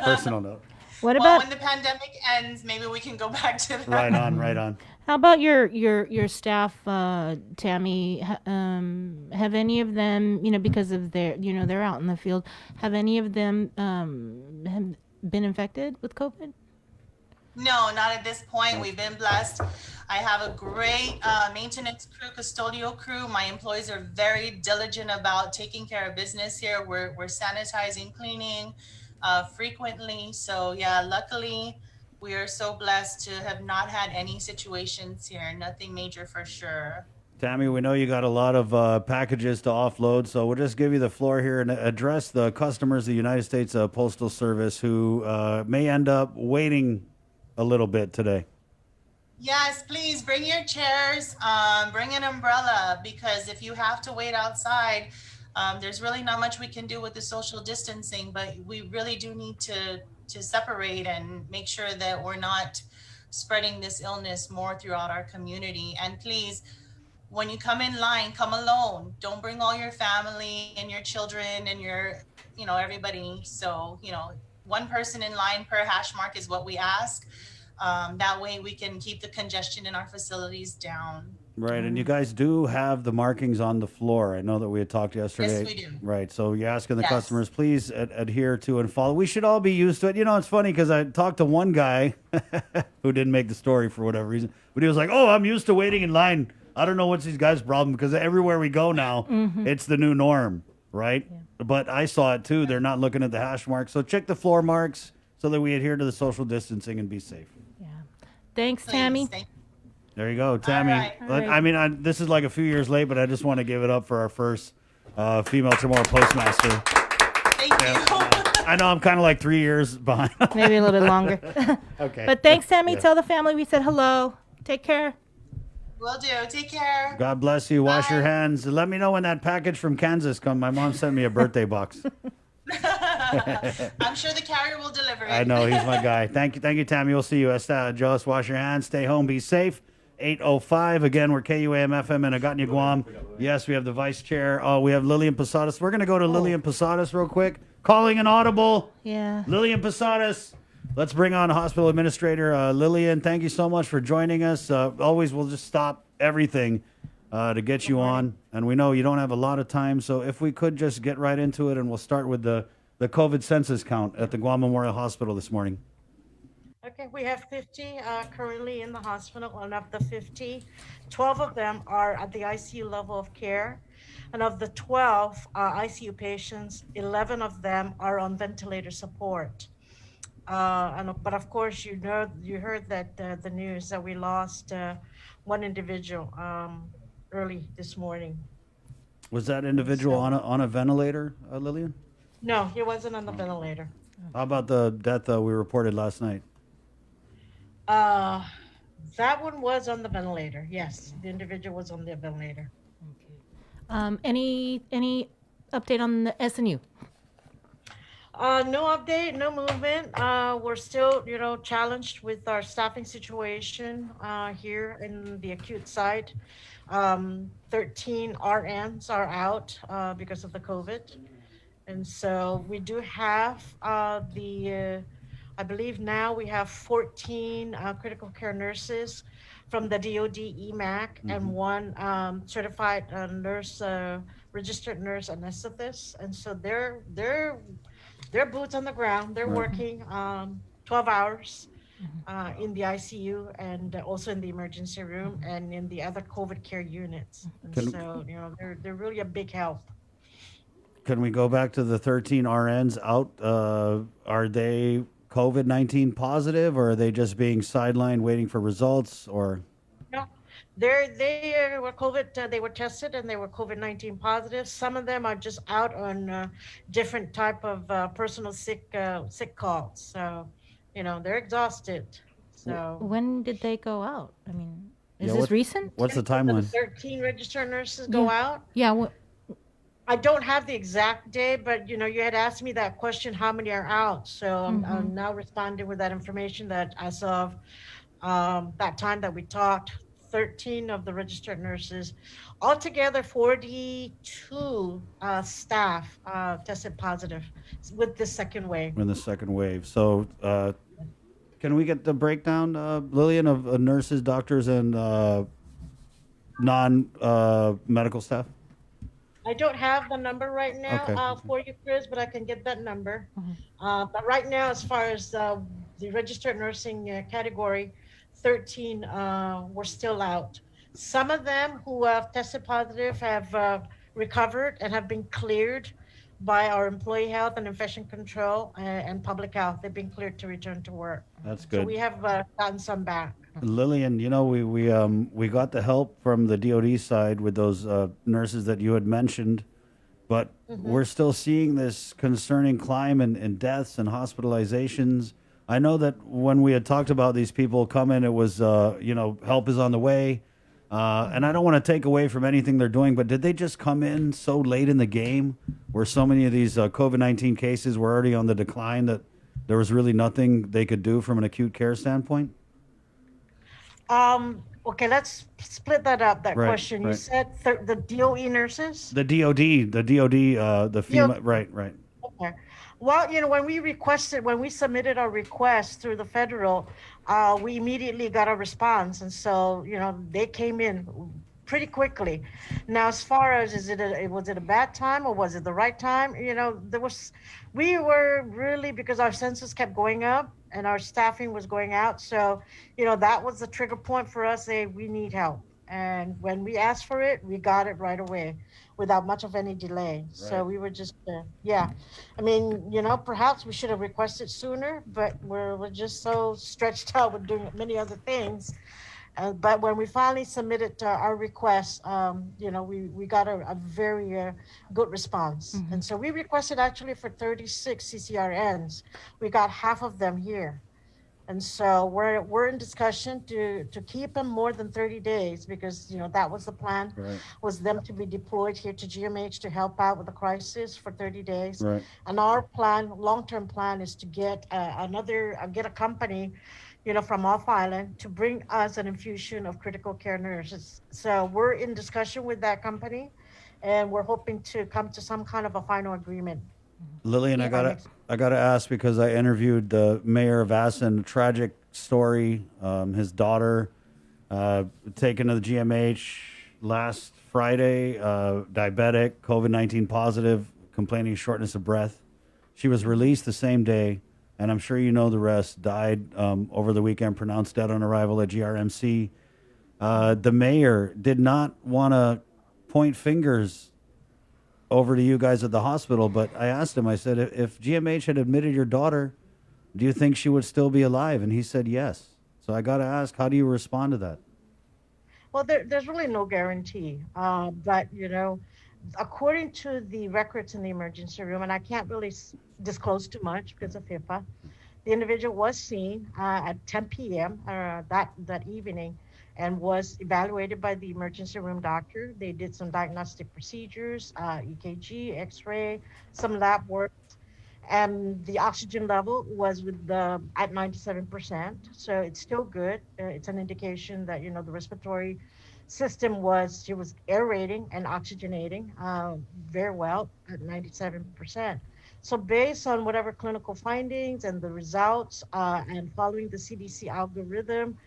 C: Personal note.
G: What
N: Well,
G: about
N: when the pandemic ends, maybe we can go back to that.
C: Right on, right on.
G: how about your staff, Tammy? Have any of them, because of their, they're out in the field, have any of them have been infected with COVID?
N: No, not at this point. We've been blessed. I have a great maintenance crew, custodial crew. My employees are very diligent about taking care of business here. We're sanitizing, cleaning frequently. So yeah, luckily we are so blessed to have not had any situations here. Nothing major for sure.
C: Tammy, we know you got a lot of packages to offload, so we'll just give you the floor here and address the customers of the United States Postal Service who may end up waiting a little bit today.
N: Yes, please bring your chairs, bring an umbrella, because if you have to wait outside, there's really not much we can do with the social distancing, but we really do need to separate and make sure that we're not spreading this illness more throughout our community. And please, when you come in line, come alone. Don't bring all your family and your children and your, everybody. So, one person in line per hash mark is what we ask. That way we can keep the congestion in our facilities down.
C: Right, and you guys do have the markings on the floor. I know that we had talked yesterday.
N: Yes, we do.
C: Right, so you're asking the
N: Yes.
C: customers, please adhere to and follow. We should all be used to it. It's funny because I talked to one guy who didn't make the story for whatever reason, but he was like, oh, I'm used to waiting in line. I don't know what's these guys' problem, because everywhere we go now, it's the new norm, right? Yeah. But I saw it too. They're not looking at the hash marks. So check the floor marks so that we adhere to the social distancing and be safe.
G: Thanks, Tammy.
C: There you go, Tammy.
G: All right.
C: I mean, this is like a few years late, but I just want to give it up for our first female tomorrow postmaster.
N: Thank you.
C: I know I'm kind of like 3 years behind.
G: Maybe a little bit longer.
C: Okay.
G: But thanks, Tammy.
C: Yeah.
G: Tell the family we said hello. Take care.
N: Will do. Take care.
C: God bless you. Wash your hands. Let me know when that package from Kansas comes. My mom sent me a birthday box.
N: I'm sure the carrier will deliver it.
C: I know, he's my guy. Thank you, Tammy. We'll see you. Just wash your hands. Stay home. Be safe. 8:05. Again, we're KUAM-FM in Agutnia, Guam. Yes, we have the vice chair. We have Lillian Posadas. We're going to go to Lillian Posadas real quick. Calling an audible.
G: Yeah.
C: Lillian Posadas. Let's bring on hospital administrator Lillian. Thank you so much for joining us. Always, we'll just stop everything to get you on. And we know you don't have a lot of time, so if we could just get right into it, and we'll start with the COVID census count at the Guam Memorial Hospital this morning.
M: Okay, we have 50 currently in the hospital, and of the 50, 12 of them are at the ICU level of care. And of the 12 ICU patients, 11 of them are on ventilator support. But of course, you heard that the news that we lost one individual early this morning.
C: Was that individual on a ventilator, Lillian?
M: No, he wasn't on the ventilator.
C: How about the death we reported last night?
M: That one was on the ventilator. Yes, the individual was on the ventilator.
G: Any update on the SNU?
M: No update, no movement. We're still, challenged with our staffing situation here in the acute side. 13 RNs are out because of the COVID. And so we do have I believe now we have 14 critical care nurses, from the DoD EMAC and one certified nurse, registered nurse anesthetist. And so they're boots on the ground. They're working 12 hours in the ICU and also in the emergency room and in the other COVID care units. And so, they're really a big help.
C: Can we go back to the 13 RNs out? Are they COVID-19 positive, or are they just being sidelined waiting for results? Or
M: no, they were COVID. They were tested and they were COVID-19 positive. Some of them are just out on different type of personal sick calls. So, they're exhausted. So
G: when did they go out? I mean, is this recent?
C: What's the timeline?
M: 13 registered nurses go out.
G: Yeah.
M: I don't have the exact day, but you had asked me that question, how many are out? So I'm now responding with that information that as of that time that we talked, 13 of the registered nurses, altogether 42 staff tested positive with the second wave.
C: In the second wave. So can we get the breakdown, Lillian, of nurses, doctors, and non-medical staff?
M: I don't have the number right now
C: Okay.
M: For you, Chris, but I can get that number. But right now, as far as the registered nursing category, 13 were still out. Some of them who have tested positive have recovered and have been cleared by our employee health and infection control and public health. They've been cleared to return to work.
C: That's good.
M: So we have gotten some back.
C: Lillian, we got the help from the DoD side with those nurses that you had mentioned, but we're still seeing this concerning climb in deaths and hospitalizations. I know that when we had talked about these people coming, it was help is on the way, and I don't want to take away from anything they're doing, but did they just come in so late in the game where so many of these COVID-19 cases were already on the decline that there was really nothing they could do from an acute care standpoint?
M: Okay, let's split that up, that
C: Right,
M: question. You
C: right.
M: said the DOE nurses?
C: The DoD, the FEMA, right.
M: Okay. Well, when we submitted our request through the federal, we immediately got a response. And so, they came in pretty quickly. Now, as far as was it a bad time or was it the right time? We were really, because our census kept going up and our staffing was going out. So, that was the trigger point for us. We need help. And when we asked for it, we got it right away without much of any delay. So
C: Right.
M: we were just, I mean, perhaps we should have requested sooner, but we're just so stretched out with doing many other things. But when we finally submitted our request, we got a very good response. And so we requested actually for 36 CCRNs. We got half of them here. And so we're in discussion to keep them more than 30 days because, that was the plan, was them to be deployed here to GMH to help out with the crisis for 30 days.
C: Right.
M: And our plan, long-term plan, is to get get a company, from off island to bring us an infusion of critical care nurses. So we're in discussion with that company, and we're hoping to come to some kind of a final agreement.
C: Lillian, I gotta ask because I interviewed the mayor of Assen. Tragic story. His daughter taken to the GMH last Friday. Diabetic, COVID-19 positive, complaining of shortness of breath. She was released the same day, and I'm sure you know the rest. Died over the weekend, pronounced dead on arrival at GRMC. The mayor did not want to point fingers over to you guys at the hospital, but I asked him, I said, if GMH had admitted your daughter, do you think she would still be alive? And he said yes. So I got to ask, how do you respond to that?
M: Well, there's really no guarantee. But, according to the records in the emergency room, and I can't really disclose too much because of HIPAA, the individual was seen at 10 p.m. That evening and was evaluated by the emergency room doctor. They did some diagnostic procedures, EKG, X-ray, some lab work, and the oxygen level was at 97%. So it's still good. It's an indication that the respiratory system she was aerating and oxygenating very well at 97%. So based on whatever clinical findings and the results and following the CDC algorithm,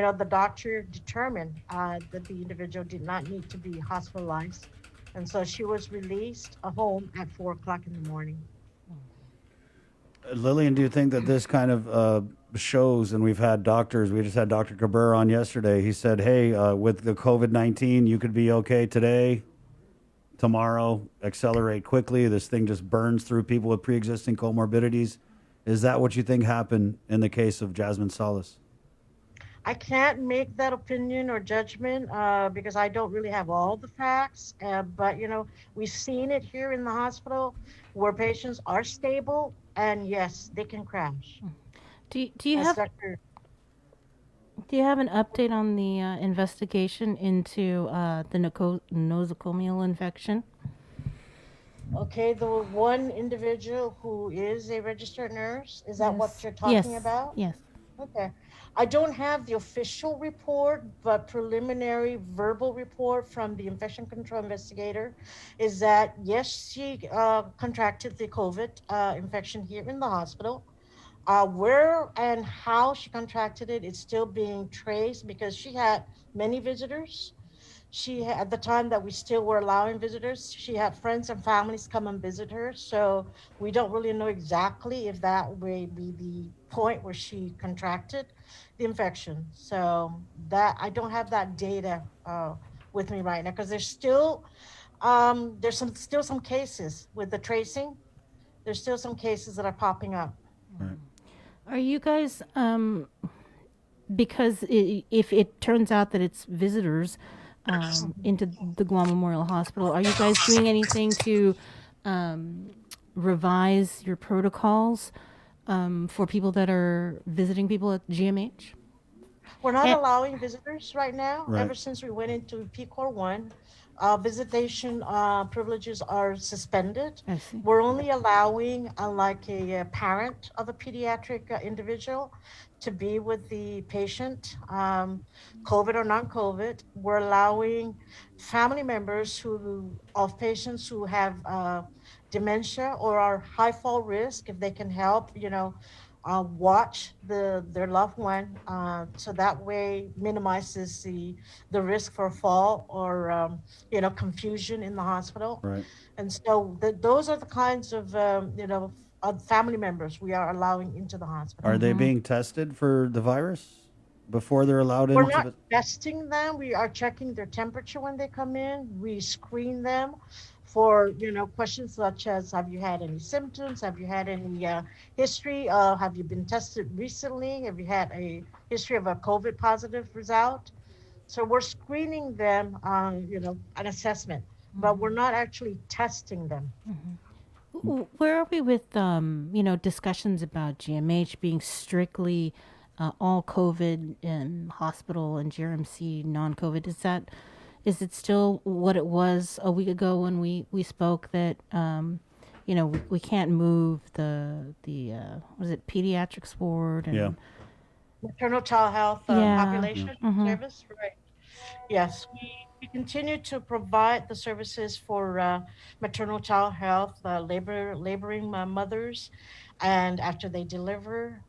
M: the doctor determined that the individual did not need to be hospitalized. And so she was released home at 4 o'clock in the morning.
C: Lillian, do you think that this kind of shows, and we've had doctors, we just had Dr. Cabrera on yesterday. He said, hey, with the COVID-19, you could be okay today, tomorrow, accelerate quickly. This thing just burns through people with pre-existing comorbidities. Is that what you think happened in the case of Jasmine Salas?
M: I can't make that opinion or judgment because I don't really have all the facts. But, we've seen it here in the hospital where patients are stable and yes, they can crash.
G: Do you have an update on the investigation into the nosocomial infection?
M: Okay, the one individual who is a registered nurse, is that what you're talking about?
G: Yes.
M: Okay. I don't have the official report, but preliminary verbal report from the infection control investigator is that, yes, she contracted the COVID infection here in the hospital. Where and how she contracted it is still being traced because she had many visitors. At the time that we still were allowing visitors, she had friends and families come and visit her. So we don't really know exactly if that may be the point where she contracted the infection. So I don't have that data with me right now because there's still some cases with the tracing. There's still some cases that are popping up.
C: Right.
G: Are you guys, because if it turns out that it's visitors into the Guam Memorial Hospital, are you guys doing anything to revise your protocols for people that are visiting people at GMH?
M: We're not allowing visitors right now.
C: Right.
M: Ever since we went into PCOR 1, visitation privileges are suspended.
G: I see.
M: We're only allowing like a parent of a pediatric individual to be with the patient, COVID or non-COVID. We're allowing family members of patients who have dementia or are high fall risk, if they can help, watch their loved one, so that way minimizes the risk for fall or confusion in the hospital.
C: Right.
M: And so those are the kinds of family members we are allowing into the hospital.
C: Are they being tested for the virus before they're allowed
M: We're
C: into
M: not testing them. We are checking their temperature when they come in. We screen them for questions such as, have you had any symptoms? Have you had any history? Have you been tested recently? Have you had a history of a COVID positive result? So we're screening them on an assessment, but we're not actually testing them.
G: Where are we with discussions about GMH being strictly all COVID in hospital and GRMC non-COVID? Is it still what it was a week ago when we spoke that we can't move the was it pediatrics ward and
M: maternal child health population service, right? Yes, we continue to provide the services for maternal child health, laboring mothers, and after they deliver,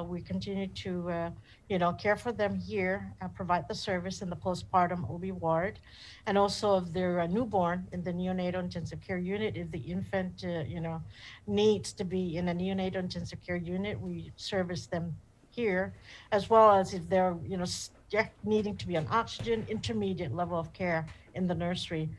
M: we continue to care for them here and provide the service in the postpartum OB ward, and also if they're newborn in the neonatal intensive care unit. If the infant needs to be in a neonatal intensive care unit, we service them here, as well as if they're needing to be on oxygen, intermediate level of care in the nursery.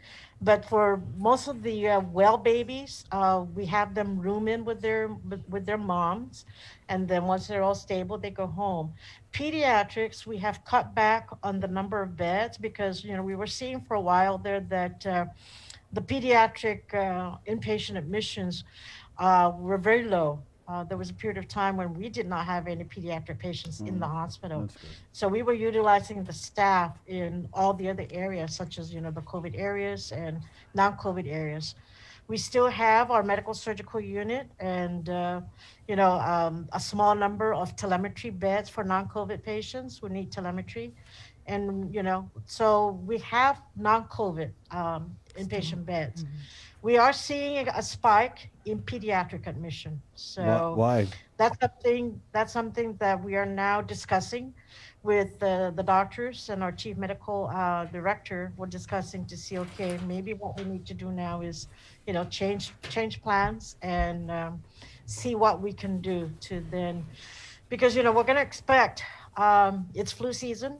M: But for most of the well babies, we have them room in with their moms, and then once they're all stable, they go home. Pediatrics, we have cut back on the number of beds because we were seeing for a while there that the pediatric inpatient admissions were very low. There was a period of time when we did not have any pediatric patients in the hospital. So we were utilizing the staff in all the other areas, such as, the COVID areas and non-COVID areas. We still have our medical surgical unit and, a small number of telemetry beds for non-COVID patients who need telemetry. And, so we have non-COVID inpatient beds. We are seeing a spike in pediatric admission. So
C: why?
M: That's something that we are now discussing with the doctors and our chief medical director, we're discussing to see, okay, maybe what we need to do now is, change plans and see what we can do to then, because, we're going to expect, it's flu season,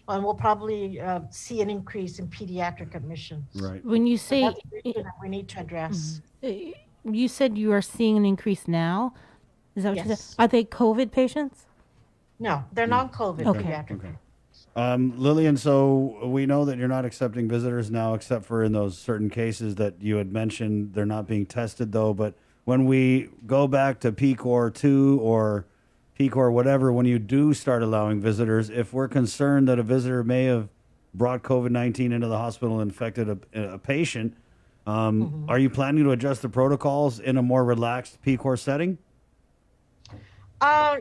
M: and we'll probably see an increase in pediatric admissions.
C: Right.
G: When you say
M: That's the issue that we need to address.
G: you said you are seeing an increase now, is that what you
M: Yes.
G: said? Are they COVID patients?
M: No, they're non-COVID
G: Okay.
M: pediatric.
C: Lillian, so we know that you're not accepting visitors now, except for in those certain cases that you had mentioned. They're not being tested, though. But when we go back to PCOR 2 or PCOR whatever, when you do start allowing visitors, if we're concerned that a visitor may have brought COVID-19 into the hospital and infected a patient, are you planning to adjust the protocols in a more relaxed PCOR setting?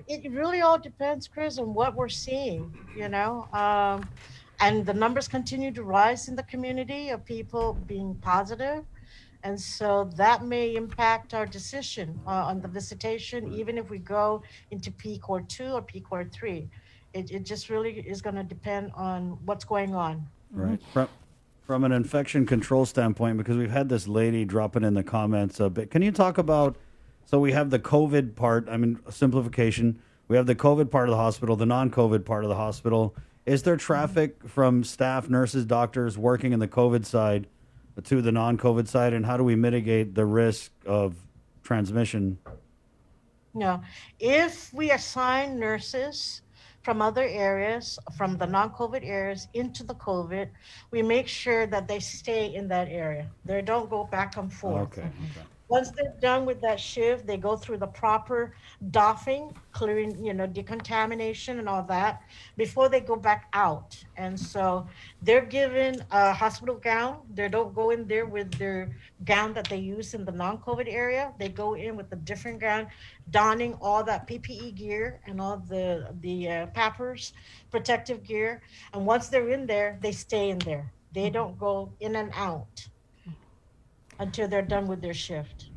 M: It really all depends, Chris, on what we're seeing, and the numbers continue to rise in the community of people being positive. And so that may impact our decision on the visitation, even if we go into PCOR 2 or PCOR 3. It just really is going to depend on what's going on.
C: Right. From an infection control standpoint, because we've had this lady dropping in the comments a bit, can you talk about, so we have the COVID part, simplification, we have the COVID part of the hospital, the non-COVID part of the hospital. Is there traffic from staff, nurses, doctors working in the COVID side to the non-COVID side, and how do we mitigate the risk of transmission?
M: No, if we assign nurses from other areas, from the non-COVID areas into the COVID, we make sure that they stay in that area. They don't go back and forth.
C: Okay.
M: Once they're done with that shift, they go through the proper doffing, clearing, decontamination and all that before they go back out. And so they're given a hospital gown. They don't go in there with their gown that they use in the non-COVID area. They go in with a different gown, donning all that PPE gear and all the PAPRs, protective gear. And once they're in there, they stay in there. They don't go in and out until they're done with their shift.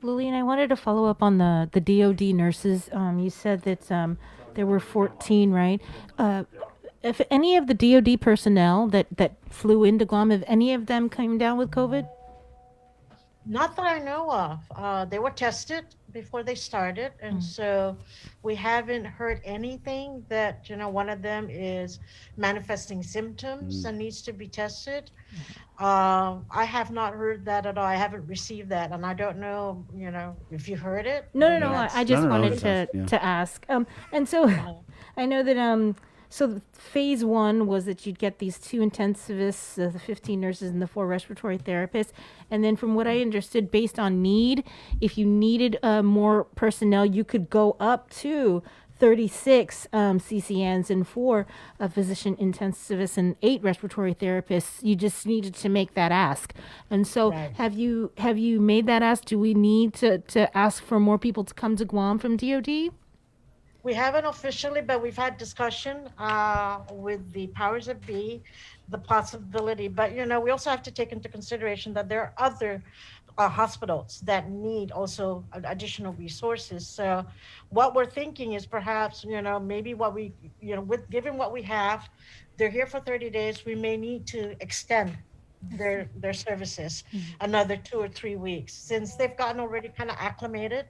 G: Lillian, I wanted to follow up on the DOD nurses. You said that there were 14, right? If any of the DOD personnel that flew into Guam, have any of them come down with COVID?
M: Not that I know of. They were tested before they started, and so we haven't heard anything that one of them is manifesting symptoms and needs to be tested. I have not heard that at all. I haven't received that, and I don't know, if you heard it.
G: No. I just wanted to ask. And so I know that so phase 1 was that you'd get these 2 intensivists, the 15 nurses and the 4 respiratory therapists. And then from what I understood, based on need, if you needed more personnel, you could go up to 36 CCNs and 4 physician intensivists and 8 respiratory therapists. You just needed to make that ask. And so have you made that ask? Do we need to ask for more people to come to Guam from DOD?
M: We haven't officially, but we've had discussion with the powers that be, the possibility. But, we also have to take into consideration that there are other hospitals that need also additional resources. So what we're thinking is perhaps, maybe what we, given what we have, they're here for 30 days, we may need to extend their services another 2 or 3 weeks. Since they've gotten already kind of acclimated,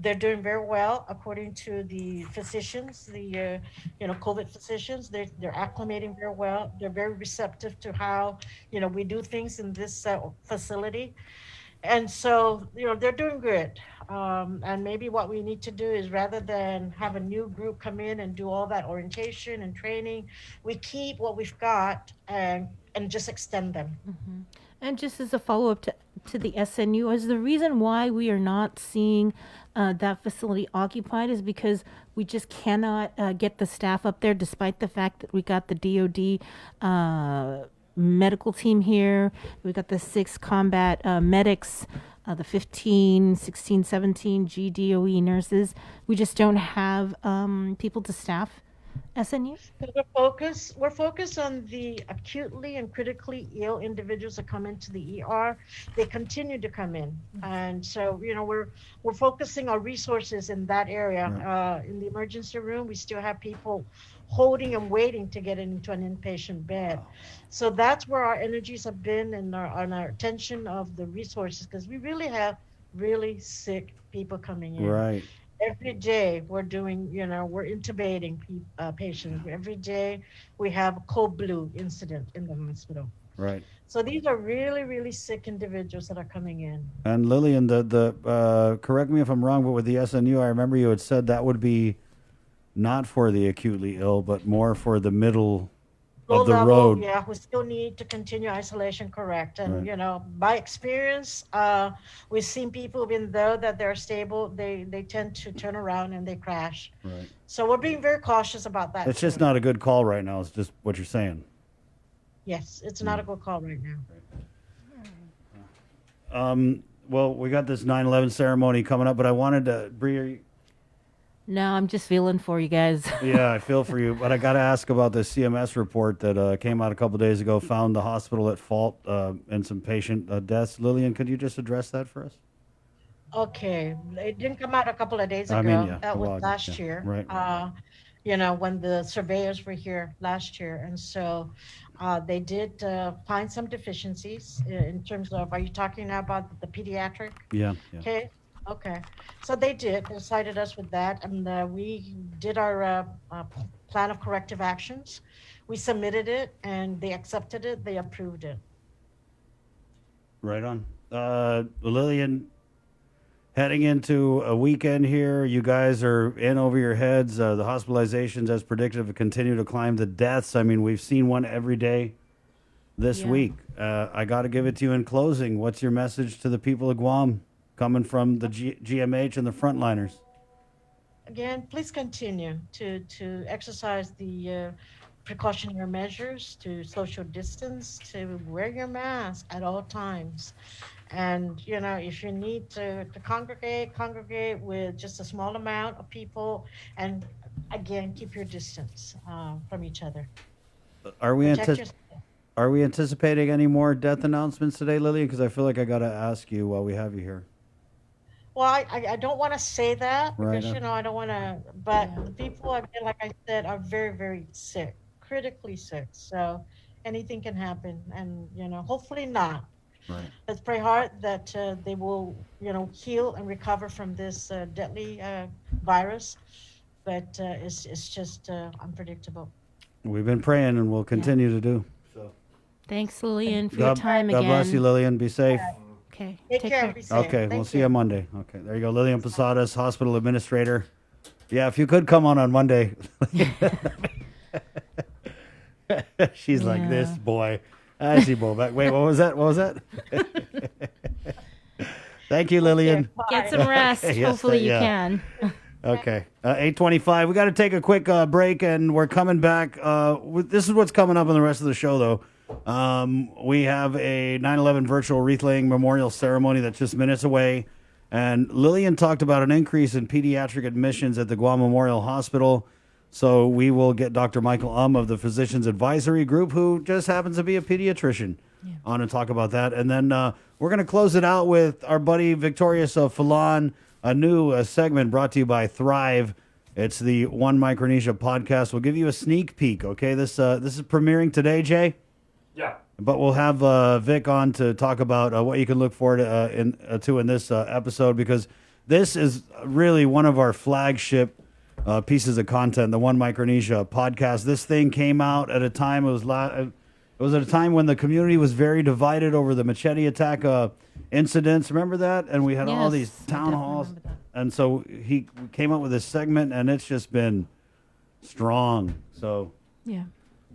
M: they're doing very well according to the physicians, the COVID physicians. They're acclimating very well. They're very receptive to how we do things in this facility, and so they're doing good. And maybe what we need to do is, rather than have a new group come in and do all that orientation and training, we keep what we've got and just extend them.
G: And just as a follow-up to the SNU, is the reason why we are not seeing that facility occupied is because we just cannot get the staff up there, despite the fact that we got the DOD medical team here. We got the 6 combat medics, the 15, 16, 17 GDOE nurses. We just don't have people to staff SNU?
M: We're focused on the acutely and critically ill individuals that come into the ER. They continue to come in, and so we're focusing our resources in that area. In the emergency room, we still have people holding and waiting to get into an inpatient bed. So that's where our energies have been and our attention of the resources, because we really have really sick people coming in.
C: Right.
M: Every day we're doing, we're intubating patients. Every day we have a cold blue incident in the hospital.
C: Right.
M: So these are really, really sick individuals that are coming in.
C: And Lillian, the correct me if I'm wrong, but with the SNU, I remember you had said that would be not for the acutely ill, but more for the middle of the road.
M: Yeah, we still need to continue isolation, correct. And, by experience, we've seen people, even though that they're stable, they tend to turn around and they crash.
C: Right.
M: So we're being very cautious about that.
C: It's just not a good call right now. It's just what you're saying.
M: Yes, it's not a good call right
C: now. Well, we got this 9/11 ceremony coming up, but I wanted to, Bree,
G: No, I'm just feeling for you guys.
C: yeah, I feel for you, but I got to ask about this CMS report that came out a couple days ago, found the hospital at fault and some patient deaths. Lillian, could you just address that for us?
M: Okay, it didn't come out a couple of days ago. That was last year.
C: Right.
M: When the surveyors were here last year, and so they did find some deficiencies in terms of. Are you talking about the pediatric?
C: Yeah.
M: Okay. Okay, so they cited us with that, and we did our plan of corrective actions. We submitted it, and they accepted it. They approved it.
C: Right on. Lillian, heading into a weekend here, you guys are in over your heads. The hospitalizations, as predicted, have continued to climb. The deaths, I mean, we've seen one every day this week. I got to give it to you in closing. What's your message to the people of Guam? Coming from the GMH and the frontliners.
M: Again, please continue to exercise the precautionary measures, to social distance, to wear your mask at all times. And, if you need to congregate with just a small amount of people. And again, keep your distance from each other.
C: Are we anticipating any more death announcements today, Lillian? Because I feel like I got to ask you while we have you here.
M: Well, I don't want to say that because,
C: Right.
M: I don't want to, but the people, like I said, are very, very sick, critically sick. So anything can happen, and, hopefully not.
C: Right.
M: Let's pray hard that they will, heal and recover from this deadly virus, but it's just unpredictable.
C: We've been praying and we'll continue to do. So.
G: Thanks, Lillian, for your time
C: God
G: again.
C: bless you, Lillian. Be safe.
G: Okay.
M: Take care. Be safe.
C: Okay,
M: Thank
C: we'll see you on Monday. Okay, there you go. Lillian Posadas, hospital administrator. Yeah, if you could come on Monday. She's like, this boy. I see Bo back. Wait, what was that? Thank you, Lillian.
G: Get some rest.
C: Okay, yes,
G: Hopefully you
C: yeah.
G: can.
C: Okay, 8:25. We got to take a quick break, and we're coming back. This is what's coming up on the rest of the show, though. We have a 9/11 virtual wreath-laying memorial ceremony that's just minutes away, and Lillian talked about an increase in pediatric admissions at the Guam Memorial Hospital. So we will get Dr. Michael of the Physicians Advisory Group, who just happens to be a pediatrician, on to talk about that. And then we're going to close it out with our buddy Victorious Falan, a new segment brought to you by Thrive. It's the One Micronesia podcast. We'll give you a sneak peek, okay? This is premiering today, Jay?
H: Yeah.
C: But we'll have Vic on to talk about what you can look forward to in this episode, because this is really one of our flagship pieces of content, the One Micronesia podcast. This thing came out at a time, it was at a time when the community was very divided over the machete attack incidents. Remember that? And we had all these town halls. And so he came up with this segment, and it's just been strong. So
G: yeah.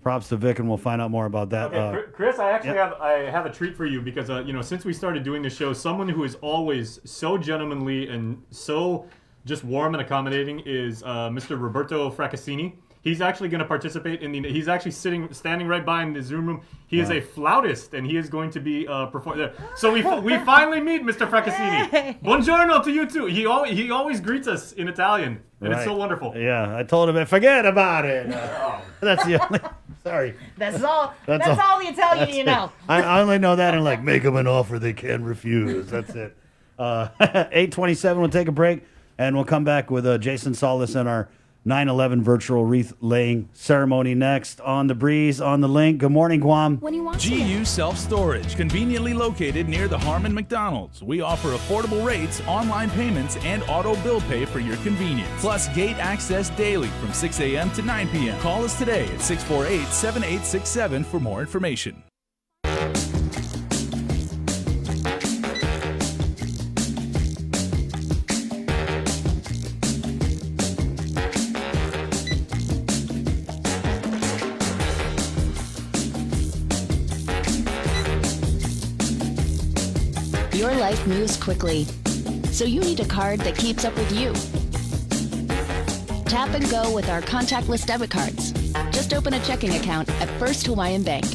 C: Props to Vic, and we'll find out more about that.
H: Okay, Chris, I actually have a treat for you, because since we started doing the show, someone who is always so gentlemanly and so just warm and accommodating is Mr. Roberto Fracassini. He's actually going to participate in the. He's actually standing right by in the Zoom room. He is a flautist, and he is going to be performing. So we finally meet Mr. Fracasini. Buongiorno to you too. He always greets us in Italian, and it's so wonderful.
C: Yeah, I told him, forget about it. That's the only. Sorry.
J: That's all the Italian you know.
C: I only know that and like make them an offer they can refuse. That's it. 8:27. We'll take a break, and we'll come back with Jason Solis and our 9/11 virtual wreath laying ceremony next on the breeze on the link. Good morning, Guam.
T: GU Self Storage, conveniently located near the Harmon McDonald's. We offer affordable rates, online payments, and auto bill pay for your convenience. Plus gate access daily from 6 a.m. to 9 p.m. Call us today at 648-7867 for more information.
U: Your life moves quickly, so you need a card that keeps up with you. Tap and go with our contactless debit cards. Just open a checking account at First Hawaiian Bank.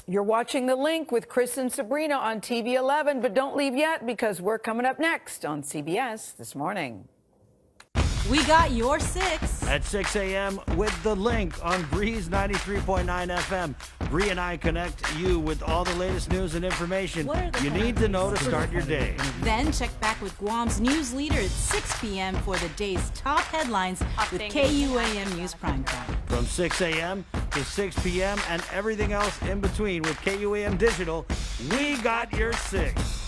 D: You're watching The Link with Chris and Sabrina on TV 11, but don't leave yet because we're coming up next on CBS This Morning.
B: We got your 6.
C: At 6 a.m. with The Link on Breeze 93.9 FM. Bree and I connect you with all the latest news and information you need to know to start your day.
B: Then check back with Guam's news leader at 6 p.m. for the day's top headlines with KUAM News Primetime.
C: From 6 a.m. to 6 p.m. and everything else in between with KUAM Digital, we got your 6.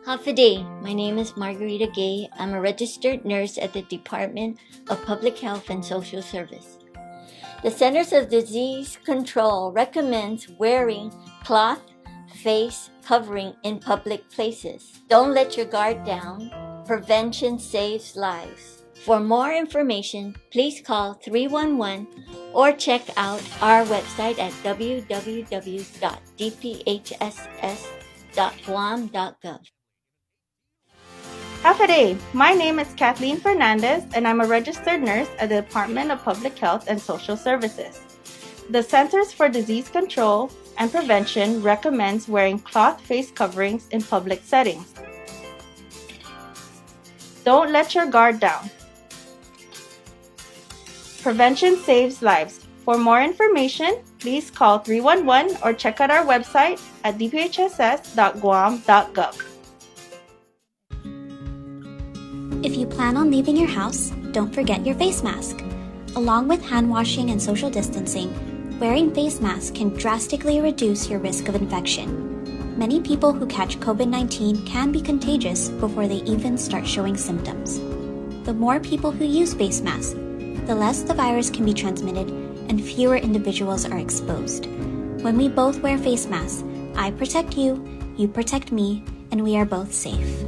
A: Hafa-day. My name is Margarita Gay. I'm a registered nurse at the Department of Public Health and Social Service. The Centers for Disease Control recommends wearing cloth face covering in public places. Don't let your guard down. Prevention saves lives. For more information, please call 311 or check out our website at www.dphss.guam.gov.
O: Hafa-day. My name is Kathleen Fernandez, and I'm a registered nurse at the Department of Public Health and Social Services. The Centers for Disease Control and Prevention recommends wearing cloth face coverings in public settings. Don't let your guard down. Prevention saves lives. For more information, please call 311 or check out our website at dphss.guam.gov.
V: If you plan on leaving your house, don't forget your face mask. Along with hand washing and social distancing, wearing face masks can drastically reduce your risk of infection. Many people who catch COVID-19 can be contagious before they even start showing symptoms. The more people who use face masks, the less the virus can be transmitted and fewer individuals are exposed. When we both wear face masks, I protect you, you protect me, and we are both safe.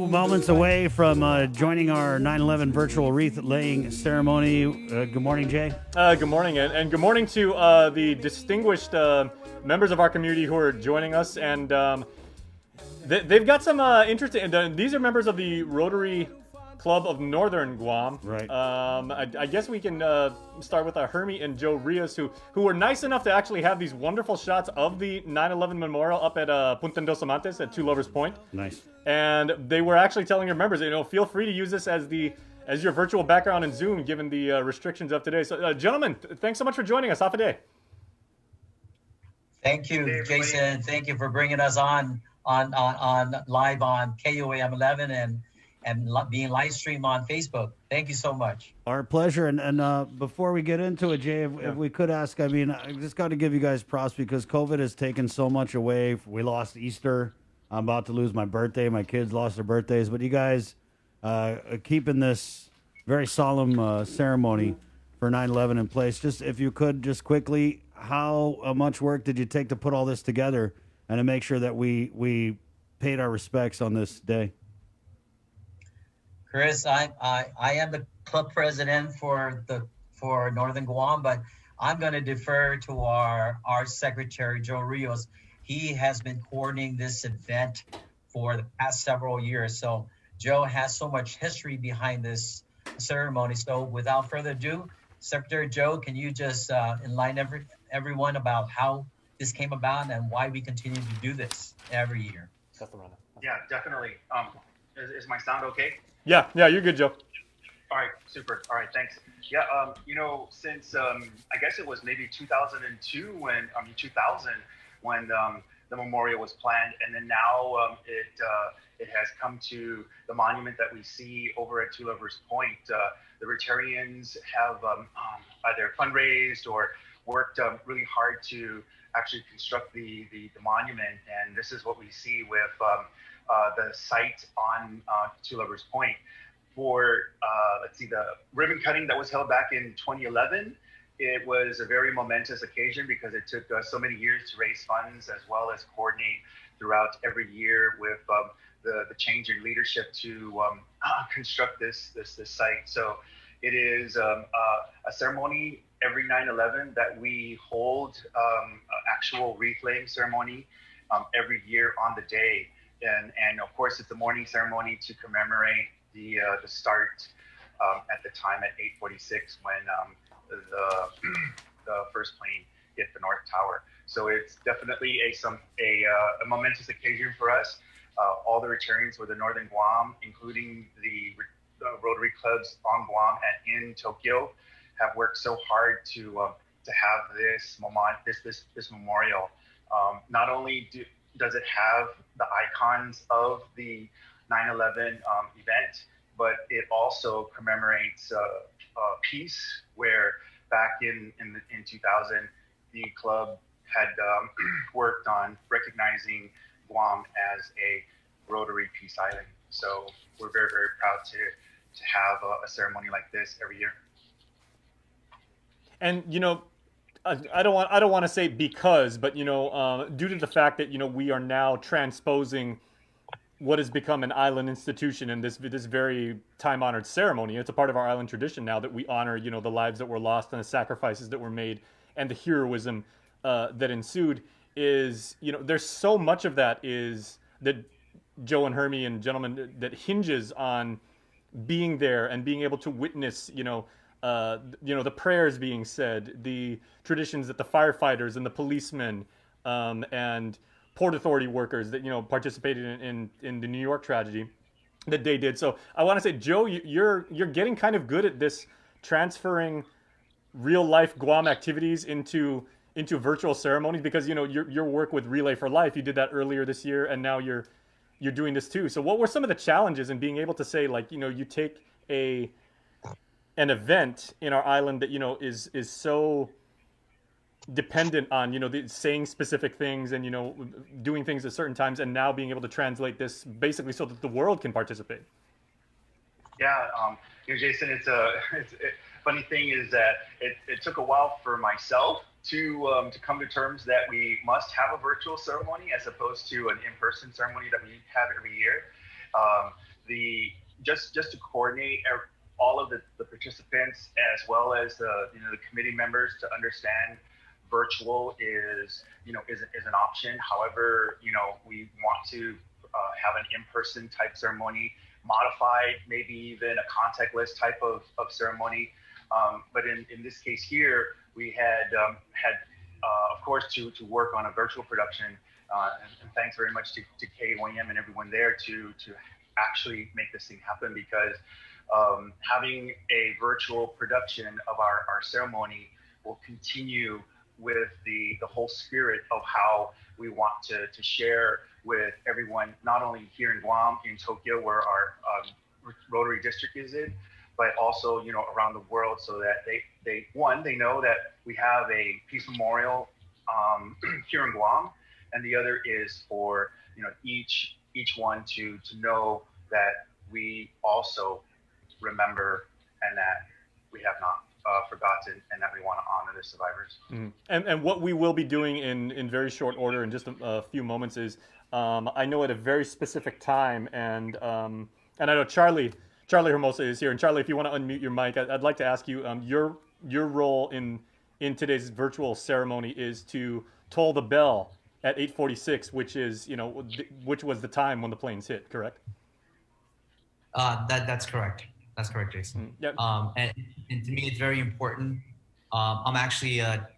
C: few moments away from joining our 9/11 virtual wreath laying ceremony. Good morning, Jay.
H: Good morning, and good morning to the distinguished members of our community who are joining us. And they've got some interesting. These are members of the Rotary Club of Northern Guam.
C: Right.
H: I guess we can start with Hermie and Joe Rios, who were nice enough to actually have these wonderful shots of the 9/11 memorial up at Punta Dos Amantes at Two Lovers Point.
C: Nice.
H: And they were actually telling their members, feel free to use this as your virtual background in Zoom, given the restrictions of today. So, gentlemen, thanks so much for joining us. Hafa Adai.
R: Thank you, Jason. Thank you for bringing us on live on KUAM 11 and being live streamed on Facebook. Thank you so much.
C: Our pleasure. And before we get into it, Jay, if we could ask, I just got to give you guys props because COVID has taken so much away. We lost Easter. I'm about to lose my birthday. My kids lost their birthdays. But you guys keeping this very solemn ceremony for 9/11 in place. Just if you could, just quickly, how much work did you take to put all this together and to make sure that we paid our respects on this day?
R: Chris, I am the club president for Northern Guam, but I'm going to defer to our secretary, Joe Rios. He has been coordinating this event for the past several years. So Joe has so much history behind this ceremony. So without further ado, Secretary Joe, can you just enlighten everyone about how this came about and why we continue to do this every year?
S: Yeah, definitely. Is my sound okay?
H: Yeah, you're good, Joe.
S: All right, super. All right, thanks. Yeah, since I guess it was maybe 2002 when the memorial was planned, and then now it has come to the monument that we see over at Two Lovers Point. The Rotarians have either fundraised or worked really hard to actually construct the monument, and this is what we see with the site on Two Lovers Point. For the ribbon cutting that was held back in 2011. It was a very momentous occasion because it took so many years to raise funds as well as coordinate throughout every year with the change in leadership to construct this site. So it is a ceremony every 9/11 that we hold actual wreath laying ceremony every year on the day. And of course, it's a morning ceremony to commemorate the start at the time at 8:46 when the first plane hit the North Tower. So it's definitely a momentous occasion for us. All the Rotarians with the Northern Guam, including the Rotary clubs on Guam and in Tokyo, have worked so hard to have this memorial. Not only does it have the icons of the 9/11 event, but it also commemorates peace, where back in 2000, the club had worked on recognizing Guam as a Rotary Peace Island. So we're very, very proud to have a ceremony like this every year.
H: And I don't want to say because, but due to the fact that we are now transposing what has become an island institution in this very time-honored ceremony. It's a part of our island tradition now that we honor the lives that were lost and the sacrifices that were made and the heroism that ensued. Is there's so much of that that Joe and Hermie and gentlemen that hinges on being there and being able to witness the prayers being said, the traditions that the firefighters and the policemen and Port Authority workers that participated in the New York tragedy that they did. So I want to say, Joe, you're getting kind of good at this, transferring real life Guam activities into virtual ceremonies, because your work with Relay for Life, you did that earlier this year, and now you're doing this too. So what were some of the challenges in being able to say, you take an event in our island that is so dependent on saying specific things and doing things at certain times, and now being able to translate this basically so that the world can participate?
S: Yeah, Jason, it's funny thing is that it took a while for myself to come to terms that we must have a virtual ceremony as opposed to an in-person ceremony that we have every year. just to coordinate all of the participants as well as the committee members to understand virtual is an option. However, we want to have an in-person type ceremony, modified, maybe even a contactless type of ceremony. But in this case here, we had of course to work on a virtual production, and thanks very much to KUAM and everyone there to actually make this thing happen, because having a virtual production of our ceremony will continue with the whole spirit of how we want to share with everyone, not only here in Guam, in Tokyo, where our Rotary District is in, but also around the world, so that they know that we have a peace memorial here in Guam, and the other is for each one to know that we also remember and that we have not forgotten, and that we want to honor the survivors.
H: And what we will be doing in very short order in just a few moments is, I know at a very specific time, and I know Charlie Hermosa is here. And Charlie, if you want to unmute your mic, I'd like to ask you, your role in today's virtual ceremony is to toll the bell at 8:46, which is which was the time when the planes hit, correct?
E: That's correct. That's correct, Jason.
H: Yep.
E: And to me, it's very important. I'm actually a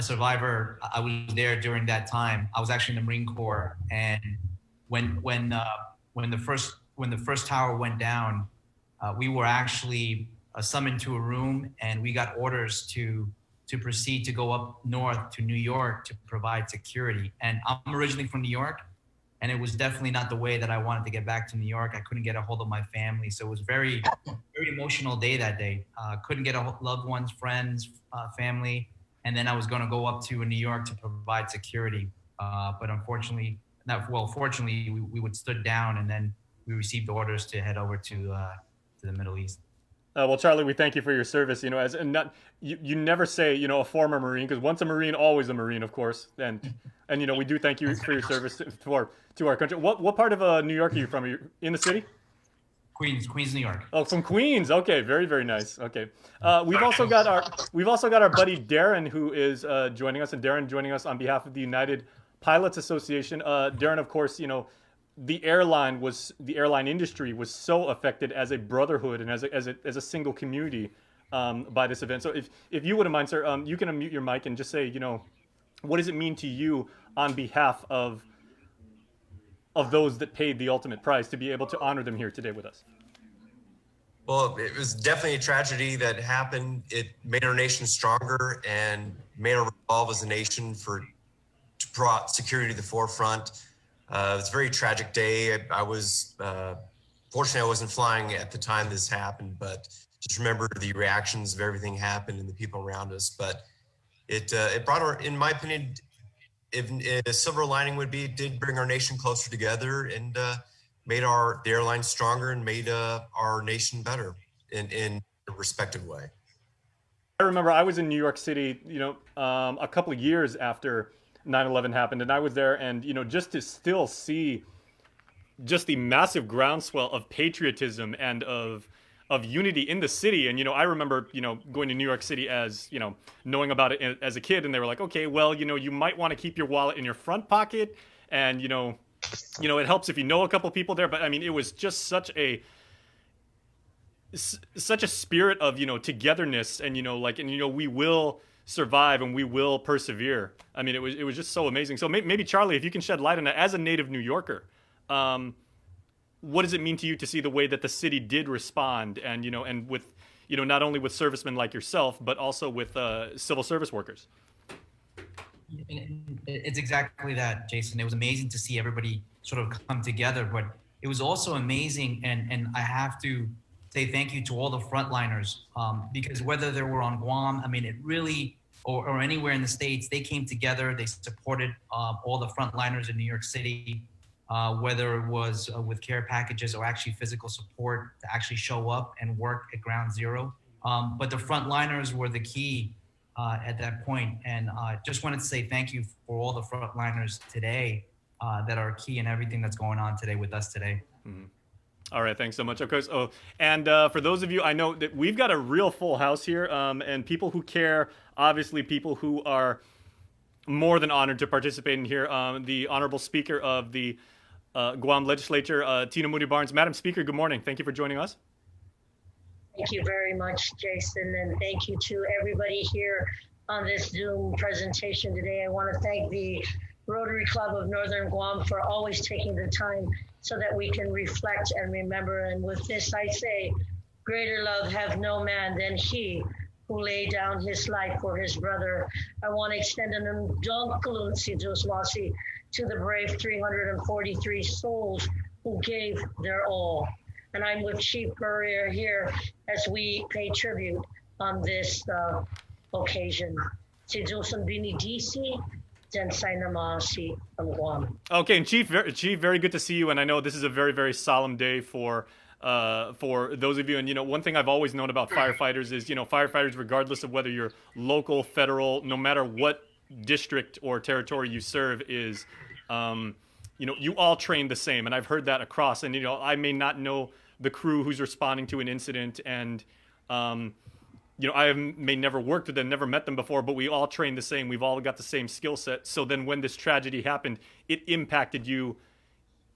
E: survivor. I was there during that time. I was actually in the Marine Corps, and when the first tower went down, we were actually summoned to a room, and we got orders to proceed to go up north to New York to provide security. And I'm originally from New York, and it was definitely not the way that I wanted to get back to New York. I couldn't get a hold of my family, so it was very, very emotional day that day. Couldn't get loved ones, friends, family, and then I was going to go up to New York to provide security. But unfortunately, fortunately, we stood down, and then we received orders to head over to the Middle East.
H: Well, Charlie, we thank you for your service. You never say a former Marine, because once a Marine, always a Marine, of course. And we do thank you for your service to our country. What part of New York are you from? Are you in the city?
E: Queens, New York.
H: Oh, from Queens. Okay, very, very nice. Okay, we've also got our buddy Darren, who is joining us, and Darren joining us on behalf of the United Pilots Association. Darren, of course, the airline industry was so affected as a brotherhood and as a single community by this event. So if you wouldn't mind, sir, you can unmute your mic and just say, what does it mean to you on behalf of those that paid the ultimate price to be able to honor them here today with us?
F: Well, it was definitely a tragedy that happened. It made our nation stronger and made our resolve as a nation to brought security to the forefront. It was a very tragic day. I was, fortunately, I wasn't flying at the time this happened, but just remember the reactions of everything happened and the people around us. But it brought in my opinion, if a silver lining would be, it did bring our nation closer together and made the airline stronger and made our nation better in a respective way.
H: I remember I was in New York City, a couple of years after 9/11 happened, and I was there, and just to still see just the massive groundswell of patriotism and of unity in the city. And I remember going to New York City as knowing about it as a kid, and they were like, okay, well, you might want to keep your wallet in your front pocket, and it helps if you know a couple people there. But I mean, it was just such a spirit of togetherness, and we will survive and we will persevere. I mean, it was just so amazing. So maybe Charlie, if you can shed light on that as a native New Yorker, what does it mean to you to see the way that the city did respond, and and with not only with servicemen like yourself, but also with civil service workers?
E: It's exactly that, Jason. It was amazing to see everybody sort of come together, but it was also amazing, and I have to say thank you to all the frontliners, because whether they were on Guam, I mean, it really, or anywhere in the States, they came together, they supported all the frontliners in New York City, whether it was with care packages or actually physical support to actually show up and work at Ground Zero. But the frontliners were the key at that point. And just wanted to say thank you for all the frontliners today that are key in everything that's going on today with us today.
H: Mm-hmm. All right, thanks so much. Of course. Oh, and for those of you, I know that we've got a real full house here, and people who care, obviously people who are more than honored to participate in here. The Honorable Speaker of the Guam Legislature, Tina Moody Barnes. Madam Speaker, good morning. Thank you for joining us.
I: Thank you very much, Jason, and thank you to everybody here on this Zoom presentation today. I want to thank the Rotary Club of Northern Guam for always taking the time so that we can reflect and remember. And with this, I say, greater love have no man than he who laid down his life for his brother. I want to extend an undonkulunsi joswasi to the brave 343 souls who gave their all. And I'm with Chief Courier here as we pay tribute on this occasion. Si Josan Bini DC, Jensai Namasi from Guam.
H: Okay, and Chief, very good to see you. And I know this is a very, very solemn day for those of you. And, you know, one thing I've always known about firefighters is, you know, firefighters, regardless of whether you're local, federal, no matter what district or territory you serve is, you know, you all train the same. And I've heard that across. And, you know, I may not know the crew who's responding to an incident, and you know, I may never worked with them, never met them before, but we all train the same. We've all got the same skill set. So then when this tragedy happened, it impacted you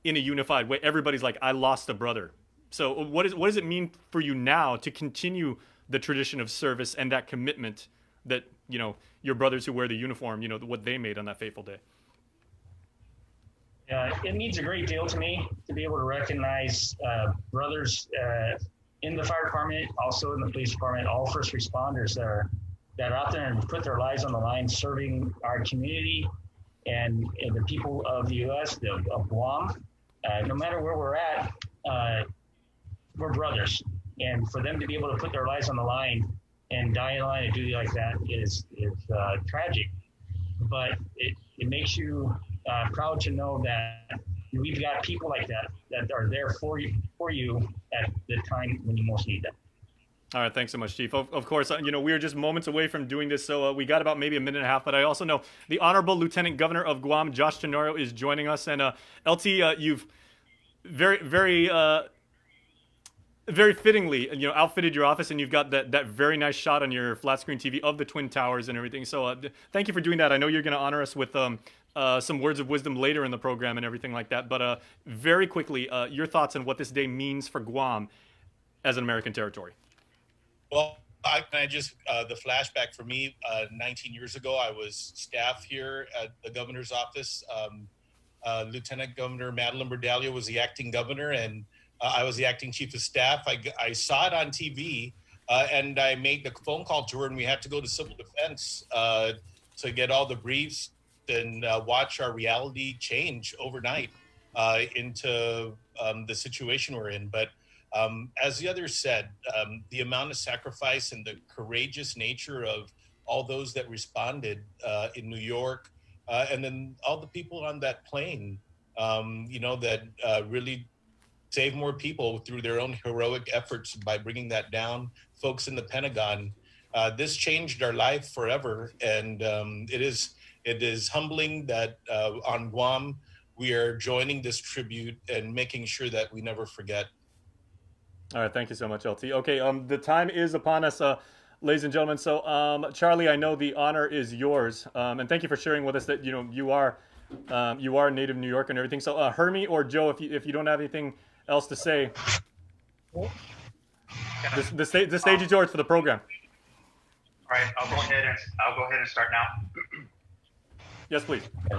H: in a unified way. Everybody's like, I lost a brother. So what does it mean for you now to continue the tradition of service and that commitment that, you know, your brothers who wear the uniform, you know, what they made on that fateful day?
L: It means a great deal to me to be able to recognize brothers in the fire department, also in the police department, all first responders that are out there and put their lives on the line serving our community and the people of the U.S., of Guam. No matter where we're at, we're brothers. And for them to be able to put their lives on the line and die in line of duty like that is tragic. But it makes you proud to know that we've got people like that are there for you at the time when you most need them.
H: All right, thanks so much, Chief. Of course, you know, we are just moments away from doing this, so we got about maybe a minute and a half, but I also know the Honorable Lieutenant Governor of Guam, Josh Tenorio, is joining us. And LT, you've very fittingly, you know, outfitted your office, and you've got that very nice shot on your flat screen TV of the Twin Towers and everything. So thank you for doing that. I know you're going to honor us with some words of wisdom later in the program and everything like that. But very quickly, your thoughts on what this day means for Guam as an American territory.
W: Well, the flashback for me, 19 years ago, I was staff here at the governor's office. Lieutenant Governor Madeline Bordallo was the acting governor, and I was the acting chief of staff. I saw it on TV, and I made the phone call to her, and we had to go to civil defense to get all the briefs and watch our reality change overnight into the situation we're in. But as the others said, the amount of sacrifice and the courageous nature of all those that responded in New York, and then all the people on that plane, you know, that really saved more people through their own heroic efforts by bringing that down. Folks in the Pentagon, this changed our life forever. And it is humbling that on Guam, we are joining this tribute and making sure that we never forget.
H: All right, thank you so much, LT. Okay, the time is upon us, ladies and gentlemen. So, Charlie, I know the honor is yours, and thank you for sharing with us that you are a native New Yorker and everything. So, Hermie or Joe, if you don't have anything else to say, the stage is yours for the program.
S: All right, I'll go ahead and start now.
H: Yes, please.
S: It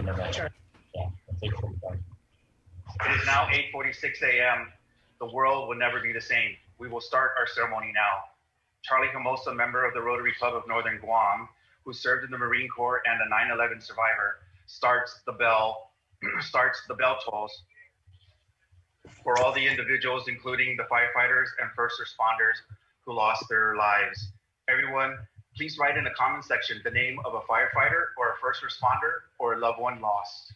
S: is now 8:46 a.m. The world will never be the same. We will start our ceremony now. Charlie Hermosa, member of the Rotary Club of Northern Guam, who served in the Marine Corps and a 9/11 survivor, starts the bell tolls for all the individuals, including the firefighters and first responders who lost their lives. Everyone, please write in the comment section the name of a firefighter or a first responder or a loved one lost.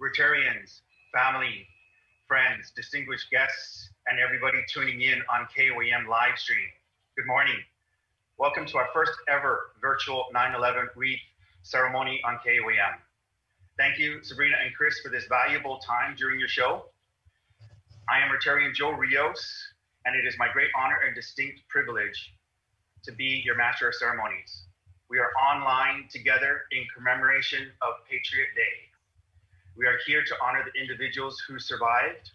S: Rotarians, family, friends, distinguished guests, and everybody tuning in on KOAM live stream. Good morning. Welcome to our first ever virtual 9/11 wreath ceremony on KOAM. Thank you, Sabrina and Chris, for this valuable time during your show. I am Rotarian Joe Rios, and it is my great honor and distinct privilege to be your Master of Ceremonies. We are online together in commemoration of Patriot Day. We are here to honor the individuals who survived.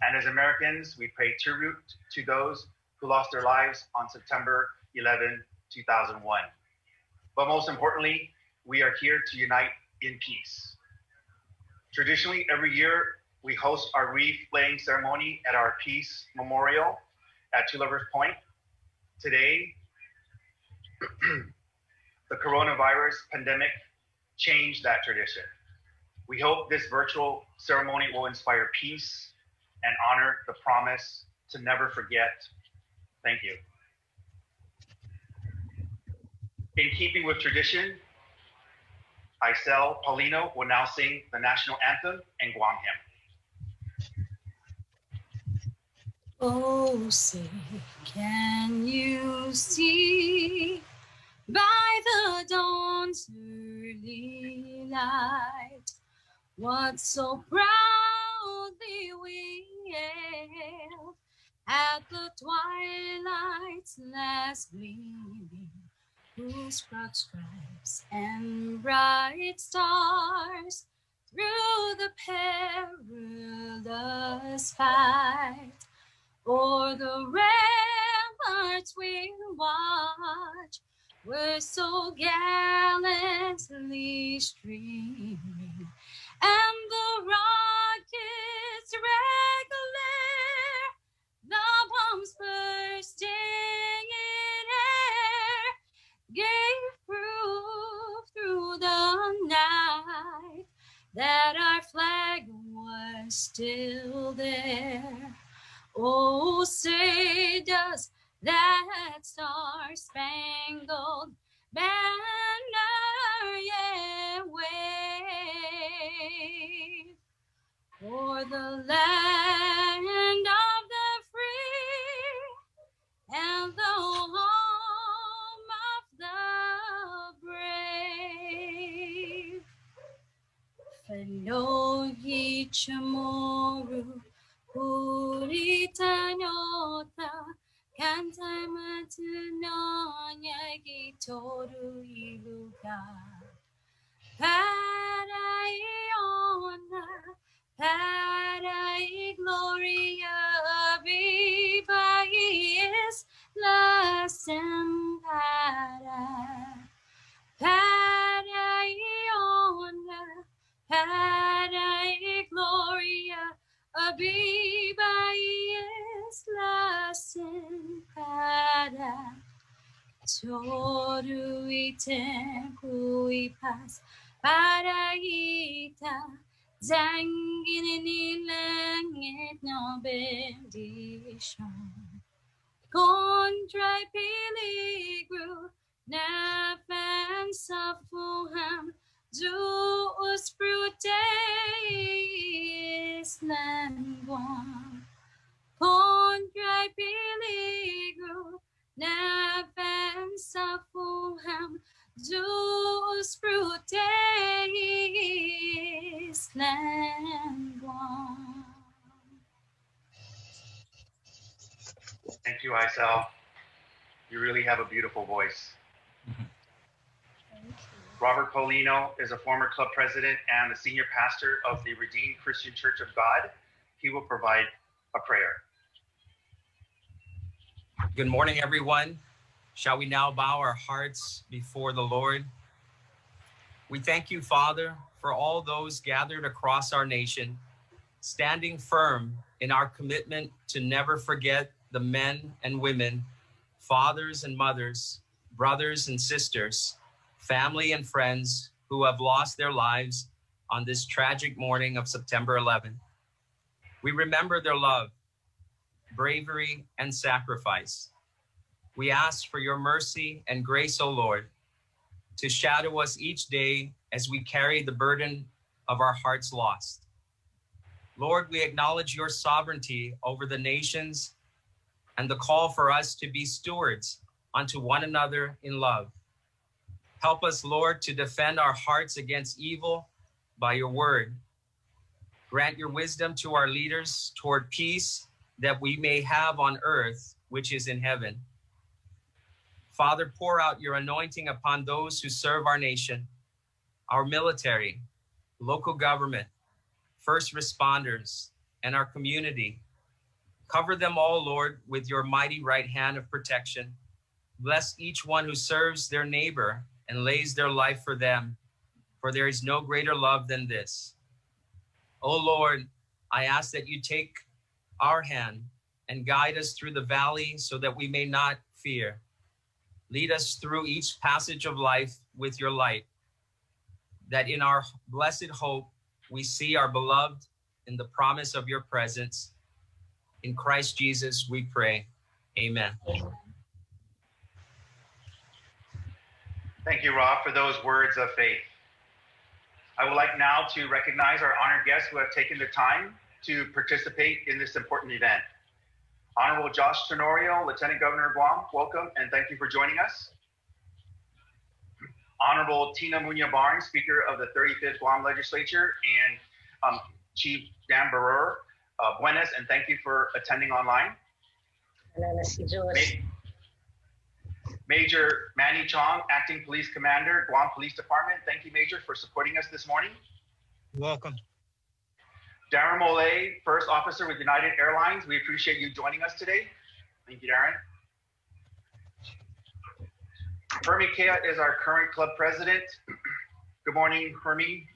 S: And as Americans, we pay tribute to those who lost their lives on September 11, 2001. But most importantly, we are here to unite in peace. Traditionally, every year, we host our wreath laying ceremony at our Peace Memorial at Two Lovers Point. Today, the coronavirus pandemic changed that tradition. We hope this virtual ceremony will inspire peace and honor the promise to never forget. Thank you. In keeping with tradition, Isel Paulino will now sing the national anthem and Guam hymn.
K: Oh, say, can you see by the dawn's early light what so proudly we hailed at the twilight's last gleaming, whose proud stripes and bright stars through the perilous fight o'er the ramparts we watch were so gallantly streaming, and the rockets' red glare, the bombs bursting in air, gave proof through the night that our flag was still there. Oh, say does that star-spangled banner yet wave o'er the land of the free and the home of the brave? Falogi Chamorro Puritanyota Kantai Matunonya Gitoru Iluga Paraiona Parai Gloria Viva is la Sempara Paraiona Parai Gloria Aviva es la Sempara Toru Itenku Ipas Paraita Zangin langit no bendition Contra peligro Nafan Safuham Zeus Bruteis Languam Contra peligro Nafan Safuham Zeus Bruteis Languam.
S: Thank you, Isel. You really have a beautiful voice. Robert Paulino is a former club president and the senior pastor of the Redeemed Christian Church of God. He will provide a prayer.
P: Good morning, everyone. Shall we now bow our hearts before the Lord? We thank you, Father, for all those gathered across our nation, standing firm in our commitment to never forget the men and women, fathers and mothers, brothers and sisters, family, and friends who have lost their lives on this tragic morning of September 11th. We remember their love, bravery, and sacrifice. We ask for your mercy and grace, O Lord, to shadow us each day as we carry the burden of our hearts lost. Lord, we acknowledge your sovereignty over the nations and the call for us to be stewards unto one another in love. Help us, Lord, to defend our hearts against evil by your word. Grant your wisdom to our leaders toward peace that we may have on earth, which is in heaven. Father, pour out your anointing upon those who serve our nation, our military, local government, first responders, and our community. Cover them all, Lord, with your mighty right hand of protection. Bless each one who serves their neighbor and lays their life for them, for there is no greater love than this. O Lord, I ask that you take our hand and guide us through the valley so that we may not fear. Lead us through each passage of life with your light, that in our blessed hope we see our beloved in the promise of your presence. In Christ Jesus we pray. Amen.
S: Thank you, Rob, for those words of faith. I would like now to recognize our honored guests who have taken the time to participate in this important event. Honorable Josh Tenorio, Lieutenant Governor of Guam, welcome and thank you for joining us. Honorable Tina Muñoz Barnes, Speaker of the 35th Guam Legislature, and Chief Dan Barrer, buenas, and thank you for attending online. Major Manny Chong, Acting Police Commander, Guam Police Department. Thank you, Major, for supporting us this morning.
M: Welcome.
S: Darren Molay, First Officer with United Airlines. We appreciate you joining us today. Thank you, Darren. Hermie Kea is our current club president. Good morning, Hermie.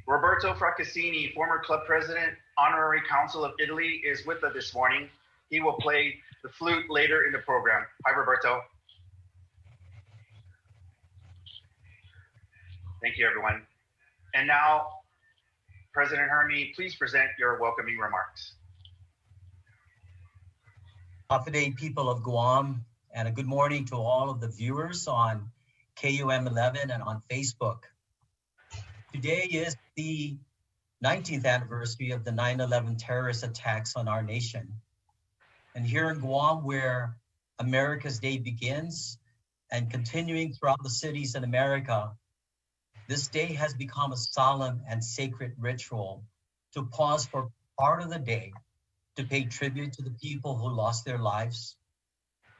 S: Roberto Fraccassini, former club president, honorary consul of Italy, is with us this morning. He will play the flute later in the program. Hi, Roberto. Thank you, everyone. And now, President Hermie, please present your welcoming remarks.
R: Hafiday people of Guam, and a good morning to all of the viewers on KUM 11 and on Facebook. Today is the 19th anniversary of the 9/11 terrorist attacks on our nation. And here in Guam, where America's Day begins and continuing throughout the cities in America, this day has become a solemn and sacred ritual to pause for part of the day to pay tribute to the people who lost their lives,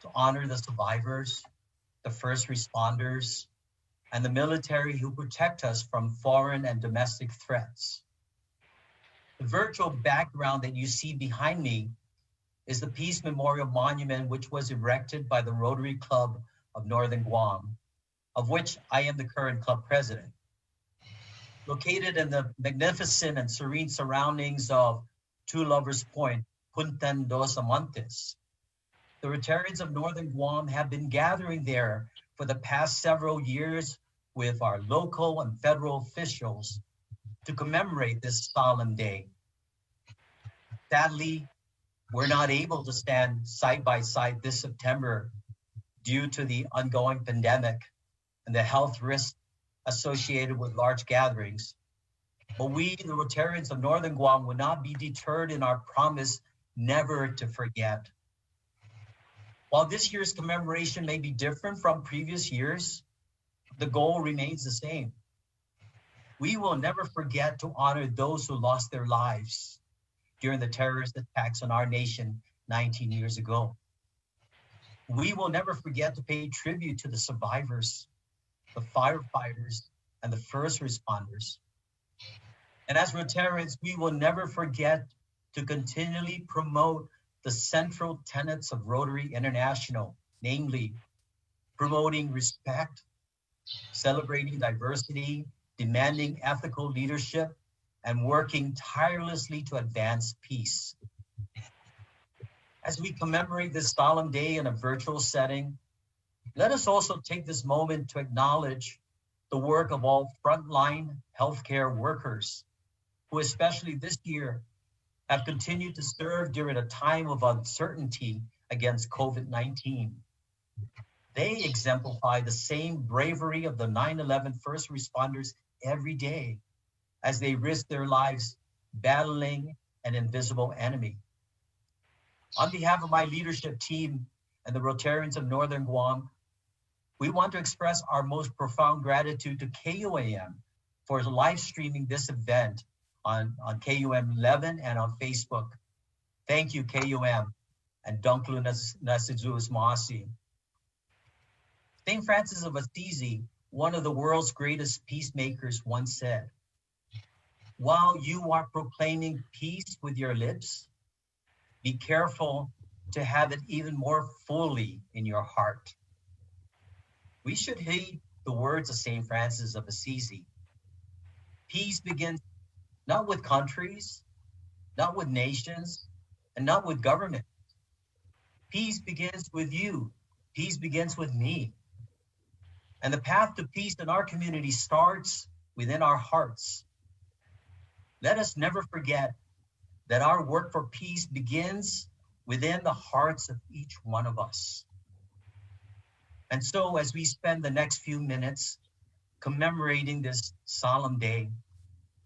R: to honor the survivors, the first responders, and the military who protect us from foreign and domestic threats. The virtual background that you see behind me is the Peace Memorial Monument, which was erected by the Rotary Club of Northern Guam, of which I am the current club president. Located in the magnificent and serene surroundings of Two Lovers Point, Punta dos Amantes, the Rotarians of Northern Guam have been gathering there for the past several years with our local and federal officials to commemorate this solemn day. Sadly, we're not able to stand side by side this September due to the ongoing pandemic and the health risks associated with large gatherings. But we, the Rotarians of Northern Guam, will not be deterred in our promise never to forget. While this year's commemoration may be different from previous years, the goal remains the same. We will never forget to honor those who lost their lives during the terrorist attacks on our nation 19 years ago. We will never forget to pay tribute to the survivors, the firefighters, and the first responders. And as Rotarians, we will never forget to continually promote the central tenets of Rotary International, namely promoting respect, celebrating diversity, demanding ethical leadership, and working tirelessly to advance peace. As we commemorate this solemn day in a virtual setting, Let us also take this moment to acknowledge the work of all frontline healthcare workers who, especially this year, have continued to serve during a time of uncertainty against COVID-19. They exemplify the same bravery of the 9/11 first responders every day as they risk their lives battling an invisible enemy. On behalf of my leadership team and the Rotarians of Northern Guam, we want to express our most profound gratitude to KUAM for live streaming this event on KUM 11 and on Facebook. Thank you, KUM, and Dunklu Nasizus Maasi. St. Francis of Assisi, one of the world's greatest peacemakers, once said, "While you are proclaiming peace with your lips, be careful to have it even more fully in your heart." We should heed the words of St. Francis of Assisi. Peace begins not with countries, not with nations, and not with government. Peace begins with you. Peace begins with me. And the path to peace in our community starts within our hearts. Let us never forget that our work for peace begins within the hearts of each one of us. And so as we spend the next few minutes commemorating this solemn day,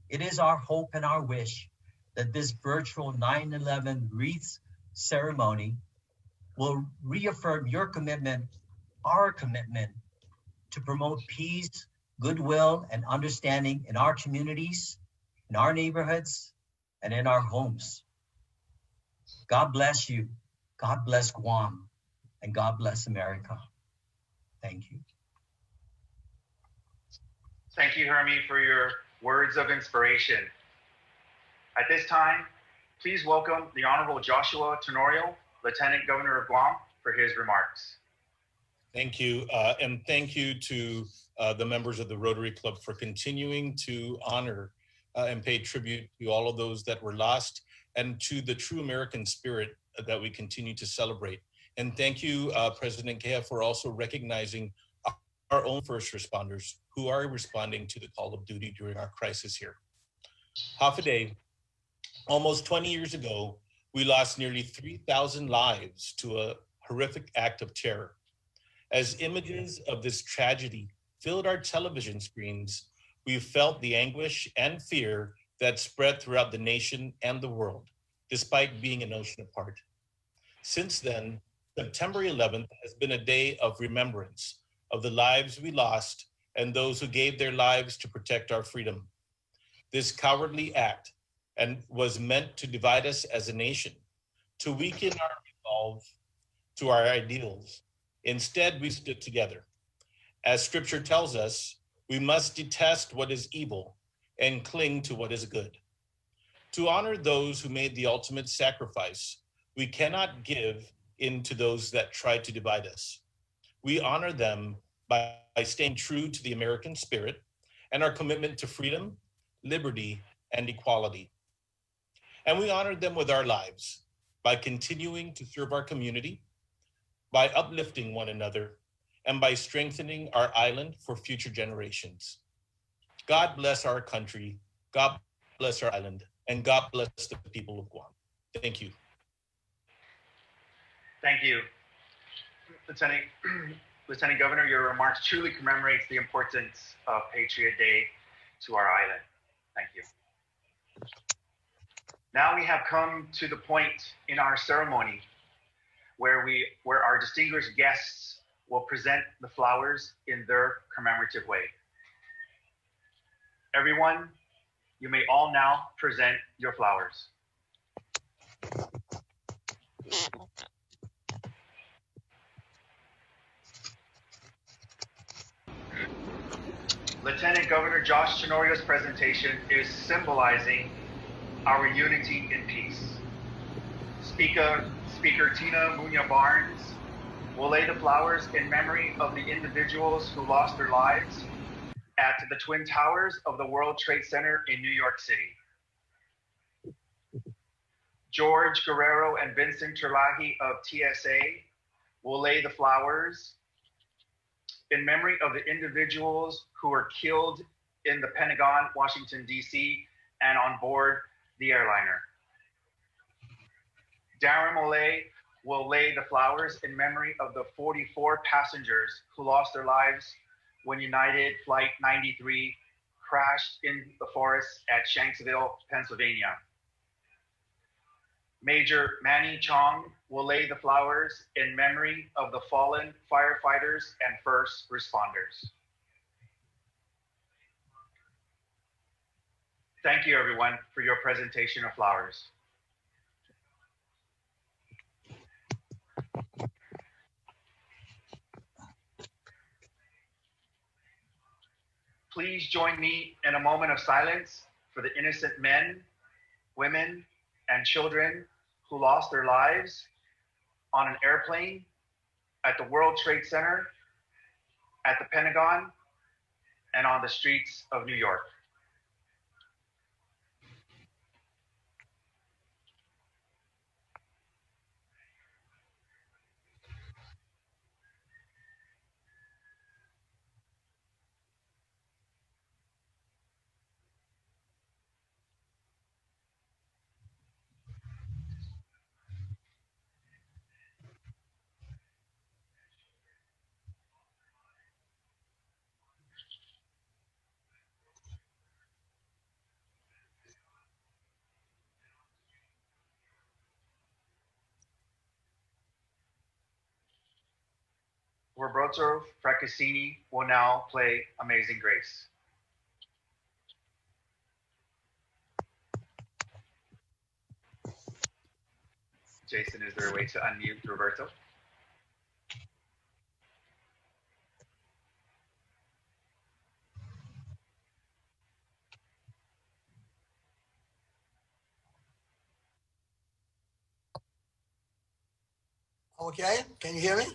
R: it is our hope and our wish that this virtual 9/11 wreath ceremony will reaffirm your commitment, our commitment, to promote peace, goodwill, and understanding in our communities, in our neighborhoods, and in our homes. God bless you. God bless Guam. And God bless America. Thank you.
S: Thank you, Hermie, for your words of inspiration. At this time, please welcome the Honorable Joshua Tenorio, Lieutenant Governor of Guam, for his remarks.
W: Thank you. And thank you to the members of the Rotary Club for continuing to honor and pay tribute to all of those that were lost and to the true American spirit that we continue to celebrate. And thank you, President Kea, for also recognizing our own first responders who are responding to the call of duty during our crisis here. Hafaday, almost 20 years ago, we lost nearly 3,000 lives to a horrific act of terror. As images of this tragedy filled our television screens, we felt the anguish and fear that spread throughout the nation and the world, despite being an ocean apart. Since then, September 11th has been a day of remembrance of the lives we lost and those who gave their lives to protect our freedom. This cowardly act was meant to divide us as a nation, to weaken our resolve to our ideals. Instead, we stood together. As scripture tells us, we must detest what is evil and cling to what is good. To honor those who made the ultimate sacrifice, we cannot give in to those that try to divide us. We honor them by staying true to the American spirit and our commitment to freedom, liberty, and equality. And we honor them with our lives by continuing to serve our community, by uplifting one another, and by strengthening our island for future generations. God bless our country, God bless our island, and God bless the people of Guam. Thank you.
S: Thank you. Lieutenant Governor, your remarks truly commemorates the importance of Patriot Day to our island. Thank you. Now we have come to the point in our ceremony where our distinguished guests will present the flowers in their commemorative way. Everyone, you may all now present your flowers. Lieutenant Governor Josh Tenorio's presentation is symbolizing our unity in peace. Speaker Tina Munya Barnes will lay the flowers in memory of the individuals who lost their lives at the Twin Towers of the World Trade Center in New York City. George Guerrero and Vincent Terlahi of TSA will lay the flowers in memory of the individuals who were killed in the Pentagon, Washington, D.C., and on board the airliner. Darren Molay will lay the flowers in memory of the 44 passengers who lost their lives when United Flight 93 crashed in the forest at Shanksville, Pennsylvania. Major Manny Chong will lay the flowers in memory of the fallen firefighters and first responders. Thank you, everyone, for your presentation of flowers. Please join me in a moment of silence for the innocent men, women, and children who lost their lives on an airplane, at the World Trade Center, at the Pentagon, and on the streets of New York. Roberto Francassini will now play Amazing Grace. Jason, is there a way to unmute Roberto?
M: Okay, can you hear me?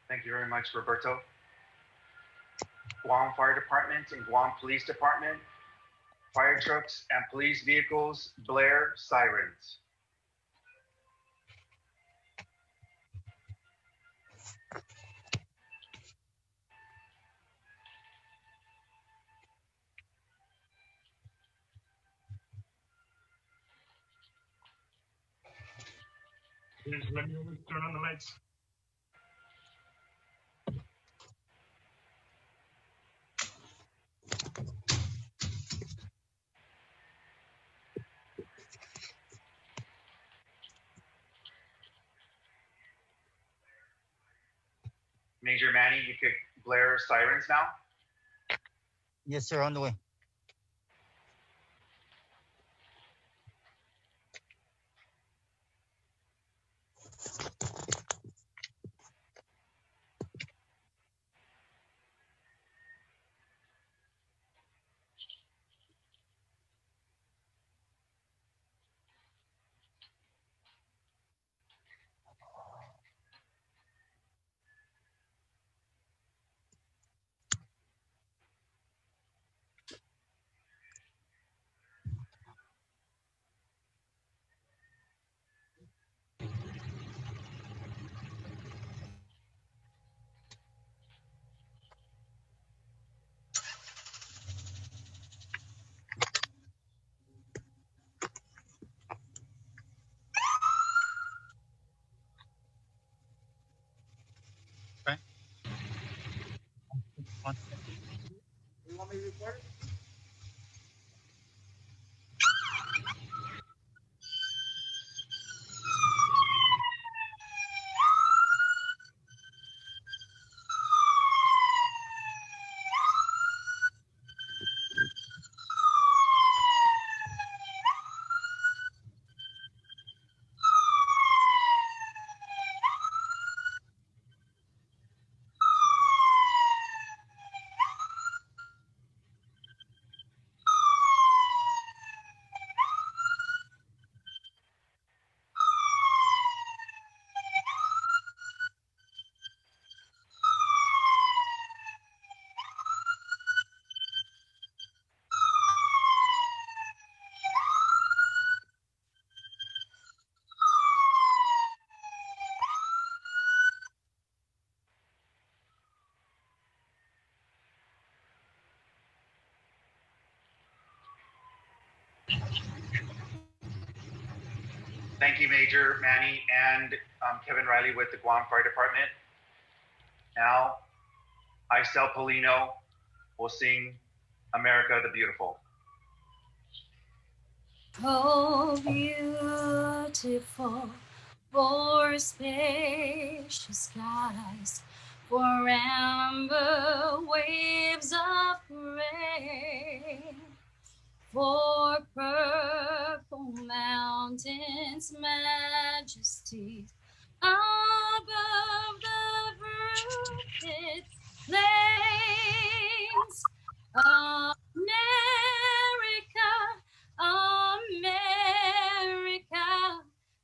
S: Thank you very much, Roberto. Guam Fire Department and Guam Police Department, fire trucks and police vehicles blare sirens.
N: Let me turn on the lights.
S: Major Manny, you could blare sirens now.
R: Yes, sir, on the way.
N: You want me to report? Thank you, Major Manny and Kevin Riley with the Guam Fire Department. Now, Isel Polino will sing America the Beautiful.
K: Oh, beautiful, for spacious skies, for amber waves of rain, for purple mountains, majesty above the fruited plains. America,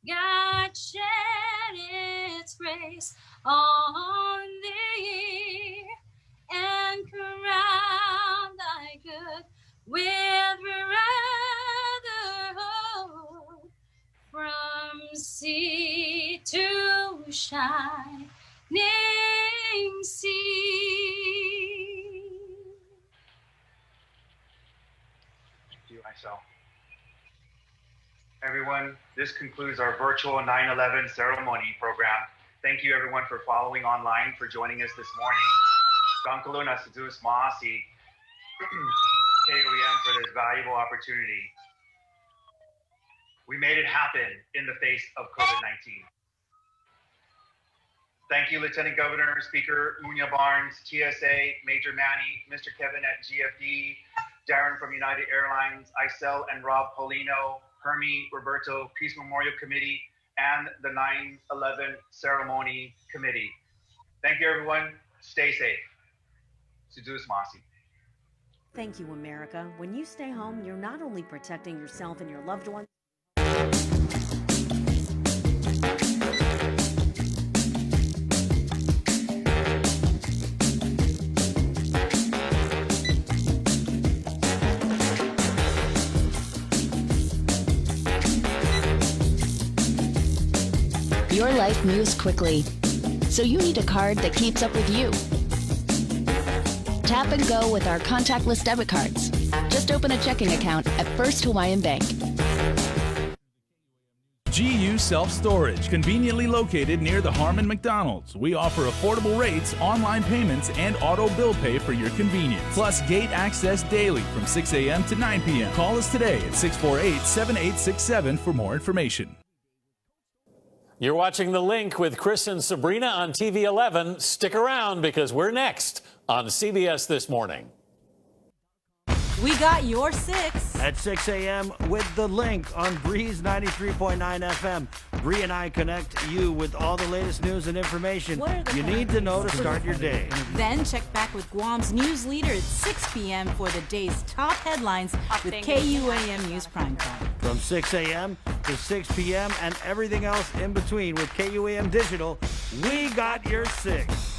K: God shed its grace on thee and crowned thy good with brotherhood from sea to shining sea.
S: Thank you, Isel. Everyone, this concludes our virtual 9/11 ceremony program. Thank you, everyone, for following online, for joining us this morning. Dankaluna Sedus Maasi, KOEM, for this valuable opportunity. We made it happen in the face of COVID-19. Thank you, Lieutenant Governor, Speaker Munya Barnes, TSA, Major Manny, Mr. Kevin at GFD, Darren from United Airlines, Isel and Rob Polino, Hermie, Roberto, Peace Memorial Committee, and the 9/11 Ceremony Committee. Thank you, everyone. Stay safe. Sedus Masi.
G: Thank you, America. When you stay home, you're not only protecting yourself and your loved ones.
U: Your life moves quickly, so you need a card that keeps up with you. Tap and go with our contactless debit cards. Just open a checking account at First Hawaiian Bank.
T: GU Self Storage, conveniently located near the Harmon McDonald's. We offer affordable rates, online payments, and auto bill pay for your convenience. Plus gate access daily from 6 a.m. to 9 p.m. Call us today at 648-7867 for more information.
J: You're watching The Link with Chris and Sabrina on TV 11. Stick around because we're next on CBS This Morning.
B: We got your 6
C: at 6 a.m. with The Link on Breeze 93.9 FM. Bree and I connect you with all the latest news and information you need to know to start your day.
B: Then check back with Guam's news leader at 6 p.m. for the day's top headlines with KUAM News Primetime.
C: From 6 a.m. to 6 p.m. and everything else in between with KUAM Digital, we got your 6.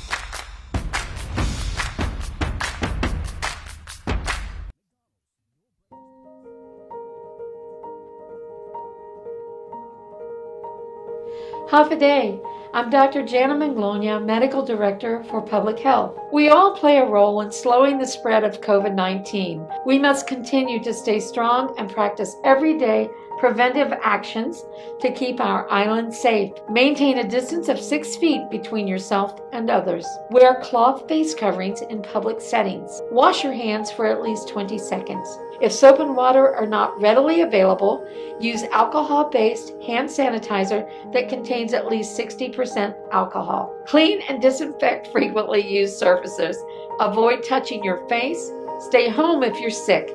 Q: Half a day. I'm Dr. Jana Manglonia, Medical Director for Public Health. We all play a role in slowing the spread of COVID-19. We must continue to stay strong and practice every day preventive actions to keep our island safe. Maintain a distance of 6 feet between yourself and others. Wear cloth face coverings in public settings. Wash your hands for at least 20 seconds. If soap and water are not readily available, use alcohol-based hand sanitizer that contains at least 60% alcohol. Clean and disinfect frequently used surfaces. Avoid touching your face. Stay home if you're sick.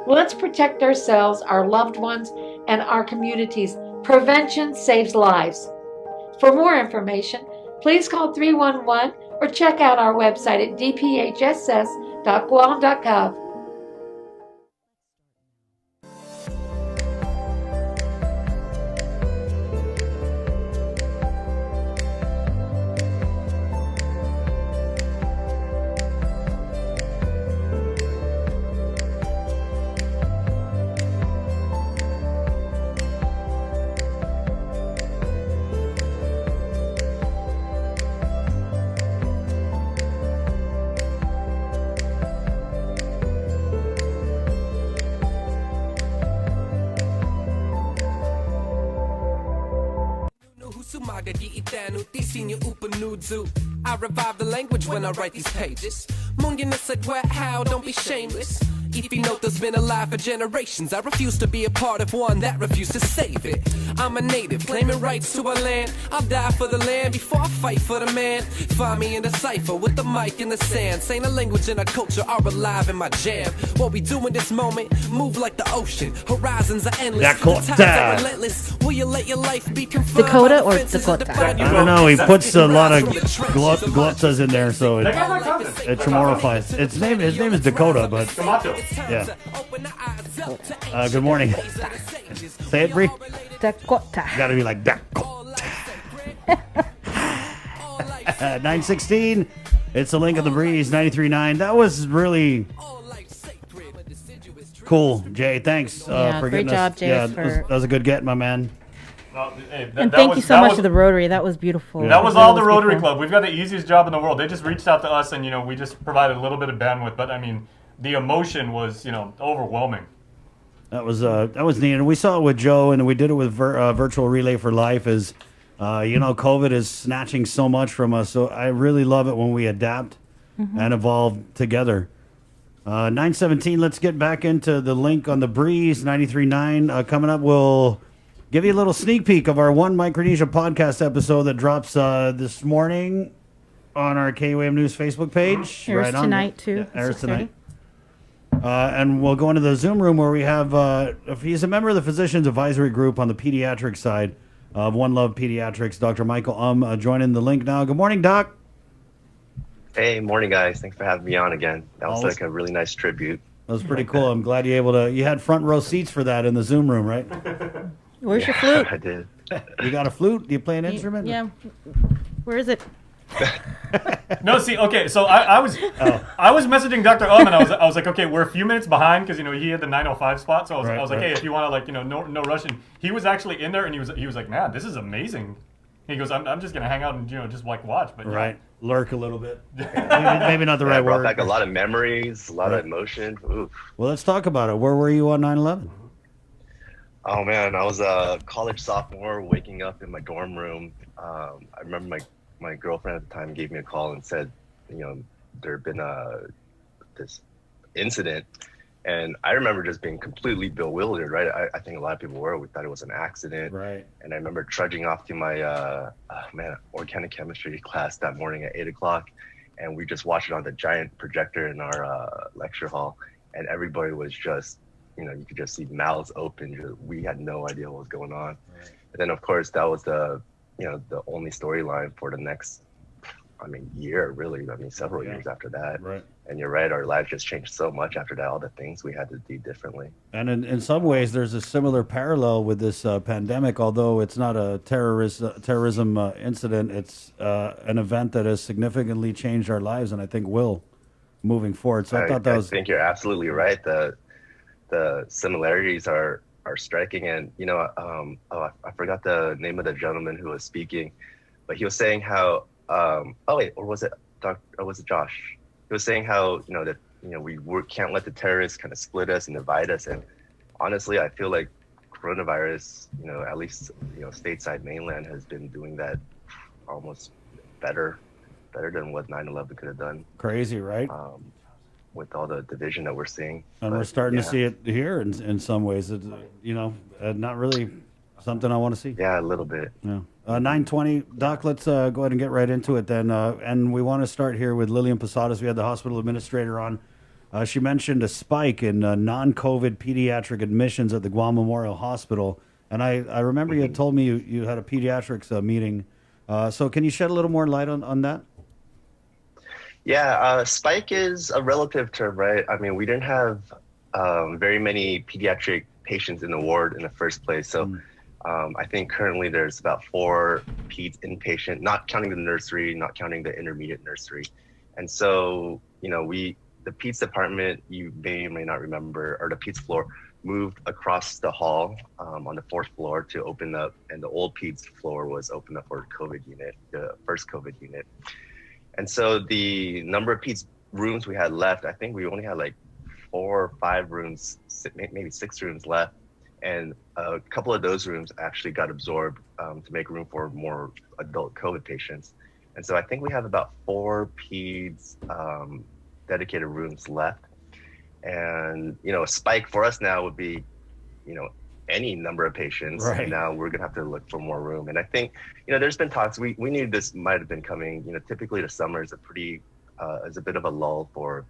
Q: Let's protect ourselves, our loved ones, and our communities. Prevention saves lives. For more information, please call 311 or check out our website at dphss.guam.gov.
A: I revive the language when I write these pages. Mungina said, "Where? How? Don't be shameless." If you know there's been alive for generations, I refuse to be a part of one that refused to save it. I'm a native, claiming rights to our land. I'll die for the land before I fight for the man. Find me in the cipher with the mic in the sand, saying the language and our culture are alive in my jam. What we do in this moment, move like the ocean. Horizons are endless,
C: Dakota.
A: the times are relentless. Will you let your life be confined
B: Dakota
A: by
B: or
A: the fences
B: Dakota?
A: that divide you?
C: I don't know. He puts a lot of glotzas in there, so it tremorifies. His name is Dakota, but yeah. Good morning. Say it, Bree.
B: Dakota.
C: Gotta be like Dakota. 9:16. It's the Link of the Breeze 93.9. That was really cool, Jay. Thanks
B: Yeah,
C: for
B: great
C: getting
B: job,
C: us.
B: Jay,
C: Yeah,
B: for-
C: that was a good get, my man.
B: And thank you so much to the Rotary. That was beautiful.
H: That was all the Rotary Club. We've got the easiest job in the world. They just reached out to us, and we just provided a little bit of bandwidth. But I mean, the emotion was overwhelming.
C: That was neat, and we saw it with Joe, and we did it with Virtual Relay for Life. COVID is snatching so much from us, so I really love it when we adapt and evolve together. 9:17. Let's get back into the Link on the Breeze 93.9. Coming up, we'll give you a little sneak peek of our One Micronesia podcast episode that drops this morning on our KUAM News Facebook page.
B: Airs tonight, too.
C: Yeah, airs tonight. And we'll go into the Zoom room where we have, he's a member of the Physicians Advisory Group on the pediatric side of One Love Pediatrics, Dr. Michael joining the link now. Good morning, Doc.
D: Hey, morning, guys. Thanks for having me on again. That was
C: Always.
D: like a really nice tribute.
C: That was pretty cool. I'm glad you had front row seats for that in the Zoom room, right?
B: Where's your flute?
D: I did.
C: You got a flute? Do you play an instrument?
B: Yeah. Where is it?
H: No, see, okay, so I was messaging Dr. and I was like, okay, we're a few minutes behind because he had the 9:05 spot, so I was like, hey, if you want to no rushing. He was actually in there, and he was like, man, this is amazing. He goes, I'm just gonna hang out and just watch, but
C: right, lurk a little bit. Maybe not the right
D: brought
C: word.
D: back a lot of memories, a lot of emotion. Oof.
C: Well, let's talk about it. Where were you on 9/11?
D: Oh man, I was a college sophomore, waking up in my dorm room. I remember my girlfriend at the time gave me a call and said, there had been this incident, and I remember just being completely bewildered. Right, I think a lot of people were. We thought it was an accident.
C: Right.
D: And I remember trudging off to my organic chemistry class that morning at 8:00, and we just watched it on the giant projector in our lecture hall, and everybody was just, you could just see mouths open. We had no idea what was going on. Right. And then, of course, that was the only storyline for the next, year, really. Several years after that. Right. And you're right, our lives just changed so much after that, all the things we had to do differently.
C: And in some ways, there's a similar parallel with this pandemic, although it's not a terrorism incident. It's an event that has significantly changed our lives, and I think will, moving forward. So I thought that was...
D: I think you're absolutely right. The similarities are striking, and I forgot the name of the gentleman who was speaking, but he was saying how or was it Josh? He was saying how we can't let the terrorists kind of split us and divide us, and honestly, I feel like coronavirus, at least, stateside mainland has been doing that almost better than what 9/11 could have done.
C: Crazy, right?
D: With all the division that we're seeing.
C: And we're starting to see it here in some ways. It's, not really something I want to see.
D: Yeah, a little bit.
C: Yeah. 9:20, Doc, let's go ahead and get right into it then. And we want to start here with Lillian Posadas. We had the hospital administrator on. She mentioned a spike in non-COVID pediatric admissions at the Guam Memorial Hospital. And I remember you had told me you had a pediatrics meeting. So can you shed a little more light on that?
D: Yeah, spike is a relative term, right? I mean, we didn't have very many pediatric patients in the ward in the first place. So I think currently there's about 4 peds inpatient, not counting the nursery, not counting the intermediate nursery. And so, the peds department, you may or may not remember, or the peds floor, moved across the hall on the 4th floor to open up, and the old peds floor was opened up for COVID unit, the first COVID unit. And so the number of peds rooms we had left, I think we only had like 4 or 5 rooms, maybe 6 rooms left. And a couple of those rooms actually got absorbed to make room for more adult COVID patients. And so I think we have about 4 peds dedicated rooms left. And, a spike for us now would be, any number of patients.
C: Right.
D: And now we're going to have to look for more room. And I think, there's been talks, we knew this might have been coming. Typically the summer is is a bit of a lull for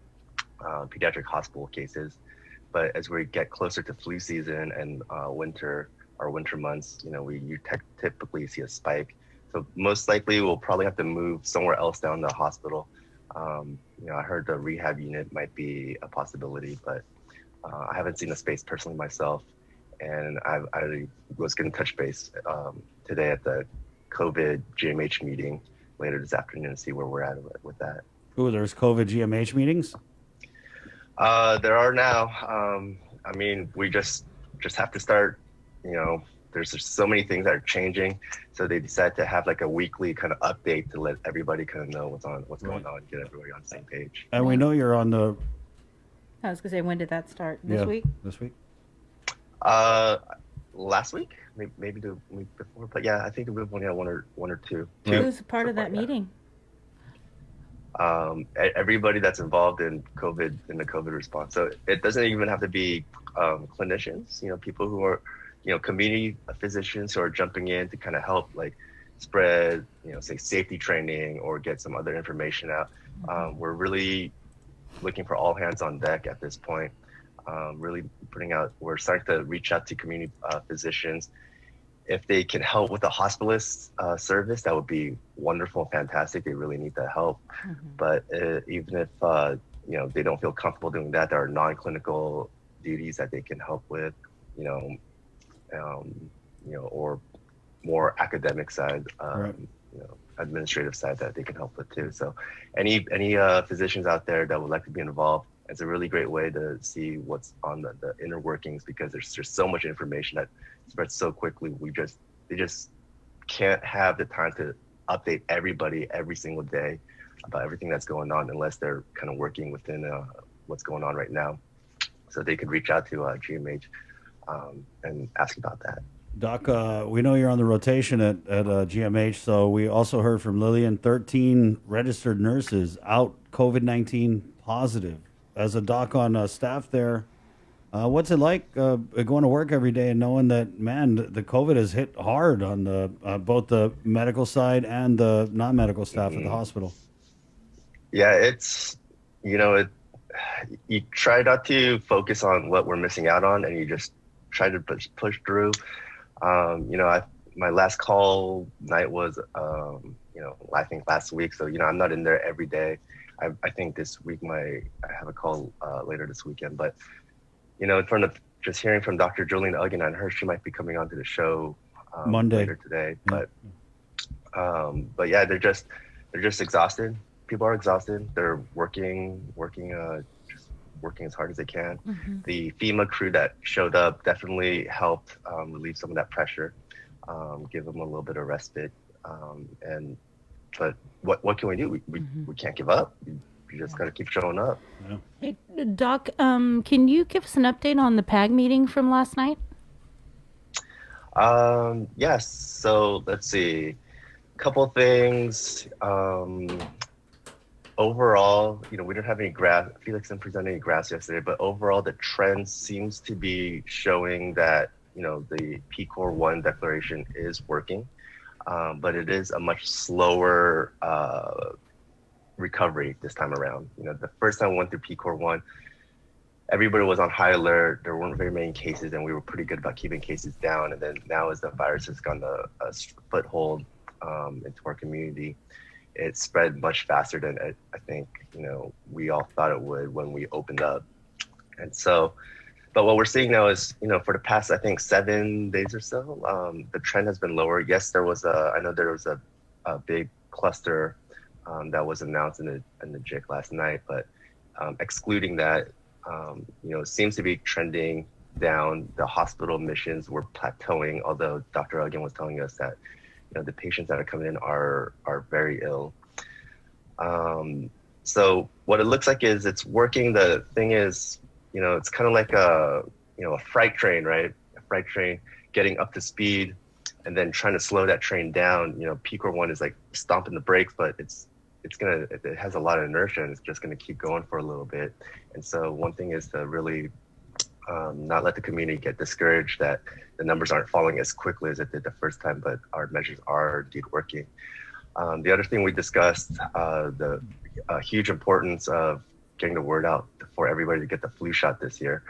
D: pediatric hospital cases. But as we get closer to flu season and winter months, you typically see a spike. So most likely we'll probably have to move somewhere else down the hospital. I heard the rehab unit might be a possibility, but I haven't seen the space personally myself. And I was going to touch base today at the COVID GMH meeting later this afternoon and see where we're at with that.
C: Ooh, there's COVID GMH meetings?
D: There are now. I mean, we just have to start, there's just so many things that are changing. So they decided to have like a weekly kind of update to let everybody kind of know what's going on, get everybody on the same page.
C: And we know you're on the...
B: I was going to say, when did that start? This week?
C: This week.
D: Last week, maybe the week before, but yeah, I think we only had one or two.
B: Who's part of that meeting?
D: Everybody that's involved in COVID, in the COVID response. So it doesn't even have to be clinicians, people who are, community physicians who are jumping in to kind of help like spread, say safety training or get some other information out. We're really looking for all hands on deck at this point. Really we're starting to reach out to community physicians. If they can help with the hospitalist service, that would be wonderful, fantastic. They really need that help. But even if they don't feel comfortable doing that, there are non-clinical duties that they can help with, or more academic side, administrative side that they can help with too. So, any physicians out there that would like to be involved, it's a really great way to see what's on the inner workings, because there's just so much information that spreads so quickly. They just can't have the time to update everybody every single day about everything that's going on unless they're kind of working within what's going on right now. So they could reach out to GMH and ask about that.
C: Doc, we know you're on the rotation at GMH, so we also heard from Lillian, 13 registered nurses out COVID-19 positive. As a doc on staff there, what's it like going to work every day and knowing that, man, the COVID has hit hard on the both the medical side and the non-medical staff at the hospital? Yeah,
D: it's, you try not to focus on what we're missing out on, and you just try to push through. My last call night was, I think last week. So, I'm not in there every day. I think this week I have a call later this weekend. But, just hearing from Dr. Jolene Uggen, I heard she might be coming onto the show
C: Monday
D: later today. But yeah, they're just exhausted. People are exhausted. They're working as hard as they can. The FEMA crew that showed up definitely helped relieve some of that pressure, give them a little bit of respite. But what can we do? We can't give up. You just got to keep showing up.
C: Yeah.
B: Hey, Doc, can you give us an update on the PAG meeting from last night?
D: Yes. So let's see. Couple things. Overall, we didn't have any graphs. Felix didn't present any graphs yesterday, but overall, the trend seems to be showing that the PCOR 1 declaration is working, but it is a much slower recovery this time around. The first time we went through PCOR 1, everybody was on high alert. There weren't very many cases, and we were pretty good about keeping cases down. And then now, as the virus has gotten a foothold into our community, it spread much faster than I think we all thought it would when we opened up. And so, but what we're seeing now is for the past, I think, 7 days or so, the trend has been lower. Yes, I know there was a big cluster that was announced in the JIC last night, but excluding that, it seems to be trending down. The hospital admissions were plateauing, although Dr. Uggan was telling us that the patients that are coming in are very ill. So what it looks like is it's working. The thing is, it's kind of like a freight train, right? A freight train getting up to speed and then trying to slow that train down. PCOR 1 is like stomping the brakes, but it has a lot of inertia and it's just going to keep going for a little bit. And so one thing is to really not let the community get discouraged that the numbers aren't falling as quickly as it did the first time, but our measures are indeed working. The other thing we discussed, the huge importance of getting the word out for everybody to get the flu shot this year.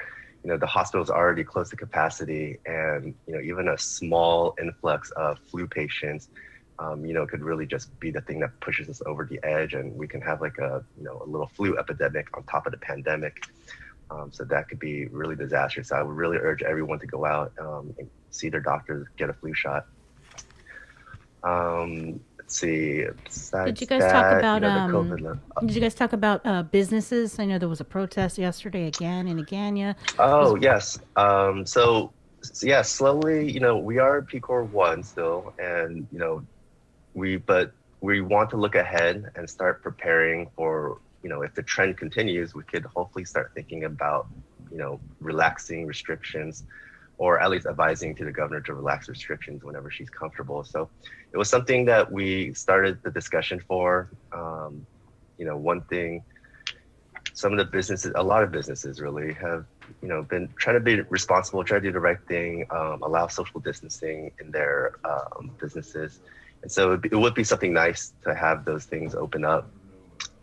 D: The hospital's already close to capacity, and even a small influx of flu patients, could really just be the thing that pushes us over the edge, and we can have like a little flu epidemic on top of the pandemic. So that could be really disastrous. So I would really urge everyone to go out and see their doctors, get a flu shot. Let's see.
B: Did you guys talk about Did you guys talk about businesses? I know there was a protest yesterday again and again. Yeah.
D: Oh yes. So yeah, slowly. We are PCOR 1 still, and we want to look ahead and start preparing for. If the trend continues, we could hopefully start thinking about, relaxing restrictions, or at least advising to the governor to relax restrictions whenever she's comfortable. So it was something that we started the discussion for. One thing, some of the businesses, a lot of businesses really have, been trying to be responsible, try to do the right thing, allow social distancing in their businesses. And so it would be something nice to have those things open up.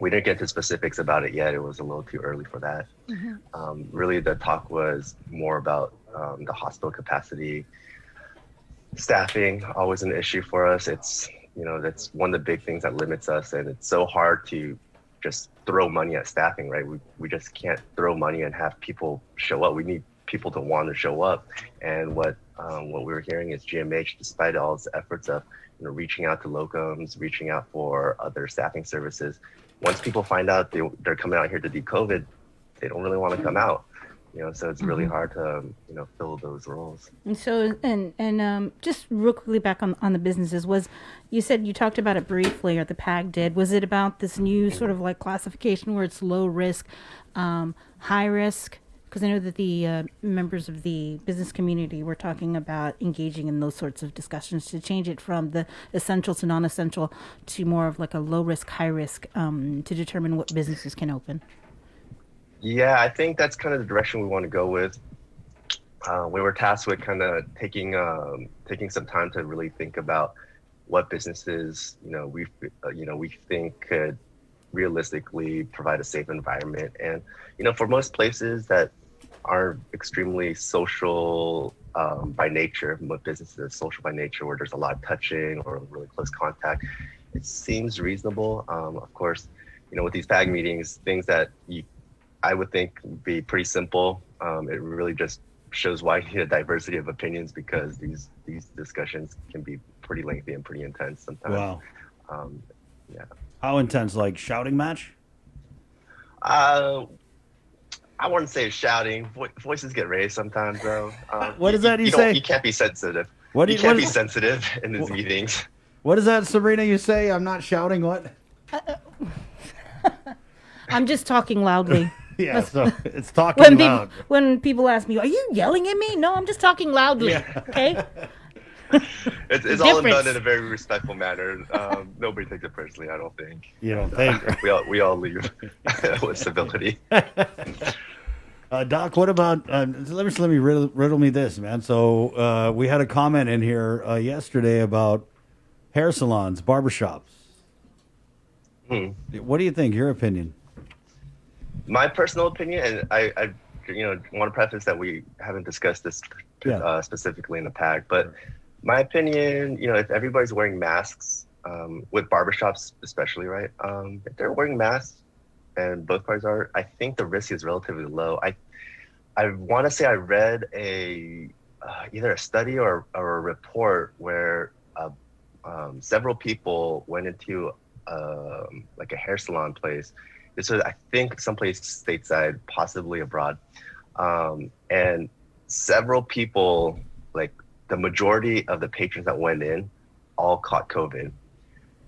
D: We didn't get to specifics about it yet. It was a little too early for that. Mm-hmm. Really, the talk was more about the hospital capacity. Staffing, always an issue for us. It's, that's one of the big things that limits us. And it's so hard to just throw money at staffing, right? We just can't throw money and have people show up. We need people to want to show up. And what we were hearing is GMH, despite all its efforts of reaching out to locums, reaching out for other staffing services, once people find out they're coming out here to do COVID, they don't really want to come out. So it's really hard to fill those roles.
B: And so and just real quickly back on the businesses, you said you talked about it briefly, or the PAG did. Was it about this new sort of like classification where it's low risk, high risk? Because I know that the members of the business community were talking about engaging in those sorts of discussions to change it from the essential to non-essential to more of like a low risk, high risk, to determine what businesses can open.
D: Yeah, I think that's kind of the direction we want to go with. We were tasked with kind of taking some time to really think about what businesses we think could realistically provide a safe environment. And for most places that are extremely social by nature, most businesses are social by nature, where there's a lot of touching or really close contact, it seems reasonable. Of course, with these PAG meetings, things that I would think would be pretty simple. It really just shows why you need a diversity of opinions, because these discussions can be pretty lengthy and pretty intense sometimes.
C: Wow.
D: Yeah.
C: How intense? Like shouting match?
D: I wouldn't say shouting. Voices get raised sometimes, though.
C: What does that you say?
D: You can't be sensitive.
C: You
D: can't be sensitive in these meetings.
C: What is that, Sabrina? You say I'm not shouting. What?
B: I'm just talking loudly.
C: Yeah, so it's talking loud.
B: When people ask me, "Are you yelling at me?" No, I'm just talking loudly. Yeah. Okay.
D: It's all done in a very respectful manner. Nobody takes it personally, I don't think.
C: You don't think?
D: We all leave with civility.
C: Doc, what about? Let me riddle me this, man. So we had a comment in here yesterday about hair salons, barbershops. What do you think? Your opinion?
D: My personal opinion, and I want to preface that we haven't discussed this specifically in the pack, but my opinion, if everybody's wearing masks, with barbershops especially, right? If they're wearing masks and both parties are, I think the risk is relatively low. I want to say I read either a study or a report where several people went into like a hair salon place. This was, I think, someplace stateside, possibly abroad. And several people, like the majority of the patrons that went in, all caught COVID.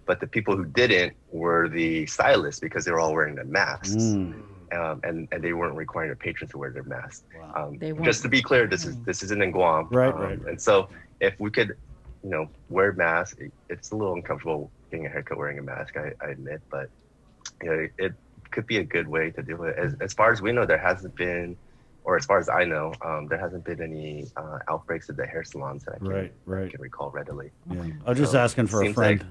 D: But the people who didn't were the stylists because they were all wearing their masks. And they weren't requiring their patrons to wear their masks. Just to be clear, this isn't in Guam.
C: Right.
D: And so if we could, wear masks, it's a little uncomfortable getting a haircut wearing a mask, I admit, but it could be a good way to do it. As far as we know, there hasn't been, or as far as I know, there hasn't been any outbreaks at the hair salons that I can recall readily.
C: Yeah. I was just asking for a friend.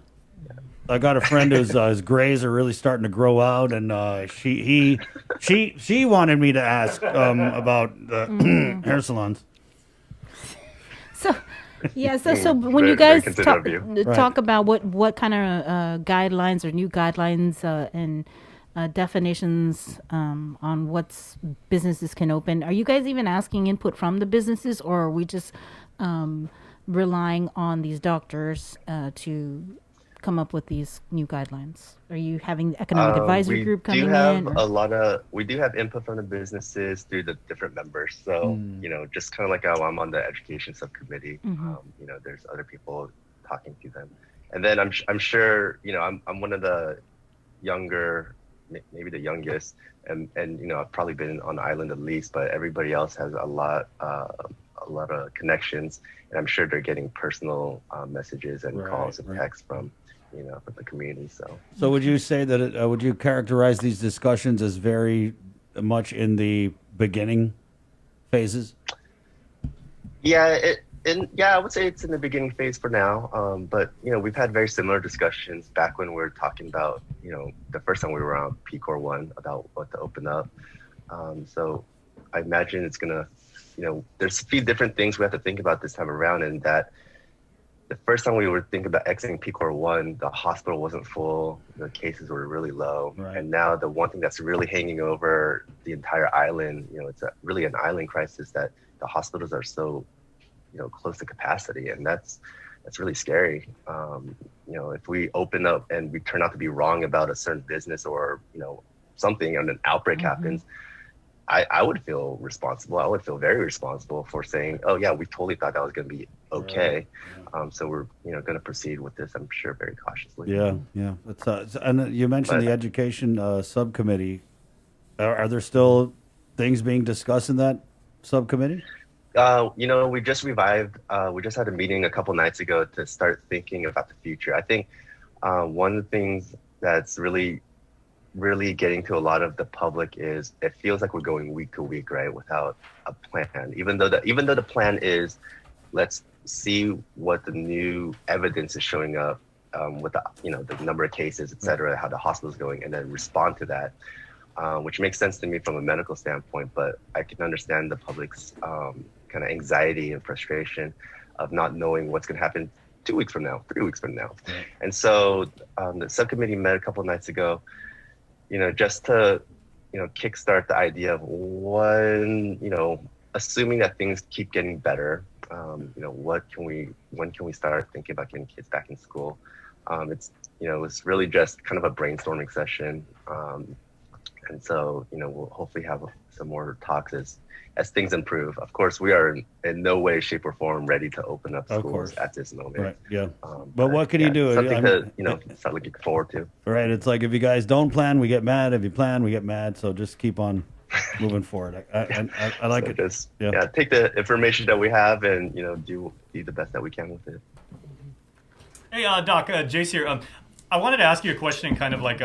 C: I got a friend whose his grays are really starting to grow out, and she wanted me to ask about the hair salons.
B: So when you guys talk about what kind of guidelines or new guidelines and definitions on what businesses can open, are you guys even asking input from the businesses, or are we just relying on these doctors to come up with these new guidelines? Are you having the economic advisory group coming in?
D: We do have input from the businesses through the different members. So, just kind of like how I'm on the education subcommittee, there's other people talking to them. And then I'm sure, I'm one of the younger, maybe the youngest, and I've probably been on the island the least, but everybody else has a lot of connections, and I'm sure they're getting personal messages and calls and texts from the community. So
C: would you say that would you characterize these discussions as very much in the beginning phases?
D: Yeah, I would say it's in the beginning phase for now. But we've had very similar discussions back when we were talking about the first time we were on PCOR 1 about what to open up. So I imagine it's gonna there's a few different things we have to think about this time around, and that the first time we were thinking about exiting PCOR 1, the hospital wasn't full, the cases were really low. And now the one thing that's really hanging over the entire island, it's really an island crisis, that the hospitals are so, close to capacity. And that's really scary. If we open up and we turn out to be wrong about a certain business or, something, and an outbreak happens, I would feel responsible. I would feel very responsible for saying, oh yeah, we totally thought that was going to be okay. So we're, going to proceed with this, I'm sure, very cautiously.
C: Yeah. And you mentioned the education subcommittee. Are there still things being discussed in that subcommittee?
D: We just revived, we just had a meeting a couple nights ago to start thinking about the future. I think one of the things that's really getting to a lot of the public is it feels like we're going week to week, right, without a plan. Even though the plan is, let's see what the new evidence is showing up with the number of cases, et cetera, how the hospital's going, and then respond to that, which makes sense to me from a medical standpoint. But I can understand the public's kind of anxiety and frustration of not knowing what's going to happen 2 weeks from now, 3 weeks from now. And so the subcommittee met a couple of nights ago, just to, kickstart the idea of when assuming that things keep getting better, when can we start thinking about getting kids back in school? It's really just kind of a brainstorming session. And so, we'll hopefully have some more talks as things improve. Of course, we are in no way, shape, or form ready to open up schools at this moment.
C: Right. Yeah. But what can you do?
D: Something to start looking forward to.
C: Right. It's like if you guys don't plan, we get mad. If you plan, we get mad. So just keep on moving forward. I like
D: So
C: it.
D: just take the information that we have and do the best that we can with it.
H: Hey, Doc, Jace here. I wanted to ask you a question, kind of like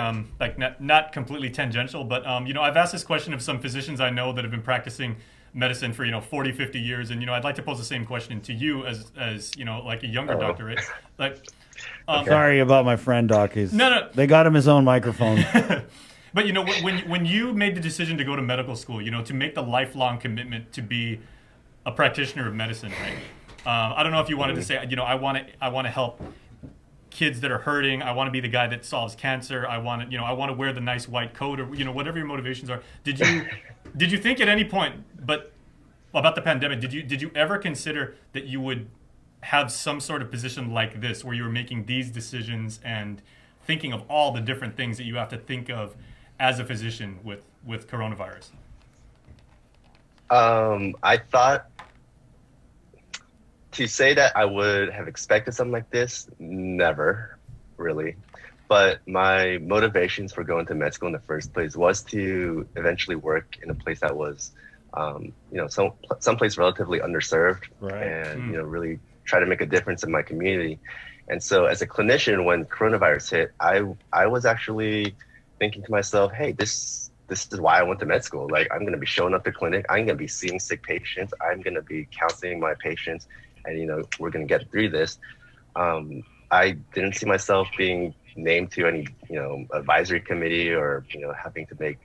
H: not completely tangential, but I've asked this question of some physicians I know that have been practicing medicine for 40, 50 years, and I'd like to pose the same question to you as like a younger doctor, right? Like,
C: Sorry about my friend, Doc.
H: No.
C: They got him his own microphone.
H: But when you made the decision to go to medical school, to make the lifelong commitment to be a practitioner of medicine, right? I don't know if you wanted to say, I want to help kids that are hurting. I want to be the guy that solves cancer. I want to wear the nice white coat, or whatever your motivations are. Did you think at any point, but about the pandemic, did you ever consider that you would have some sort of position like this, where you were making these decisions and thinking of all the different things that you have to think of as a physician with coronavirus?
D: I thought, to say that I would have expected something like this, never, really. But my motivations for going to med school in the first place was to eventually work in a place that was, someplace relatively underserved, and really try to make a difference in my community. And so, as a clinician, when coronavirus hit, I was actually thinking to myself, hey, this is why I went to med school. Like, I'm going to be showing up to clinic. I'm going to be seeing sick patients. I'm going to be counseling my patients. And, we're going to get through this. I didn't see myself being named to any, advisory committee, or, having to make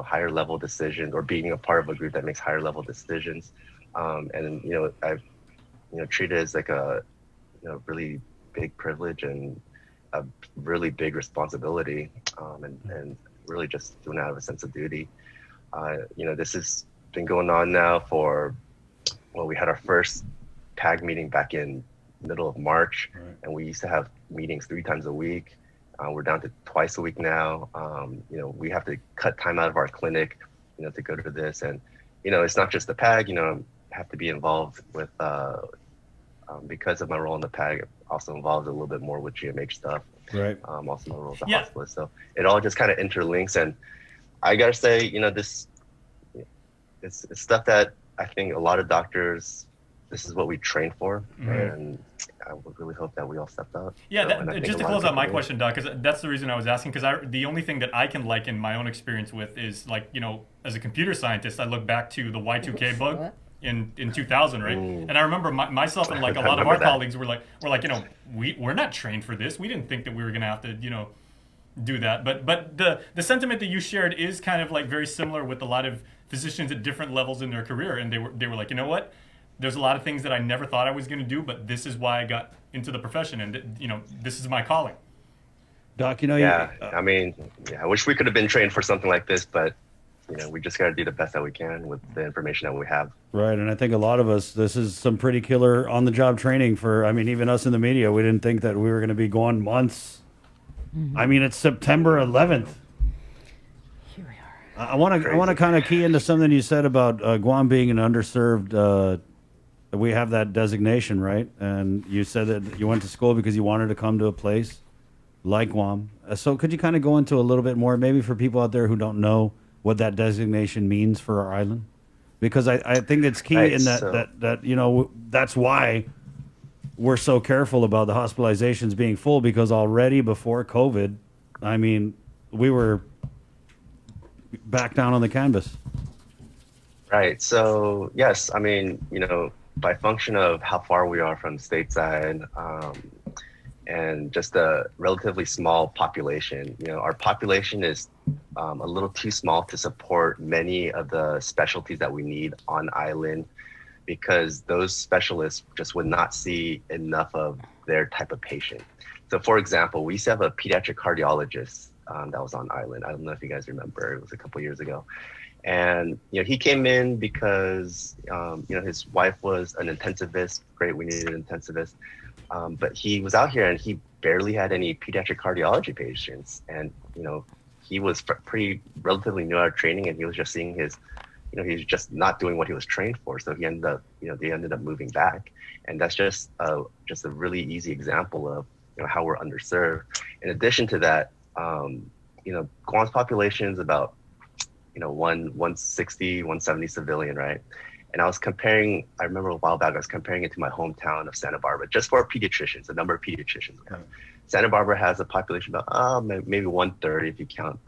D: higher level decisions, or being a part of a group that makes higher level decisions. And, I've, treated it as like a, really big privilege and a really big responsibility, and really just doing it out of a sense of duty. This has been going on now for, we had our first PAG meeting back in middle of March, and we used to have meetings 3 times a week. We're down to twice a week now. We have to cut time out of our clinic, to go to this. And, it's not just the PAG, I have to be involved with, because of my role in the PAG, also involved a little bit more with GMH stuff.
C: Right.
D: Also my role as a hospitalist. So it all just kind of interlinks. And I got to say, it's stuff that I think a lot of doctors, this is what we train for.
H: Mm-hmm.
D: And I would really hope that we all stepped up.
H: Just to close out my question, Doc, because that's the reason I was asking, because the only thing that I can liken my own experience with is, like, as a computer scientist, I look back to the Y2K bug in 2000, right? And I remember myself and like a lot of our colleagues were like, we're not trained for this. We didn't think that we were going to have to, do that. But the sentiment that you shared is kind of like very similar with a lot of physicians at different levels in their career, and they were like, what? There's a lot of things that I never thought I was going to do, but this is why I got into the profession, and this is my calling.
C: Doc,
D: I wish we could have been trained for something like this, but we just got to do the best that we can with the information that we have.
C: Right, and I think a lot of us, this is some pretty killer on-the-job training for, even us in the media, we didn't think that we were going to be going months. Mm-hmm. It's September 11th.
B: Here we are.
C: I want to kind of key into something you said about Guam being an underserved. We have that designation, right? And you said that you went to school because you wanted to come to a place like Guam. So could you kind of go into a little bit more, maybe for people out there who don't know what that designation means for our island? Because I think it's key in that that's why we're so careful about the hospitalizations being full, because already before COVID, we were back down on the canvas.
D: Right. So, yes, by function of how far we are from stateside, and just a relatively small population, our population is a little too small to support many of the specialties that we need on island, because those specialists just would not see enough of their type of patient. So, for example, we used to have a pediatric cardiologist that was on island. I don't know if you guys remember, it was a couple years ago. And, he came in because, his wife was an intensivist. Great, we needed an intensivist. But he was out here and he barely had any pediatric cardiology patients. And, he was relatively new out of training, and he was just seeing he was just not doing what he was trained for. So he ended up, they ended up moving back. And that's just a really easy example of, how we're underserved. In addition to that, Guam's population is about 160, 170 civilian, right? And I remember a while back, I was comparing it to my hometown of Santa Barbara, just for pediatricians, the number of pediatricians we have. Santa Barbara has a population about maybe 130 if you count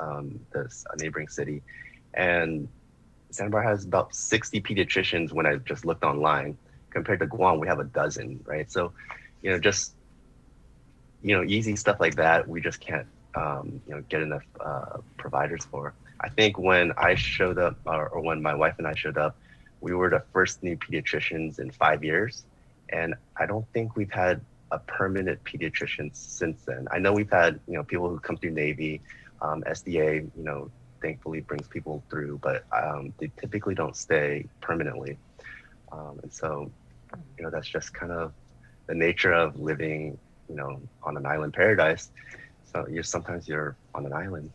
D: this neighboring city. And Santa Barbara has about 60 pediatricians when I just looked online. Compared to Guam, we have a dozen, right? So, just, easy stuff like that, we just can't, get enough providers for. I think when I showed up, or when my wife and I showed up, we were the first new pediatricians in 5 years. And I don't think we've had a permanent pediatrician since then. I know we've had, people who come through Navy, SDA, thankfully brings people through, but they typically don't stay permanently. And so, that's just kind of the nature of living, on an island paradise. So sometimes you're on an island.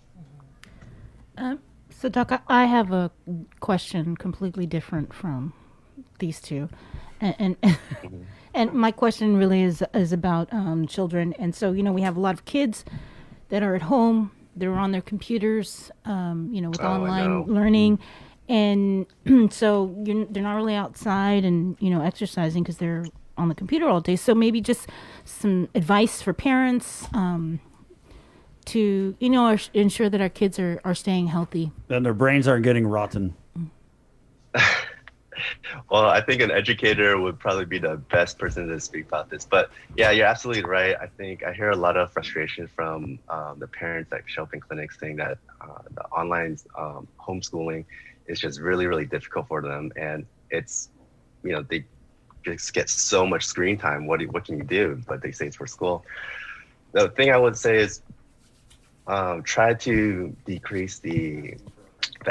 B: So Doc, I have a question completely different from these two. And and my question really is about children. And so, we have a lot of kids that are at home, they're on their computers, with online learning. And so they're not really outside and, exercising because they're on the computer all day. So maybe just some advice for parents to, ensure that our kids are staying healthy.
C: And their brains aren't getting rotten.
D: Well, I think an educator would probably be the best person to speak about this. But yeah, you're absolutely right. I think I hear a lot of frustration from the parents that show up in clinics saying that the online homeschooling is just really, really difficult for them. And it's, they just get so much screen time. What can you do? But they say it's for school. The thing I would say is try to decrease the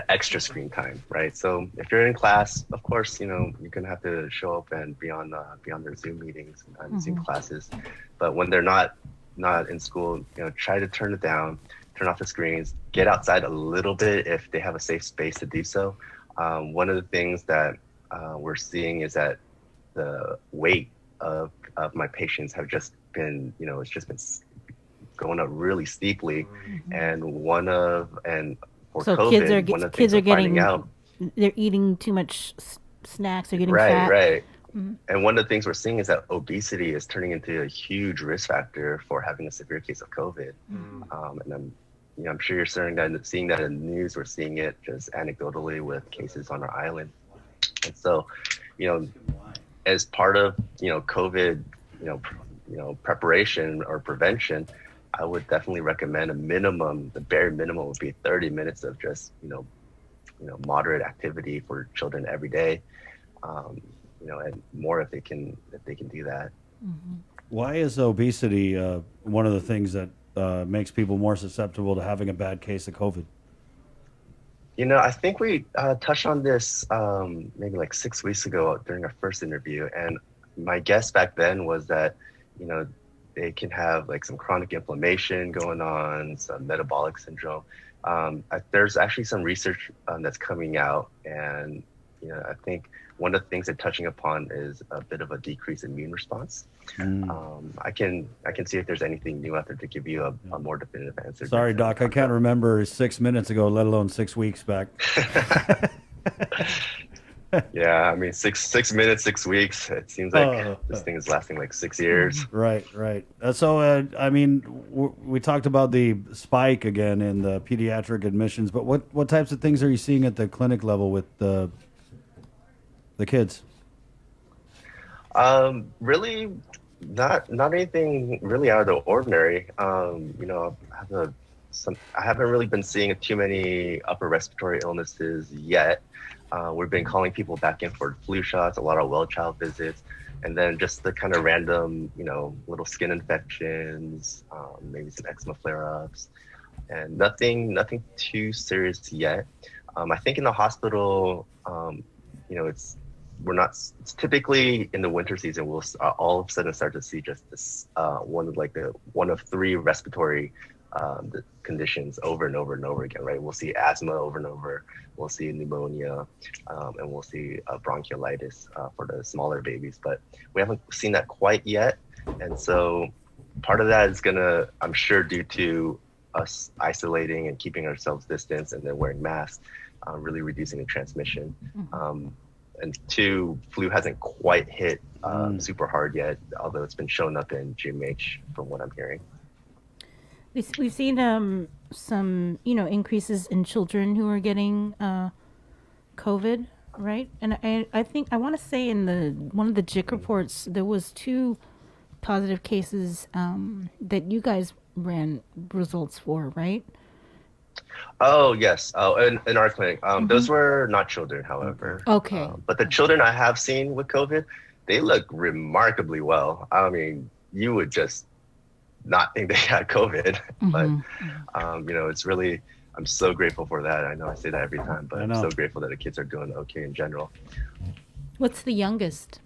D: extra screen time, right? So if you're in class, of course, you're gonna have to show up and be on their Zoom meetings and Zoom classes. But when they're not in school, try to turn it down, turn off the screens, get outside a little bit if they have a safe space to do so. One of the things that we're seeing is that the weight of my patients have just been, it's just been going up really steeply. And for
B: so
D: COVID,
B: kids are getting out, they're eating too much snacks, they're getting fat.
D: Right. And one of the things we're seeing is that obesity is turning into a huge risk factor for having a severe case of COVID. And I'm sure you're seeing that in the news. We're seeing it just anecdotally with cases on our island. And so, as part of COVID, preparation or prevention, I would definitely recommend the bare minimum would be 30 minutes of just, moderate activity for children every day, and more if they can do that.
C: Why is obesity one of the things that makes people more susceptible to having a bad case of COVID?
D: I think we touched on this maybe like 6 weeks ago during our first interview. And my guess back then was that, they can have like some chronic inflammation going on, some metabolic syndrome. There's actually some research that's coming out. And, I think one of the things they're touching upon is a bit of a decreased immune response. I can see if there's anything new out there to give you a more definitive answer.
C: Sorry, Doc, I can't remember 6 minutes ago, let alone 6 weeks back.
D: Yeah, I mean, 6 minutes, 6 weeks. It seems like this thing is lasting like 6 years.
C: Right. So, we talked about the spike again in the pediatric admissions, but what types of things are you seeing at the clinic level with the kids?
D: Really, not anything really out of the ordinary. I haven't really been seeing too many upper respiratory illnesses yet. We've been calling people back in for flu shots, a lot of well child visits, and then just the kind of random, little skin infections, maybe some eczema flare-ups, and nothing too serious yet. I think in the hospital, it's typically in the winter season, we'll all of a sudden start to see just this one of three respiratory conditions over and over and over again, right? We'll see asthma over and over, we'll see pneumonia, and we'll see bronchiolitis for the smaller babies, but we haven't seen that quite yet. And so part of that is I'm sure due to us isolating and keeping ourselves distance and then wearing masks, really reducing the transmission. And 2, flu hasn't quite hit super hard yet, although it's been showing up in GMH from what I'm hearing.
B: We've seen some, increases in children who are getting COVID, right? And I think I want to say in one of the JIC reports there was 2 positive cases that you guys ran results for, right?
D: Oh, yes. Oh, in our clinic. Those were not children, however.
B: Okay.
D: But the children I have seen with COVID, they look remarkably well. I mean, you would just not think they had COVID. But, it's really, I'm so grateful for that. I know I say that every time, but I'm so grateful that the kids are doing okay in general.
B: What's the youngest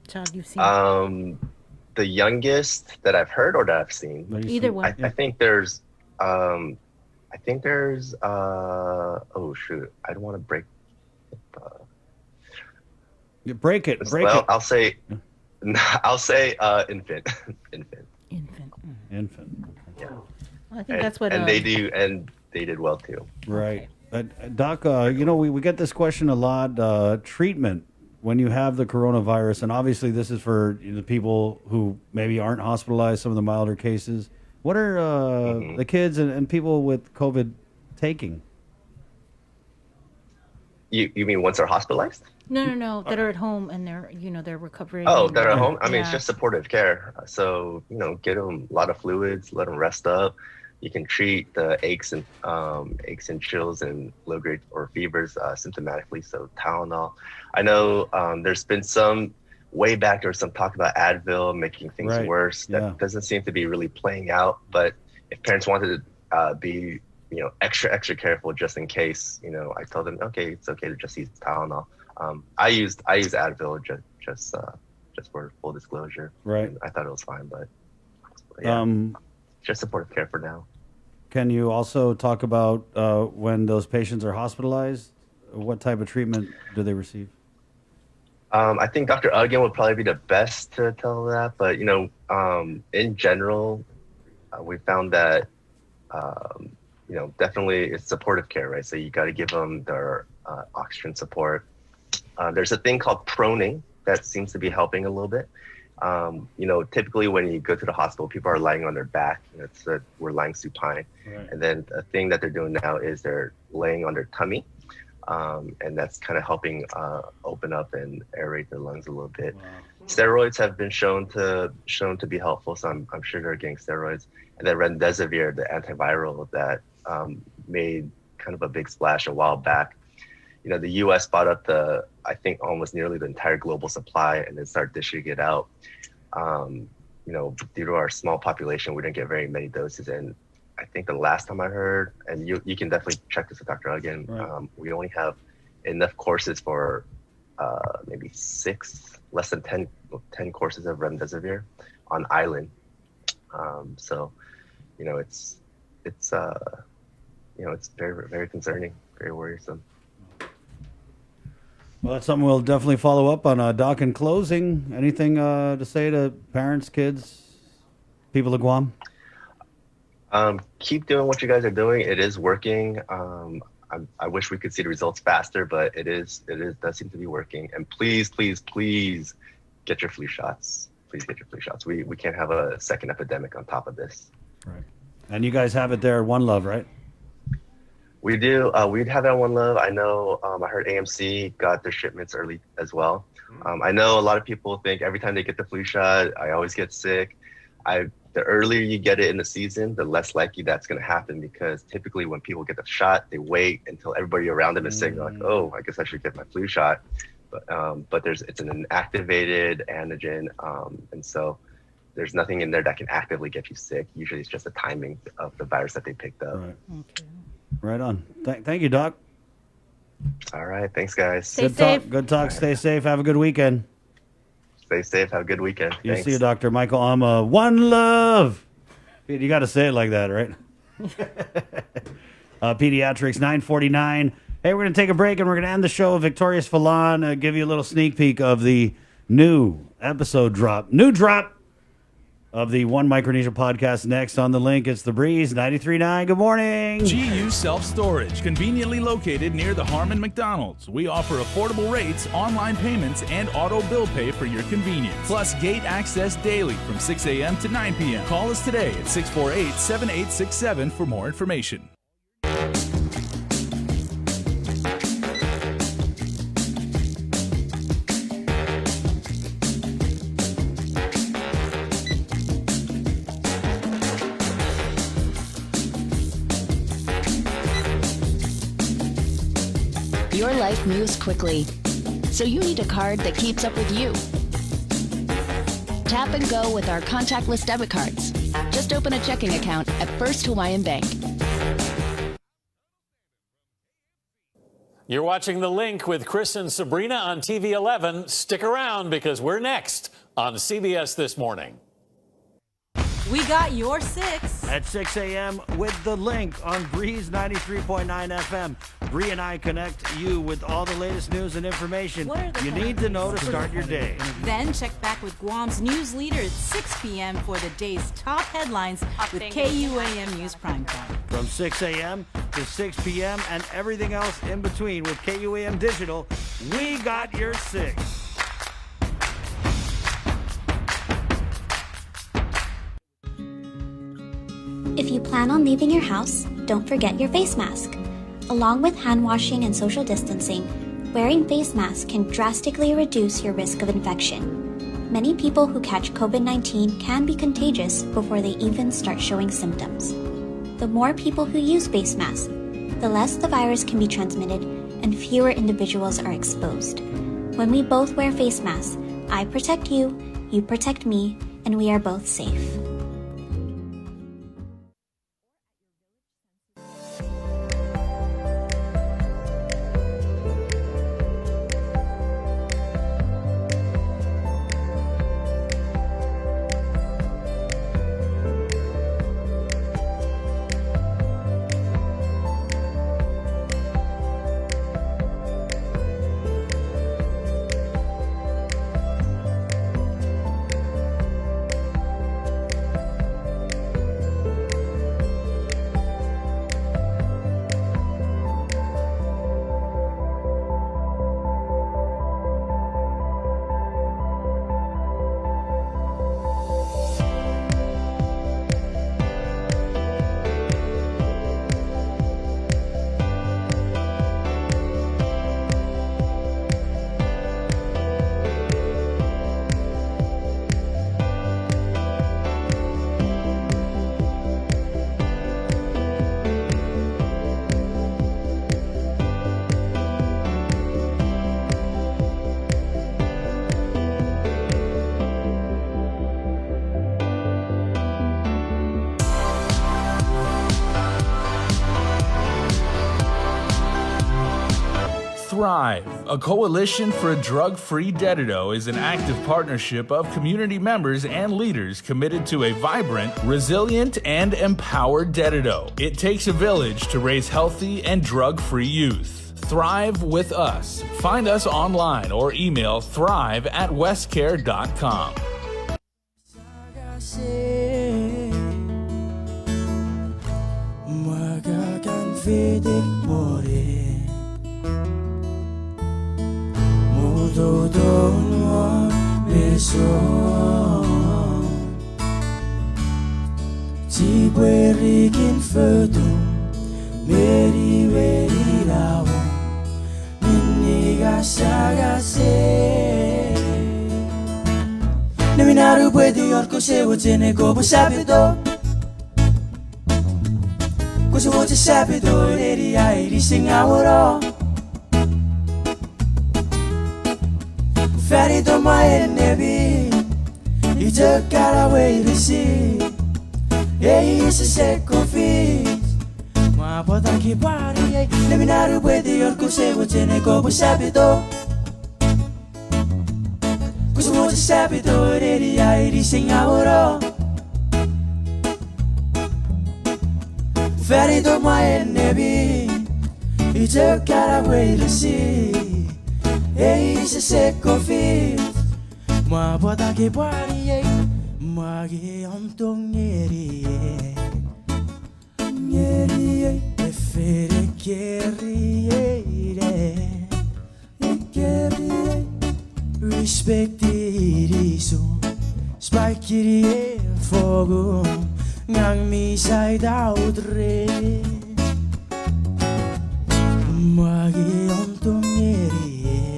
B: child you've seen?
D: The youngest that I've heard or that I've seen.
B: Either one.
D: I think there's, oh shoot, I don't want to break.
C: You break it.
D: I'll say infant.
C: Infant.
D: Yeah.
B: Well, I think that's what.
D: And they did well too.
C: Right. Doc, we get this question a lot. Treatment when you have the coronavirus, and obviously this is for the people who maybe aren't hospitalized, some of the milder cases. What are the kids and people with COVID taking?
D: You mean once they're hospitalized?
B: No, that are at home and they're recovering.
D: Oh, they're at home? I mean, it's just supportive care. So, get them a lot of fluids, let them rest up. You can treat the aches and chills and low grade or fevers symptomatically. So Tylenol. I know there's been some way back there was some talk about Advil making things worse. That doesn't seem to be really playing out. But if parents wanted to be extra careful just in case, I told them, okay, it's okay to just use Tylenol. I use Advil just for full disclosure.
C: Right.
D: I thought it was fine, but just supportive care for now.
C: Can you also talk about when those patients are hospitalized? What type of treatment do they receive?
D: I think Dr. Uggen would probably be the best to tell that, but in general, we found that definitely it's supportive care, right? So you got to give them their oxygen support. There's a thing called proning that seems to be helping a little bit. Typically when you go to the hospital, people are lying on their back. We're lying supine. Right. And then the thing that they're doing now is they're laying on their tummy. And that's kind of helping open up and aerate their lungs a little bit. Wow. Steroids have been shown to be helpful, so I'm sure they're getting steroids. And then remdesivir, the antiviral that made kind of a big splash a while back. The U.S. bought up I think almost nearly the entire global supply and then started dishing it out. Due to our small population, we didn't get very many doses. And I think the last time I heard, and you can definitely check this with Dr. Uggen, we only have enough courses for maybe 6, less than 10 courses of remdesivir on island. So, it's very, very concerning, very worrisome.
C: Well, that's something we'll definitely follow up on. Doc, in closing, anything to say to parents, kids, people of Guam?
D: Keep doing what you guys are doing. It is working. I wish we could see the results faster, but it does seem to be working. And please, please, please get your flu shots. Please get your flu shots. We can't have a second epidemic on top of this.
C: Right. And you guys have it there at One Love, right?
D: We do. We'd have it on One Love. I know. I heard AMC got their shipments early as well. I know a lot of people think every time they get the flu shot, I always get sick. The earlier you get it in the season, the less likely that's going to happen, because typically when people get the shot, they wait until everybody around them is sick. They're like, oh, I guess I should get my flu shot. But it's an inactivated antigen, and so there's nothing in there that can actively get you sick. Usually it's just the timing of the virus that they picked up.
C: Right. Okay. Right on. Thank you, Doc.
D: All right. Thanks, guys.
B: Stay safe.
C: Good talk. Stay safe. Have a good weekend.
D: Stay safe. Have a good weekend.
C: You see you, Dr. Michael Ama. One Love. You got to say it like that, right? Pediatrics 949. Hey, we're going to take a break and we're going to end the show. Victorious Falan, give you a little sneak peek of the new episode drop. New drop of the One Micronesia podcast next on The Link. It's The Breeze, 93.9. Good morning.
T: GU Self-Storage, conveniently located near the Harmon McDonald's. We offer affordable rates, online payments, and auto bill pay for your convenience. Plus gate access daily from 6 a.m. to 9 p.m. Call us today at 648-7867 for more information.
U: Your life moves quickly, so you need a card that keeps up with you. Tap and go with our contactless debit cards. Just open a checking account at First Hawaiian Bank.
J: You're watching The Link with Chris and Sabrina on TV 11. Stick around because we're next on CBS This Morning.
F: We got your 6.
C: At 6 a.m. with The Link on Breeze 93.9 FM. Bree and I connect you with all the latest news and information you need to know to start your day.
F: Then check back with Guam's news leader at 6 p.m. for the day's top headlines with KUAM News Primetime.
C: From 6 a.m. to 6 p.m. and everything else in between with KUAM Digital, we got your 6.
O: If you plan on leaving your house, don't forget your face mask. Along with hand washing and social distancing, wearing face masks can drastically reduce your risk of infection. Many people who catch COVID-19 can be contagious before they even start showing symptoms. The more people who use face masks, the less the virus can be transmitted and fewer individuals are exposed. When we both wear face masks, I protect you, you protect me, and we are both safe.
T: Thrive, a coalition for a drug-free Dedido, is an active partnership of community members and leaders committed to a vibrant, resilient, and empowered Dedido. It takes a village to raise healthy and drug-free youth. Thrive with us. Find us online or email thrive@westcare.com.
V: Tiberikin födum Meri veri lao Niniga sagase Neminaru puede orco se votene como sabido Cosa voce sabido Eri airi singaworo Ferido my nebi You took out away to see Hey, it's a second feet Ma pota ki pari Neminaru puede orco se votene como sabido Cosa voce sabido Eri airi singaworo Ferido my nebi You took out away to see Hey, it's a second feet Ma pota ki pari Mwagi ontong nyerie Nyerie Efere kerie Kerie Respect iriso Spike fogo Ngang mi sai daudre Mwagi ontong nyerie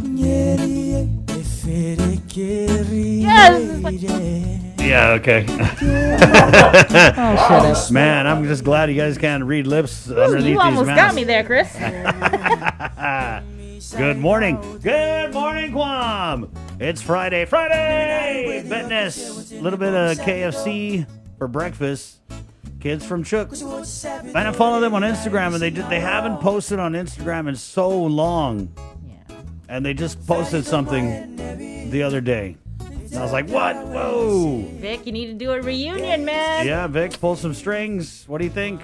V: Nyerie Efere kerie
C: Yeah, okay.
B: shut up.
C: Man, I'm just glad you guys can't read lips underneath
B: You
C: these
B: almost
C: masks.
B: got me there, Chris.
C: Good morning. Good morning, Guam. It's Friday. Friday! Fitness. A little bit of KFC for breakfast. Kids from Chook. And I follow them on Instagram, and they haven't posted on Instagram in so long. And they just posted something the other day. And I was like, what? Whoa.
B: Vic, you need to do a reunion, man.
C: Yeah, Vic, pull some strings. What do you think?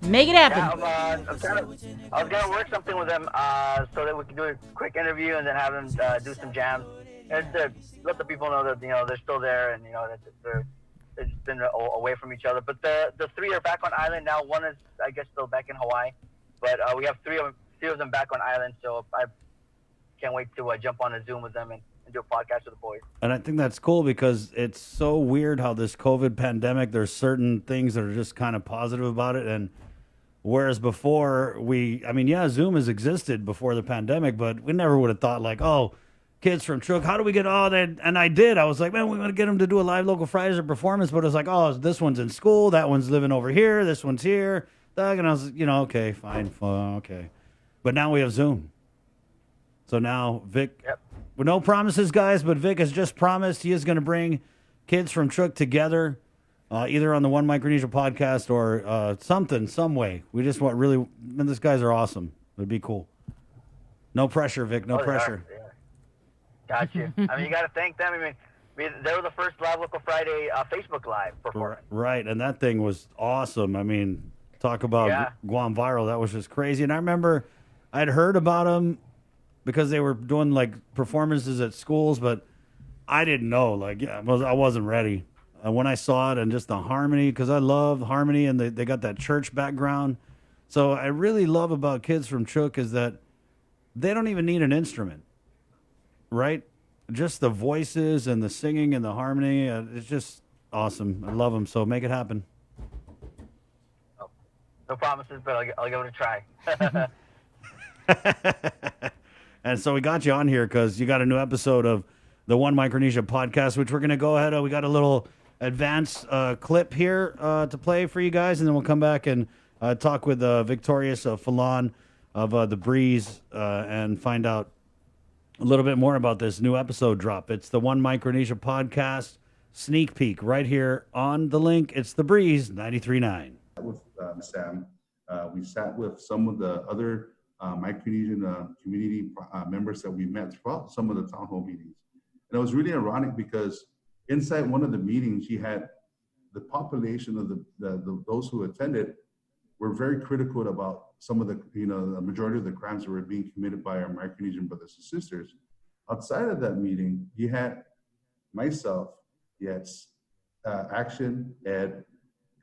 B: Make it happen.
E: Yeah, I was gonna work something with them so that we could do a quick interview and then have them do some jams and to let the people know that they're still there and that they've just been away from each other. But the three are back on island now. One is I guess still back in Hawaii, but we have three of them back on island. So I can't wait to jump on a Zoom with them and do a podcast with the boys.
C: And I think that's cool because it's so weird how this COVID pandemic, there's certain things that are just kind of positive about it. And whereas before Zoom has existed before the pandemic, but we never would have thought like, oh, kids from Chook, how do we get all that? And I did. I was like, man, we want to get them to do a live local Fridays or performance. But it was like, oh, this one's in school. That one's living over here. This one's here. And I was, okay, fine. Okay. But now we have Zoom. So now Vic, with no promises, guys, but Vic has just promised he is going to bring kids from Chook together, either on the One Micronesia podcast or something, some way. We just want these guys are awesome. It'd be cool. No pressure, Vic, no pressure.
E: Got you. I mean, you got to thank them. I mean, they were the first Live Local Friday Facebook Live performance.
C: Right, and that thing was awesome. I mean, talk about Guam viral. That was just crazy. And I remember I'd heard about them because they were doing like performances at schools, but I didn't know. I wasn't ready. When I saw it and just the harmony, because I love harmony and they got that church background. So I really love about Kids from Chook is that they don't even need an instrument, right? Just the voices and the singing and the harmony. It's just awesome. I love them. So make it happen.
E: No promises, but I'll give it a try.
C: And so we got you on here because you got a new episode of the One Micronesia podcast, which we're going to go ahead. We got a little advance clip here to play for you guys, and then we'll come back and talk with Victorious Falon of The Breeze and find out a little bit more about this new episode drop. It's the One Micronesia podcast sneak peek right here on the link. It's The Breeze 93.9.
I: With Sam, we sat with some of the other Micronesian community members that we met throughout some of the town hall meetings. And it was really ironic because inside one of the meetings, you had the population of those who attended were very critical about some of the majority of the crimes that were being committed by our Micronesian brothers and sisters. Outside of that meeting, you had myself, Action, Ed,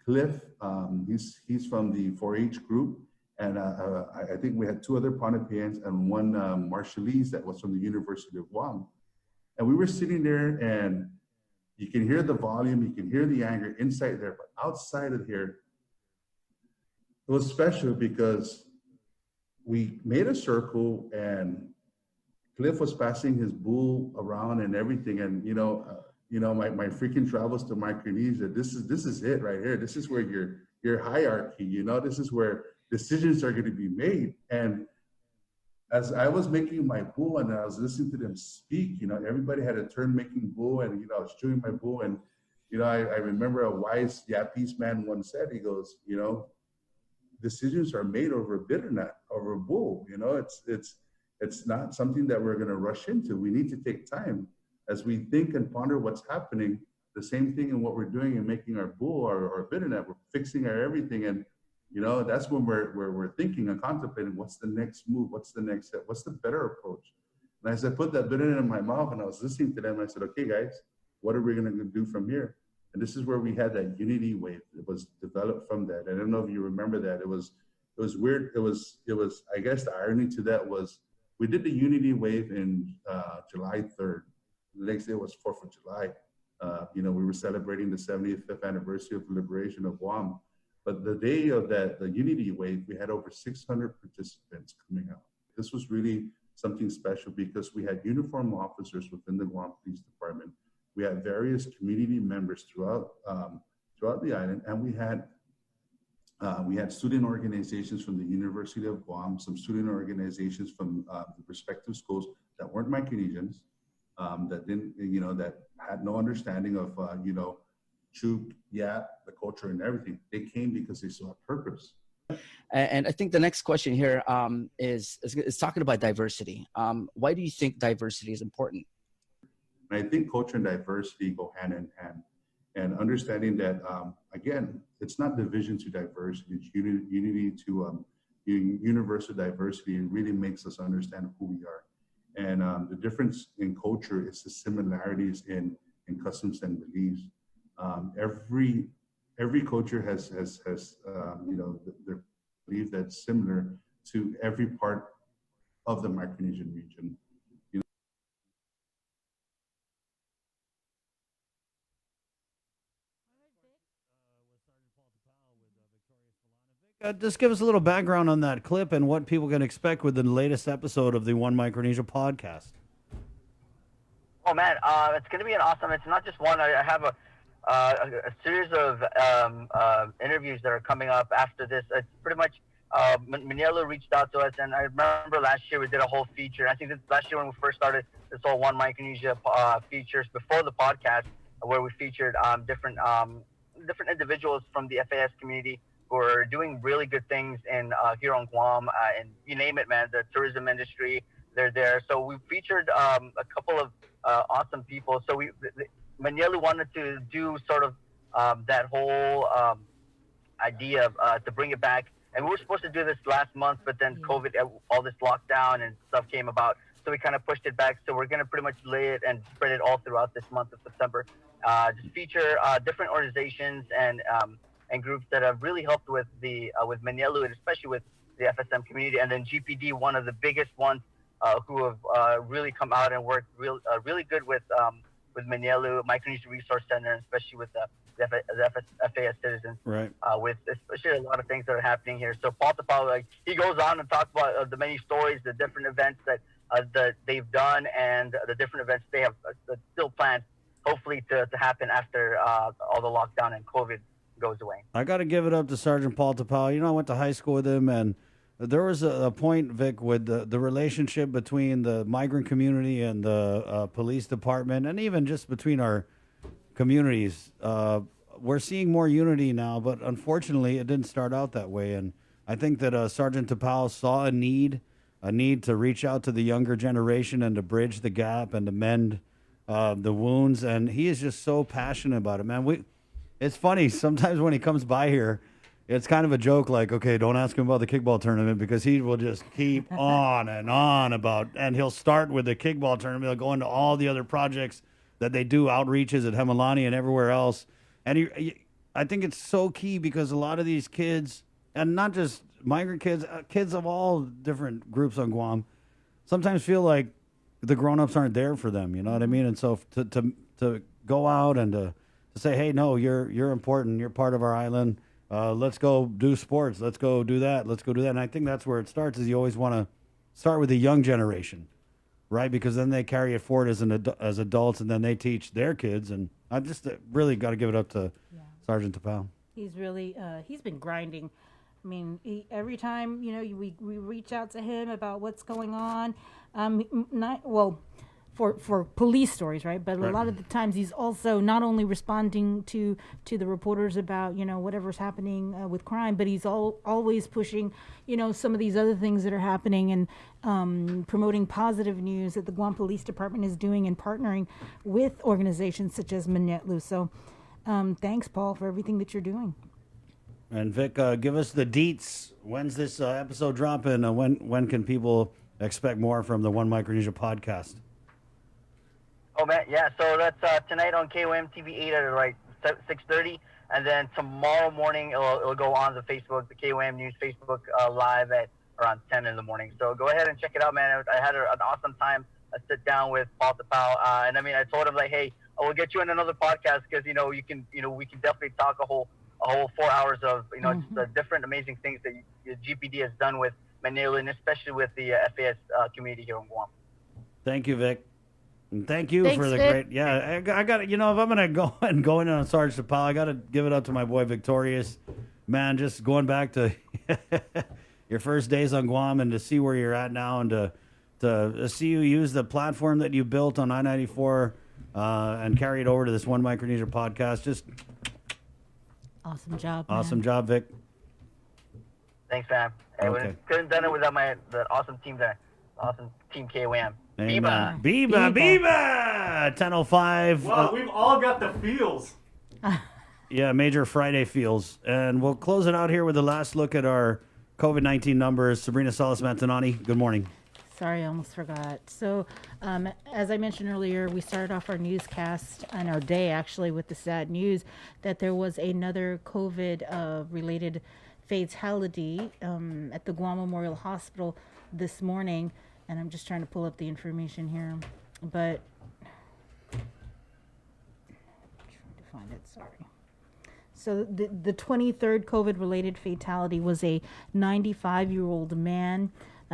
I: Cliff, he's from the 4-H group, and I think we had two other Pohnpeians and one Marshallese that was from the University of Guam. And we were sitting there, and you can hear the volume, you can hear the anger inside there, but outside of here, it was special because we made a circle, and Cliff was passing his bull around and everything, and my freaking travels to Micronesia. This is it right here. This is where your hierarchy. This is where decisions are going to be made. And as I was making my bull and I was listening to them speak, everybody had a turn making bull, and I was chewing my bull, and I remember a wise Yapese man once said, he goes, decisions are made over a bitter nut, over a bull. It's not something that we're going to rush into. We need to take time as we think and ponder what's happening. The same thing in what we're doing and making our bull or bitter nut. We're fixing our everything, and that's when we're thinking and contemplating what's the next move, what's the next step, what's the better approach. And as I put that banana in my mouth and I was listening to them, I said, okay, guys, what are we going to do from here? And this is where we had that unity wave. It was developed from that. I don't know if you remember that. It was weird. It was, I guess the irony to that was we did the unity wave in July 3rd. The next day was 4th of July. We were celebrating the 75th anniversary of the liberation of Guam. But the day of the unity wave, we had over 600 participants coming out. This was really something special because we had uniformed officers within the Guam Police Department. We had various community members throughout the island, and we had student organizations from the University of Guam, some student organizations from the respective schools that weren't Micronesians, that didn't, that had no understanding of, Chuk, Yap, the culture and everything. They came because they saw a purpose.
L: And I think the next question here is talking about diversity. Why do you think diversity is important?
I: And I think culture and diversity go hand in hand. And understanding that, again, it's not division to diversity, it's unity to universal diversity. It really makes us understand who we are. And the difference in culture is the similarities in customs and beliefs. Every culture has their belief that's similar to every part of the Micronesian region.
C: Just give us a little background on that clip and what people can expect with the latest episode of the One Micronesia podcast.
E: Oh man, it's going to be an awesome. It's not just one. I have a series of interviews that are coming up after this. It's pretty much Manielu reached out to us, and I remember last year we did a whole feature. I think last year when we first started this whole One Micronesia features before the podcast, where we featured different individuals from the FAS community who are doing really good things in here on Guam, and you name it, man. The tourism industry, they're there. So we featured a couple of awesome people. So Manielu wanted to do sort of that whole idea to bring it back. And we were supposed to do this last month, but then COVID, all this lockdown and stuff came about. So we kind of pushed it back. So we're going to pretty much lay it and spread it all throughout this month of September. Just feature different organizations and groups that have really helped with with Manielu, and especially with the FSM community. And then GPD, one of the biggest ones who have really come out and worked really good with Manielu, Micronesia Resource Center, and especially with the FAS citizens.
C: Right.
E: With especially a lot of things that are happening here. So Paul Tapao, he goes on and talks about the many stories, the different events that they've done, and the different events they have still planned, hopefully to happen after all the lockdown and COVID goes away.
C: I got to give it up to Sergeant Paul Tapao. I went to high school with him, and there was a point, Vic, with the relationship between the migrant community and the police department, and even just between our communities. We're seeing more unity now, but unfortunately, it didn't start out that way. And I think that Sergeant Tapao saw a need to reach out to the younger generation and to bridge the gap and to mend the wounds. And he is just so passionate about it, man. It's funny, sometimes when he comes by here, it's kind of a joke, like, okay, don't ask him about the kickball tournament, because he will just keep on and on about, and he'll start with the kickball tournament, he'll go into all the other projects that they do, outreaches at Hemilani and everywhere else. And I think it's so key, because a lot of these kids, and not just migrant kids, kids of all different groups on Guam, sometimes feel like the grown-ups aren't there for them, you know what I mean? And so to go out and to say, hey, no, you're important. You're part of our island. Let's go do sports. Let's go do that. Let's go do that. And I think that's where it starts, is you always want to start with the young generation, right? Because then they carry it forward as adults, and then they teach their kids. And I just really got to give it up to Sergeant Tapao. He's
B: really, he's been grinding. I mean, every time, we reach out to him about what's going on, for police stories, right? But a lot of the times he's also not only responding to the reporters about, whatever's happening with crime, but he's always pushing, some of these other things that are happening, and promoting positive news that the Guam Police Department is doing and partnering with organizations such as Manielu. So thanks, Paul, for everything that you're doing.
C: And Vic, give us the deets. When's this episode dropping? When can people expect more from the One Micronesia podcast?
E: Oh man, yeah. So that's tonight on KOM TV 8 at like 6:30, and then tomorrow morning it'll go on the Facebook, the KOM News Facebook live at around 10 in the morning. So go ahead and check it out, man. I had an awesome time. I sit down with Paul Tapau, and I mean, I told him like, hey, I will get you in another podcast because we can definitely talk a whole 4 hours of just the different amazing things that GPD has done with Manila, and especially with the FAS community here in Guam.
C: Thank you, Vic. And thank you
B: Thanks,
C: for the
B: Vic.
C: great. Yeah, I got to, if I'm going to go in on Sarge Tapau, I got to give it up to my boy Victorious. Man, just going back to your first days on Guam and to see where you're at now and to see you use the platform that you built on I-94 and carry it over to this One Micronesia podcast. Just
B: Awesome job.
C: awesome job, Vic.
E: Thanks, man. Hey,
C: Okay.
E: couldn't done it without the awesome team there, awesome team KOM.
C: Amen. Biba. 10:05.
H: Wow, we've all got the feels.
C: Yeah, Major Friday feels. And we'll close it out here with the last look at our COVID-19 numbers. Sabrina Salas-Mantanani, good morning.
B: Sorry, I almost forgot. So, as I mentioned earlier, we started off our newscast and our day actually with the sad news that there was another COVID-related fatality at the Guam Memorial Hospital this morning. And I'm just trying to pull up the information here, but trying to find it. Sorry. So the 23rd COVID-related fatality was a 95-year-old man.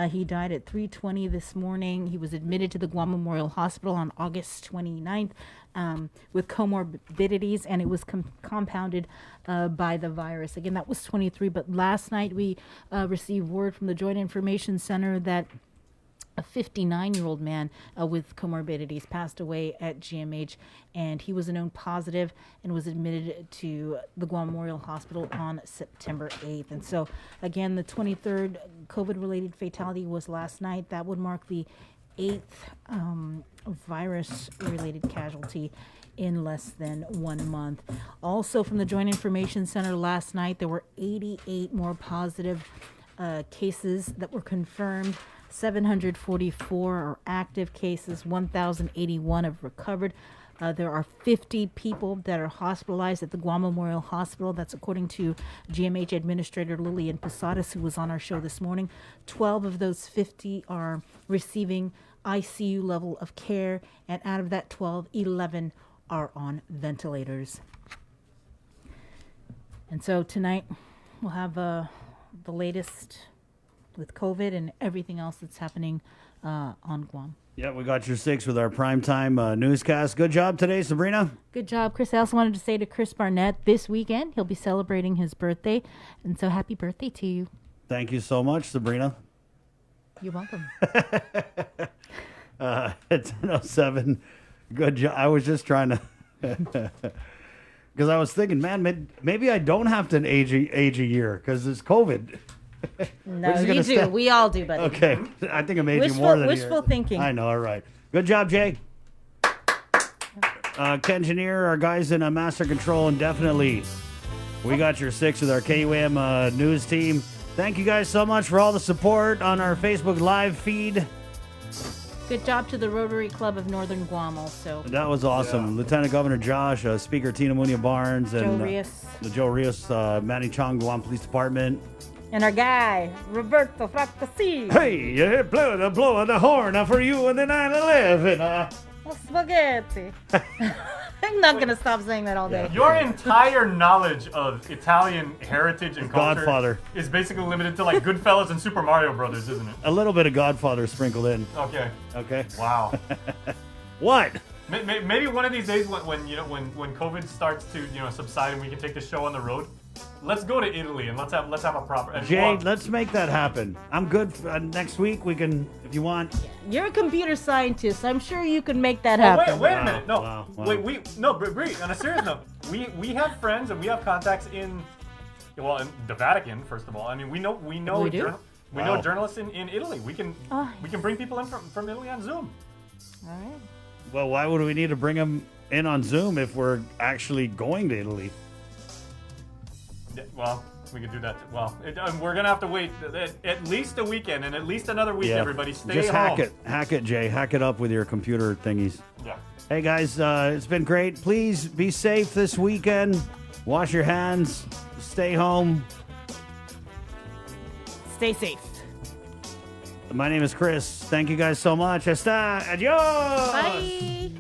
B: He died at 3:20 this morning. He was admitted to the Guam Memorial Hospital on August 29th with comorbidities, and it was compounded by the virus. Again, that was 23, but last night we received word from the Joint Information Center that a 59-year-old man with comorbidities passed away at GMH, and he was a known positive and was admitted to the Guam Memorial Hospital on September 8th. And so, again, the 23rd COVID-related fatality was last night. That would mark the 8th virus-related casualty in less than 1 month. Also, from the Joint Information Center last night, there were 88 more positive cases that were confirmed. 744 are active cases, 1,081 have recovered. There are 50 people that are hospitalized at the Guam Memorial Hospital. That's according to GMH Administrator Lillian Posadas, who was on our show this morning. 12 of those 50 are receiving ICU level of care, and out of that 12, 11 are on ventilators. And so tonight we'll have the latest with COVID and everything else that's happening on Guam.
C: Yeah, we got your 6 with our primetime newscast. Good job today, Sabrina.
B: Good job, Chris. I also wanted to say to Chris Barnett, this weekend he'll be celebrating his birthday, and so happy birthday to you.
C: Thank you so much, Sabrina.
B: You're welcome.
C: At 10:07. Good job. I was just trying to, because I was thinking, man, maybe I don't have to age a year because it's COVID.
B: No, you do. We all do, buddy.
C: Okay, I think I made you more than
B: wishful
C: a year.
B: thinking.
C: I know. All right. Good job, Jay. Ken Janier, our guys in Master Control, and definitely we got your 6 with our KUAM news team. Thank you guys so much for all the support on our Facebook Live feed.
B: Good job to the Rotary Club of Northern Guam also.
C: That was awesome. Yeah. Lieutenant Governor Josh, Speaker Tina Munia Barnes, and
B: Joe Rios.
C: Joe Rios, Manny Chong, Guam Police Department.
B: And our guy, Roberto Frattasi.
C: Hey, you're blowing the horn for you and the 9/11.
B: Spaghetti. I'm not going to stop saying that all day.
H: Your entire knowledge of Italian heritage and culture
C: Godfather
H: is basically limited to like Goodfellas and Super Mario Brothers, isn't it?
C: A little bit of Godfather sprinkled in.
H: Okay.
C: Okay.
H: Wow.
C: What?
H: Maybe one of these days when COVID starts to subside and we can take the show on the road, let's go to Italy and let's have a proper.
C: Jay, let's make that happen. I'm good. Next week we can, if you want.
B: You're a computer scientist. I'm sure you can make that happen.
H: Wait a minute. No,
C: Wow.
H: wait, Bree, on a serious note, we have friends and we have contacts in the Vatican. First of all, I mean we know
B: We do?
H: we know journalists in Italy. We can bring people in from Italy on Zoom.
B: All right.
C: Well, why would we need to bring them in on Zoom if we're actually going to Italy?
H: Yeah, well, we could do that. Well, we're gonna have to wait at least a weekend and at least another week. Everybody, stay
C: Just
H: home.
C: hack it, Jay. Hack it up with your computer thingies.
H: Yeah.
C: Hey guys, it's been great. Please be safe this weekend. Wash your hands. Stay home.
B: Stay safe.
C: My name is Chris. Thank you guys so much. Hasta. Adios.
B: Bye.